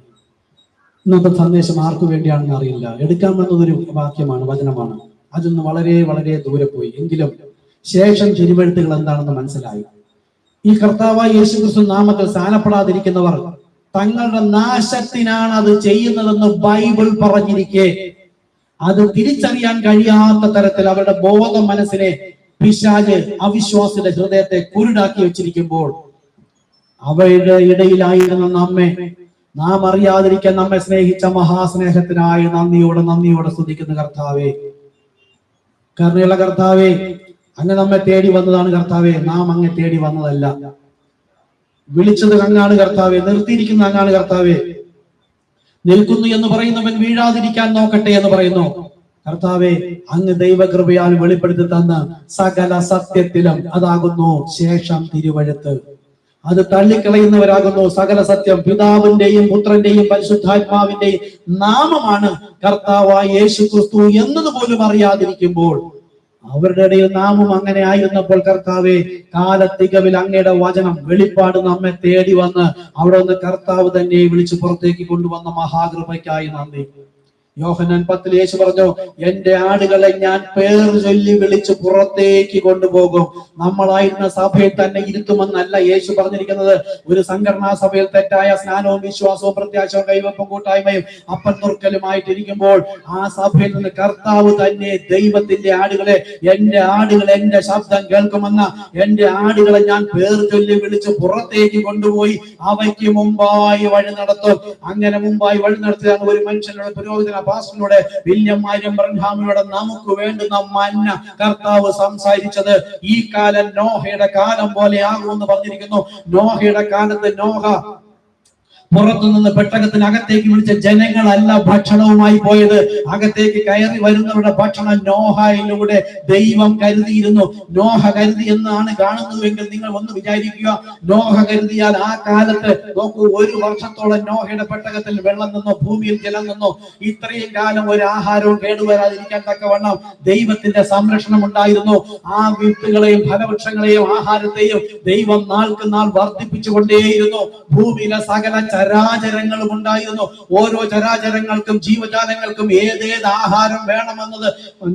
ഇന്നത്തെ സന്ദേശം ആർക്കു വേണ്ടിയാണെന്ന് അറിയില്ല. എടുക്കാൻ വന്നതൊരു വാക്യമാണ്, വചനമാണ്. അതൊന്ന് വളരെ വളരെ ദൂരെ പോയി. എങ്കിലും ശേഷം തിരുവെഴുത്തുകൾ എന്താണെന്ന് മനസ്സിലായി. ഈ കർത്താവായ യേശുക്രിസ്തു നാമത്തിൽ സ്ഥാനപ്പെടാതിരിക്കുന്നവർ തങ്ങളുടെ നാശത്തിനാണ് അത് ചെയ്യുന്നതെന്ന് ബൈബിൾ പറഞ്ഞിരിക്കെ അത് തിരിച്ചറിയാൻ കഴിയാത്ത തരത്തിൽ അവരുടെ ബോധ മനസ്സിനെ പിശാച് അവിശ്വാസിയുടെ ഹൃദയത്തെ കുരുടാക്കി വെച്ചിരിക്കുമ്പോൾ അവയുടെ ഇടയിലായിരുന്ന നമ്മെ, നാം അറിയാതിരിക്കാൻ നമ്മെ സ്നേഹിച്ച മഹാസ്നേഹത്തിനായി നന്ദിയോടെ സ്തുതിക്കുന്ന കർത്താവേ, കരുണയുള്ള കർത്താവേ, അങ്ങ് നമ്മെ തേടി വന്നതാണ് കർത്താവേ, നാം അങ്ങെ തേടി വന്നതല്ല. വിളിച്ചത് അങ്ങാണ് കർത്താവേ, നിർത്തിയിരിക്കുന്ന അങ്ങാണ് കർത്താവേ. നിൽക്കുന്നു എന്ന് പറയുന്നവൻ വീഴാതിരിക്കാൻ നോക്കട്ടെ എന്ന് പറയുന്നു കർത്താവേ. അങ്ങ് ദൈവകൃപയാൽ വെളിപ്പെടുത്തി തന്ന സകല സത്യത്തിലും അതാകുന്നു ശേഷം തിരുവഴുത്ത്. അത് തള്ളിക്കളയുന്നവരാകുന്നു സകല സത്യം. പിതാവിന്റെയും പുത്രന്റെയും പരിശുദ്ധാത്മാവിന്റെയും നാമമാണ് കർത്താവായ യേശു ക്രിസ്തു എന്നതുപോലും അറിയാതിരിക്കുമ്പോൾ അവരുടെ ഇടയിൽ നാമും അങ്ങനെ ആയിരുന്നപ്പോൾ കർത്താവെ, കാലത്തികവിൽ അങ്ങയുടെ വചനം വെളിപ്പാട് നമ്മെ തേടി വന്ന് അവിടെ നിന്ന് കർത്താവ് തന്നെ വിളിച്ച് പുറത്തേക്ക് കൊണ്ടുവന്ന മഹാകൃപയ്ക്കായി നന്ദി. യോഹന്നാൻ 10 യേശു പറഞ്ഞു, എന്റെ ആടുകളെ ഞാൻ പേർ ചൊല്ലി വിളിച്ച് പുറത്തേക്ക് കൊണ്ടുപോകും. നമ്മളായിരുന്ന സഭയിൽ തന്നെ ഇരുത്തുമെന്നല്ല യേശു പറഞ്ഞിരിക്കുന്നത്. ഒരു സംഘടനാ സഭയിൽ തെറ്റായ സ്നാനവും വിശ്വാസവും പ്രത്യാശവും കൈവപ്പും കൂട്ടായ്മയും അപ്പൻ തുറക്കലുമായിട്ടിരിക്കുമ്പോൾ ആ സഭയിൽ നിന്ന് കർത്താവ് തന്നെ ദൈവത്തിന്റെ ആടുകളെ, എന്റെ ആടുകൾ എന്റെ ശബ്ദം കേൾക്കുമെന്ന എന്റെ ആടുകളെ ഞാൻ പേർ ചൊല്ലി വിളിച്ച് പുറത്തേക്ക് കൊണ്ടുപോയി അവയ്ക്ക് മുമ്പായി വഴി നടത്തും. അങ്ങനെ മുമ്പായി വഴി നടത്തിയാണ് ഒരു മനുഷ്യനോട് പുരോഹിതന പാസ്റ്ററിനോട് വില്യം മാര്യം ബ്രൻഹാമിനോട് നമുക്ക് വേണ്ടുന്ന മന്ന കർത്താവ് സംസാരിച്ചത് ഈ കാലം നോഹയുടെ കാലം പോലെ ആകുമെന്ന് പറഞ്ഞിരിക്കുന്നു. നോഹയുടെ കാലത്ത് നോഹ പുറത്തുനിന്ന് പെട്ടകത്തിനകത്തേക്ക് വിളിച്ച ജനങ്ങളല്ല ഭക്ഷണവുമായി പോയത്. അകത്തേക്ക് കയറി വരുന്നവരുടെ ഭക്ഷണം നോഹയിലൂടെ ദൈവം കരുതിയിരുന്നു. നോഹ കരുതി എന്നാണ് കാണുന്നതെങ്കിൽ നിങ്ങൾ ഒന്ന് വിചാരിക്കുക, നോഹ കരുതിയാൽ ആ കാലത്ത് നോക്കൂ, 1 വർഷത്തോളം നോഹയുടെ പെട്ടകത്തിൽ വെള്ളം നിന്നോ, ഭൂമിയിൽ ജലം നിന്നോ. ഇത്രയും കാലം ഒരു ആഹാരവും കേടുവരാതിരിക്കാൻ തക്കവണ്ണം ദൈവത്തിന്റെ സംരക്ഷണം ഉണ്ടായിരുന്നു. ആ വിത്തുകളെയും ഫലവൃക്ഷങ്ങളെയും ആഹാരത്തെയും ദൈവം നാൾക്ക് നാൾ വർദ്ധിപ്പിച്ചുകൊണ്ടേയിരുന്നു. ഭൂമിയിലെ സകല ചരാചരങ്ങളും ഉണ്ടായിരുന്നു. ഓരോ ചരാചരങ്ങൾക്കും ജീവജാലങ്ങൾക്കും ഏതേത് ആഹാരം വേണമെന്നത്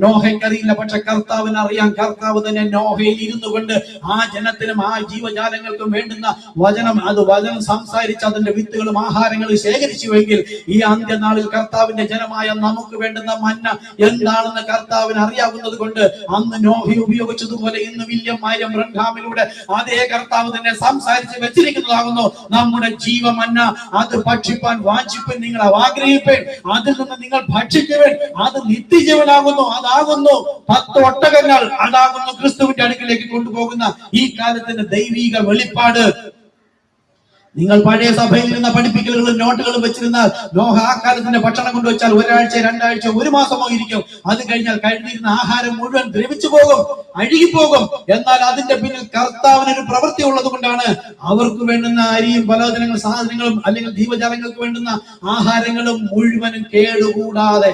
നോഹയ്ക്കറിയില്ല, പക്ഷെ കർത്താവിന് അറിയാം. കർത്താവ് തന്നെ നോഹയിൽ ഇരുന്നു കൊണ്ട് ആ ജനത്തിനും ആ ജീവജാലങ്ങൾക്കും വേണ്ടുന്ന വചനം സംസാരിച്ച് അതിന്റെ വിത്തുകളും ആഹാരങ്ങളും ശേഖരിച്ചുവെങ്കിൽ ഈ അന്ത്യനാളിൽ കർത്താവിന്റെ ജനമായ നമുക്ക് വേണ്ടുന്ന മന്ന എന്താണെന്ന് കർത്താവിന് അറിയാവുന്നത് കൊണ്ട് അന്ന് നോഹ ഉപയോഗിച്ചതുപോലെ ഇന്ന് വില്യം മാര്യം ബ്രൻഹാമിലൂടെ അതേ കർത്താവ് തന്നെ സംസാരിച്ച് വെച്ചിരിക്കുന്നതാകുന്നു നമ്മുടെ ജീവമന്ന. അത് ഭക്ഷിപ്പാൻ വാഞ്ചിപ്പൻ, നിങ്ങൾ ആഗ്രഹിപ്പൻ, അതിൽ നിന്ന് നിങ്ങൾ ഭക്ഷിക്കുവൻ. അത് നിത്യജീവനാകുന്നു. അതാകുന്നു 10 ഒട്ടകങ്ങൾ. അതാകുന്നു ക്രിസ്തുവിന്റെ അടുക്കിലേക്ക് കൊണ്ടുപോകുന്ന ഈ കാലത്തിന്റെ ദൈവിക വെളിപ്പാട്. നിങ്ങൾ പഴയ സഭയിൽ ഇരുന്ന പഠിപ്പിക്കലുകളും നോട്ടുകളും വെച്ചിരുന്നാൽ നോഹ ആ കാലത്തിന്റെ ഭക്ഷണം കൊണ്ടുവച്ചാൽ 1 ആഴ്ച 2 ആഴ്ച 1 മാസമോ ഇരിക്കും. അത് കഴിഞ്ഞാൽ കഴിഞ്ഞിരുന്ന ആഹാരം മുഴുവൻ ദ്രവിച്ചു പോകും, അഴുകിപ്പോകും. എന്നാൽ അതിന്റെ പിന്നിൽ കർത്താവിനൊരു പ്രവൃത്തി ഉള്ളത് കൊണ്ടാണ് അവർക്ക് വേണ്ടുന്ന അരിയും പലതരങ്ങൾ സാധനങ്ങളും അല്ലെങ്കിൽ ജീവജാലങ്ങൾക്ക് വേണ്ടുന്ന ആഹാരങ്ങളും മുഴുവനും കേടുകൂടാതെ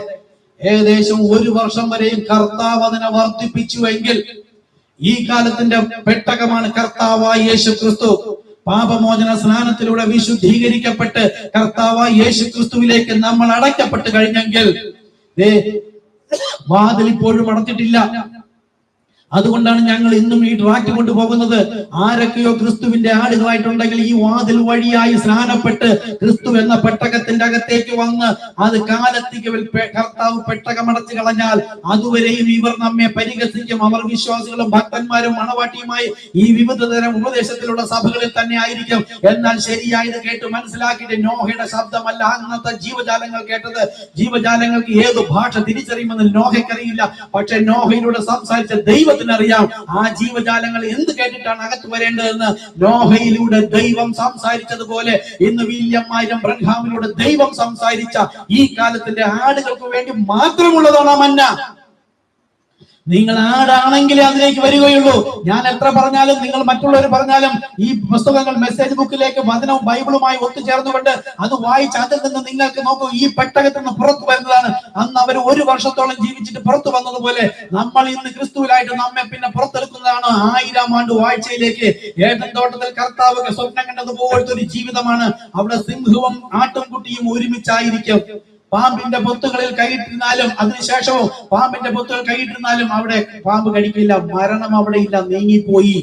ഏകദേശം 1 വർഷം വരെയും കർത്താവ് അതിനെ വർദ്ധിപ്പിച്ചുവെങ്കിൽ ഈ കാലത്തിന്റെ പെട്ടകമാണ് കർത്താവായ യേശു ക്രിസ്തു. പാപമോചന സ്നാനത്തിലൂടെ വിശുദ്ധീകരിക്കപ്പെട്ട് കർത്താവായ യേശു ക്രിസ്തുവിലേക്ക് നമ്മൾ അടയ്ക്കപ്പെട്ട് കഴിഞ്ഞെങ്കിൽ വാതിൽ ഇപ്പോഴും അടച്ചിട്ടില്ല. അതുകൊണ്ടാണ് ഞങ്ങൾ ഇന്നും ഈ ട്രാക്ട് കൊണ്ടുപോകുന്നത്. ആരൊക്കെയോ ക്രിസ്തുവിന്റെ ആടുകളായിട്ടുണ്ടെങ്കിൽ ഈ വാതിൽ വഴിയായി സ്നാനപ്പെട്ട് ക്രിസ്തു എന്ന പെട്ടകത്തിന്റെ അകത്തേക്ക് വന്ന് അത് കാലത്തേക്ക് കർത്താവ് പെട്ടകമടച്ചു കളഞ്ഞാൽ അതുവരെയും ഇവർ നമ്മെ പരിഹസിക്കും. അവർ വിശ്വാസികളും ഭക്തന്മാരും മണവാട്ടിയുമായി ഈ വിവിധ തരം ഉപദേശത്തിലുള്ള സഭകളിൽ തന്നെ ആയിരിക്കും. എന്നാൽ ശരിയായത് കേട്ട് മനസ്സിലാക്കിയിട്ട് നോഹയുടെ ശബ്ദമല്ല അന്നത്തെ ജീവജാലങ്ങൾ കേട്ടത്. ജീവജാലങ്ങൾക്ക് ഏത് ഭാഷ തിരിച്ചറിയുമെന്ന് നോഹയ്ക്കറിയില്ല. പക്ഷെ നോഹയിലൂടെ സംസാരിച്ച ദൈവത്തിന് ദൈവത്തിനറിയാം ആ ജീവജാലങ്ങൾ എന്ത് കേട്ടിട്ടാണ് അകത്ത് വരേണ്ടതെന്ന്. നോഹയിലൂടെ ദൈവം സംസാരിച്ചതുപോലെ ഇന്ന് വില്യം ആയിരം ബ്രഹാമിലൂടെ ദൈവം സംസാരിച്ച ഈ കാലത്തിന്റെ ആടുകൾക്ക് വേണ്ടി മാത്രമുള്ളതാണ് ആ മന്ന. നിങ്ങൾ ആടാണെങ്കിലേ അതിലേക്ക് വരികയുള്ളൂ. ഞാൻ എത്ര പറഞ്ഞാലും, നിങ്ങൾ മറ്റുള്ളവർ പറഞ്ഞാലും, ഈ പുസ്തകങ്ങൾ മെസ്സേജ് ബുക്കിലേക്ക് വചനവും ബൈബിളുമായി ഒത്തുചേർന്നുകൊണ്ട് അത് വായിച്ച് അതിൽ നിന്ന് നിങ്ങൾക്ക് നോക്കൂ, ഈ പെട്ടകത്തിൽ നിന്ന് പുറത്തു വരുന്നതാണ്. അന്ന് അവർ 1 വർഷത്തോളം ജീവിച്ചിട്ട് പുറത്തു വന്നതുപോലെ നമ്മൾ ഇന്ന് ക്രിസ്തുവിലായിട്ട് നമ്മെ പിന്നെ പുറത്തെടുക്കുന്നതാണ് 1000 ആണ്ട് വാഴ്ചയിലേക്ക്. ഏദൻ തോട്ടത്തിൽ കർത്താവ് സ്വപ്നം കണ്ടതുപോലത്തെ ഒരു ജീവിതമാണ്. അവിടെ സിംഹവും ആട്ടുംകുട്ടിയും ഒരുമിച്ചായിരിക്കും. പാമ്പിന്റെ പൊത്തുകളിൽ കൈയിട്ടിരുന്നാലും അതിനുശേഷവും പാമ്പിന്റെ പൊത്തുകൾ കൈയിട്ടിരുന്നാലും അവിടെ പാമ്പ് കടിക്കില്ല. മരണം അവിടെ ഇല്ല, നീങ്ങിപ്പോയി.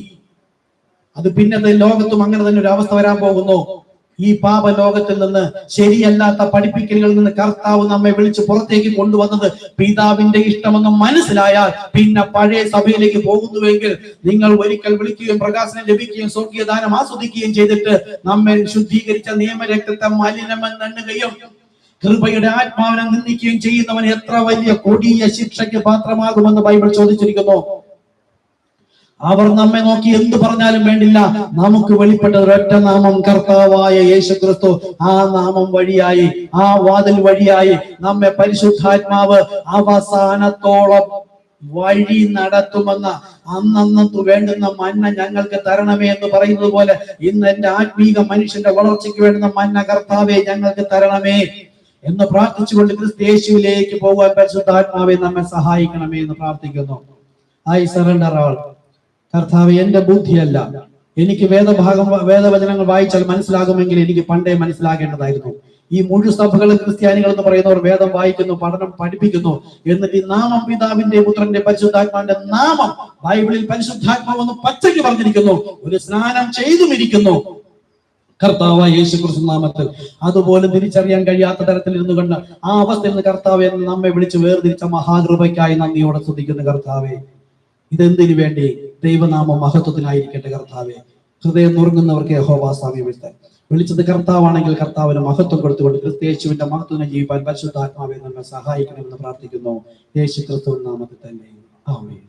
അത് പിന്നത്തെ ലോകത്തും അങ്ങനെ തന്നെ ഒരു അവസ്ഥ വരാൻ പോകുന്നു. ഈ പാപ ലോകത്തിൽ നിന്ന്, ശരിയല്ലാത്ത പഠിപ്പിക്കലുകളിൽ നിന്ന് കർത്താവ് നമ്മെ വിളിച്ച് പുറത്തേക്ക് കൊണ്ടുവന്നത് പിതാവിന്റെ ഇഷ്ടമെന്ന് മനസ്സിലായാൽ പിന്നെ പഴയ സഭയിലേക്ക് പോകുന്നുവെങ്കിൽ നിങ്ങൾ ഒരിക്കൽ വിളിക്കുകയും പ്രകാശനം ലഭിക്കുകയും സ്വർഗീയദാനം ആസ്വദിക്കുകയും ചെയ്തിട്ട് നമ്മെ ശുദ്ധീകരിച്ച നിയമരക്തത്തെ മലിനമെന്നെണ്ണുകയും കൃപയുടെ ആത്മാവിനെ നിന്ദിക്കുകയും ചെയ്യുന്നവൻ എത്ര വലിയ കൊടിയ ശിക്ഷയ്ക്ക് പാത്രമാകുമെന്ന് ബൈബിൾ ചോദിച്ചിരിക്കുന്നു. അവർ നമ്മെ നോക്കി എന്ത് പറഞ്ഞാലും വേണ്ടില്ല, നമുക്ക് വെളിപ്പെട്ട ഒരൊറ്റ നാമം, കർത്താവായ യേശുക്രിസ്തു. ആ നാമം വഴിയായി, ആ വാതിൽ വഴിയായി നമ്മെ പരിശുദ്ധാത്മാവ് അവസാനത്തോളം വഴി നടത്തുമെന്ന അന്നന്നത്ത് വേണ്ടുന്ന മന്ന ഞങ്ങൾക്ക് തരണമേ എന്ന് പറയുന്നത് പോലെ ഇന്ന് എന്റെ ആത്മീക മനുഷ്യന്റെ വളർച്ചയ്ക്ക് വേണ്ടുന്ന മന്ന കർത്താവെ ഞങ്ങൾക്ക് തരണമേ എന്ന് പ്രാർത്ഥിച്ചുകൊണ്ട് ക്രിസ്തയേശുവിലേക്ക് പോകാൻ പരിശുദ്ധാത്മാവെ നമ്മെ സഹായിക്കണമേ എന്ന് പ്രാർത്ഥിക്കുന്നു. ഐ സറണ്ടർ ആൾ. കർത്താവെ, എന്റെ ബുദ്ധിയല്ല, എനിക്ക് വേദവചനങ്ങൾ വായിച്ചാൽ മനസ്സിലാകുമെങ്കിൽ എനിക്ക് പണ്ടേ മനസ്സിലാകേണ്ടതായിരുന്നു. ഈ മുഴു സഭകളും ക്രിസ്ത്യാനികൾ എന്ന് പറയുന്നവർ വേദം വായിക്കുന്നു, പഠനം പഠിപ്പിക്കുന്നു, എന്നിട്ട് ഈ നാമം പിതാവിന്റെ പുത്രന്റെ പരിശുദ്ധാത്മാവിന്റെ നാമം ബൈബിളിൽ പരിശുദ്ധാത്മാവെന്ന് പച്ചയ്ക്ക് പറഞ്ഞിരിക്കുന്നു. ഒരു സ്നാനം ചെയ്തുമിരിക്കുന്നു കർത്താവായ യേശുക്രിസ്തു നാമത്തിൽ. അതുപോലെ തിരിച്ചറിയാൻ കഴിയാത്ത തരത്തിൽ ഇരുന്നു കൊണ്ട് ആ അവസ്ഥയിൽ നിന്ന് കർത്താവെ എന്ന് നമ്മെ വിളിച്ച് വേർതിരിച്ച മഹാകൃപയ്ക്കായി നന്ദിയോടെ സ്തുതിക്കുന്നു കർത്താവെ. ഇതെന്തിനു വേണ്ടി? ദൈവനാമം മഹത്വത്തിനായിരിക്കട്ടെ കർത്താവെ. ഹൃദയം നുറുങ്ങുന്നവർക്ക് യഹോവ സാമീപ്യത്തെ വിളിച്ചത് കർത്താവാണെങ്കിൽ കർത്താവിന് മഹത്വം കൊടുത്തുകൊണ്ട് ക്രിസ്തയേശുവിന്റെ മഹത്വം ജീവിക്കാൻ പരിശുദ്ധാത്മാവെ നമ്മെ സഹായിക്കണമെന്ന് പ്രാർത്ഥിക്കുന്നു. യേശു ക്രിസ്തുവിൻ നാമത്തിൽ തന്നെ ആമേൻ.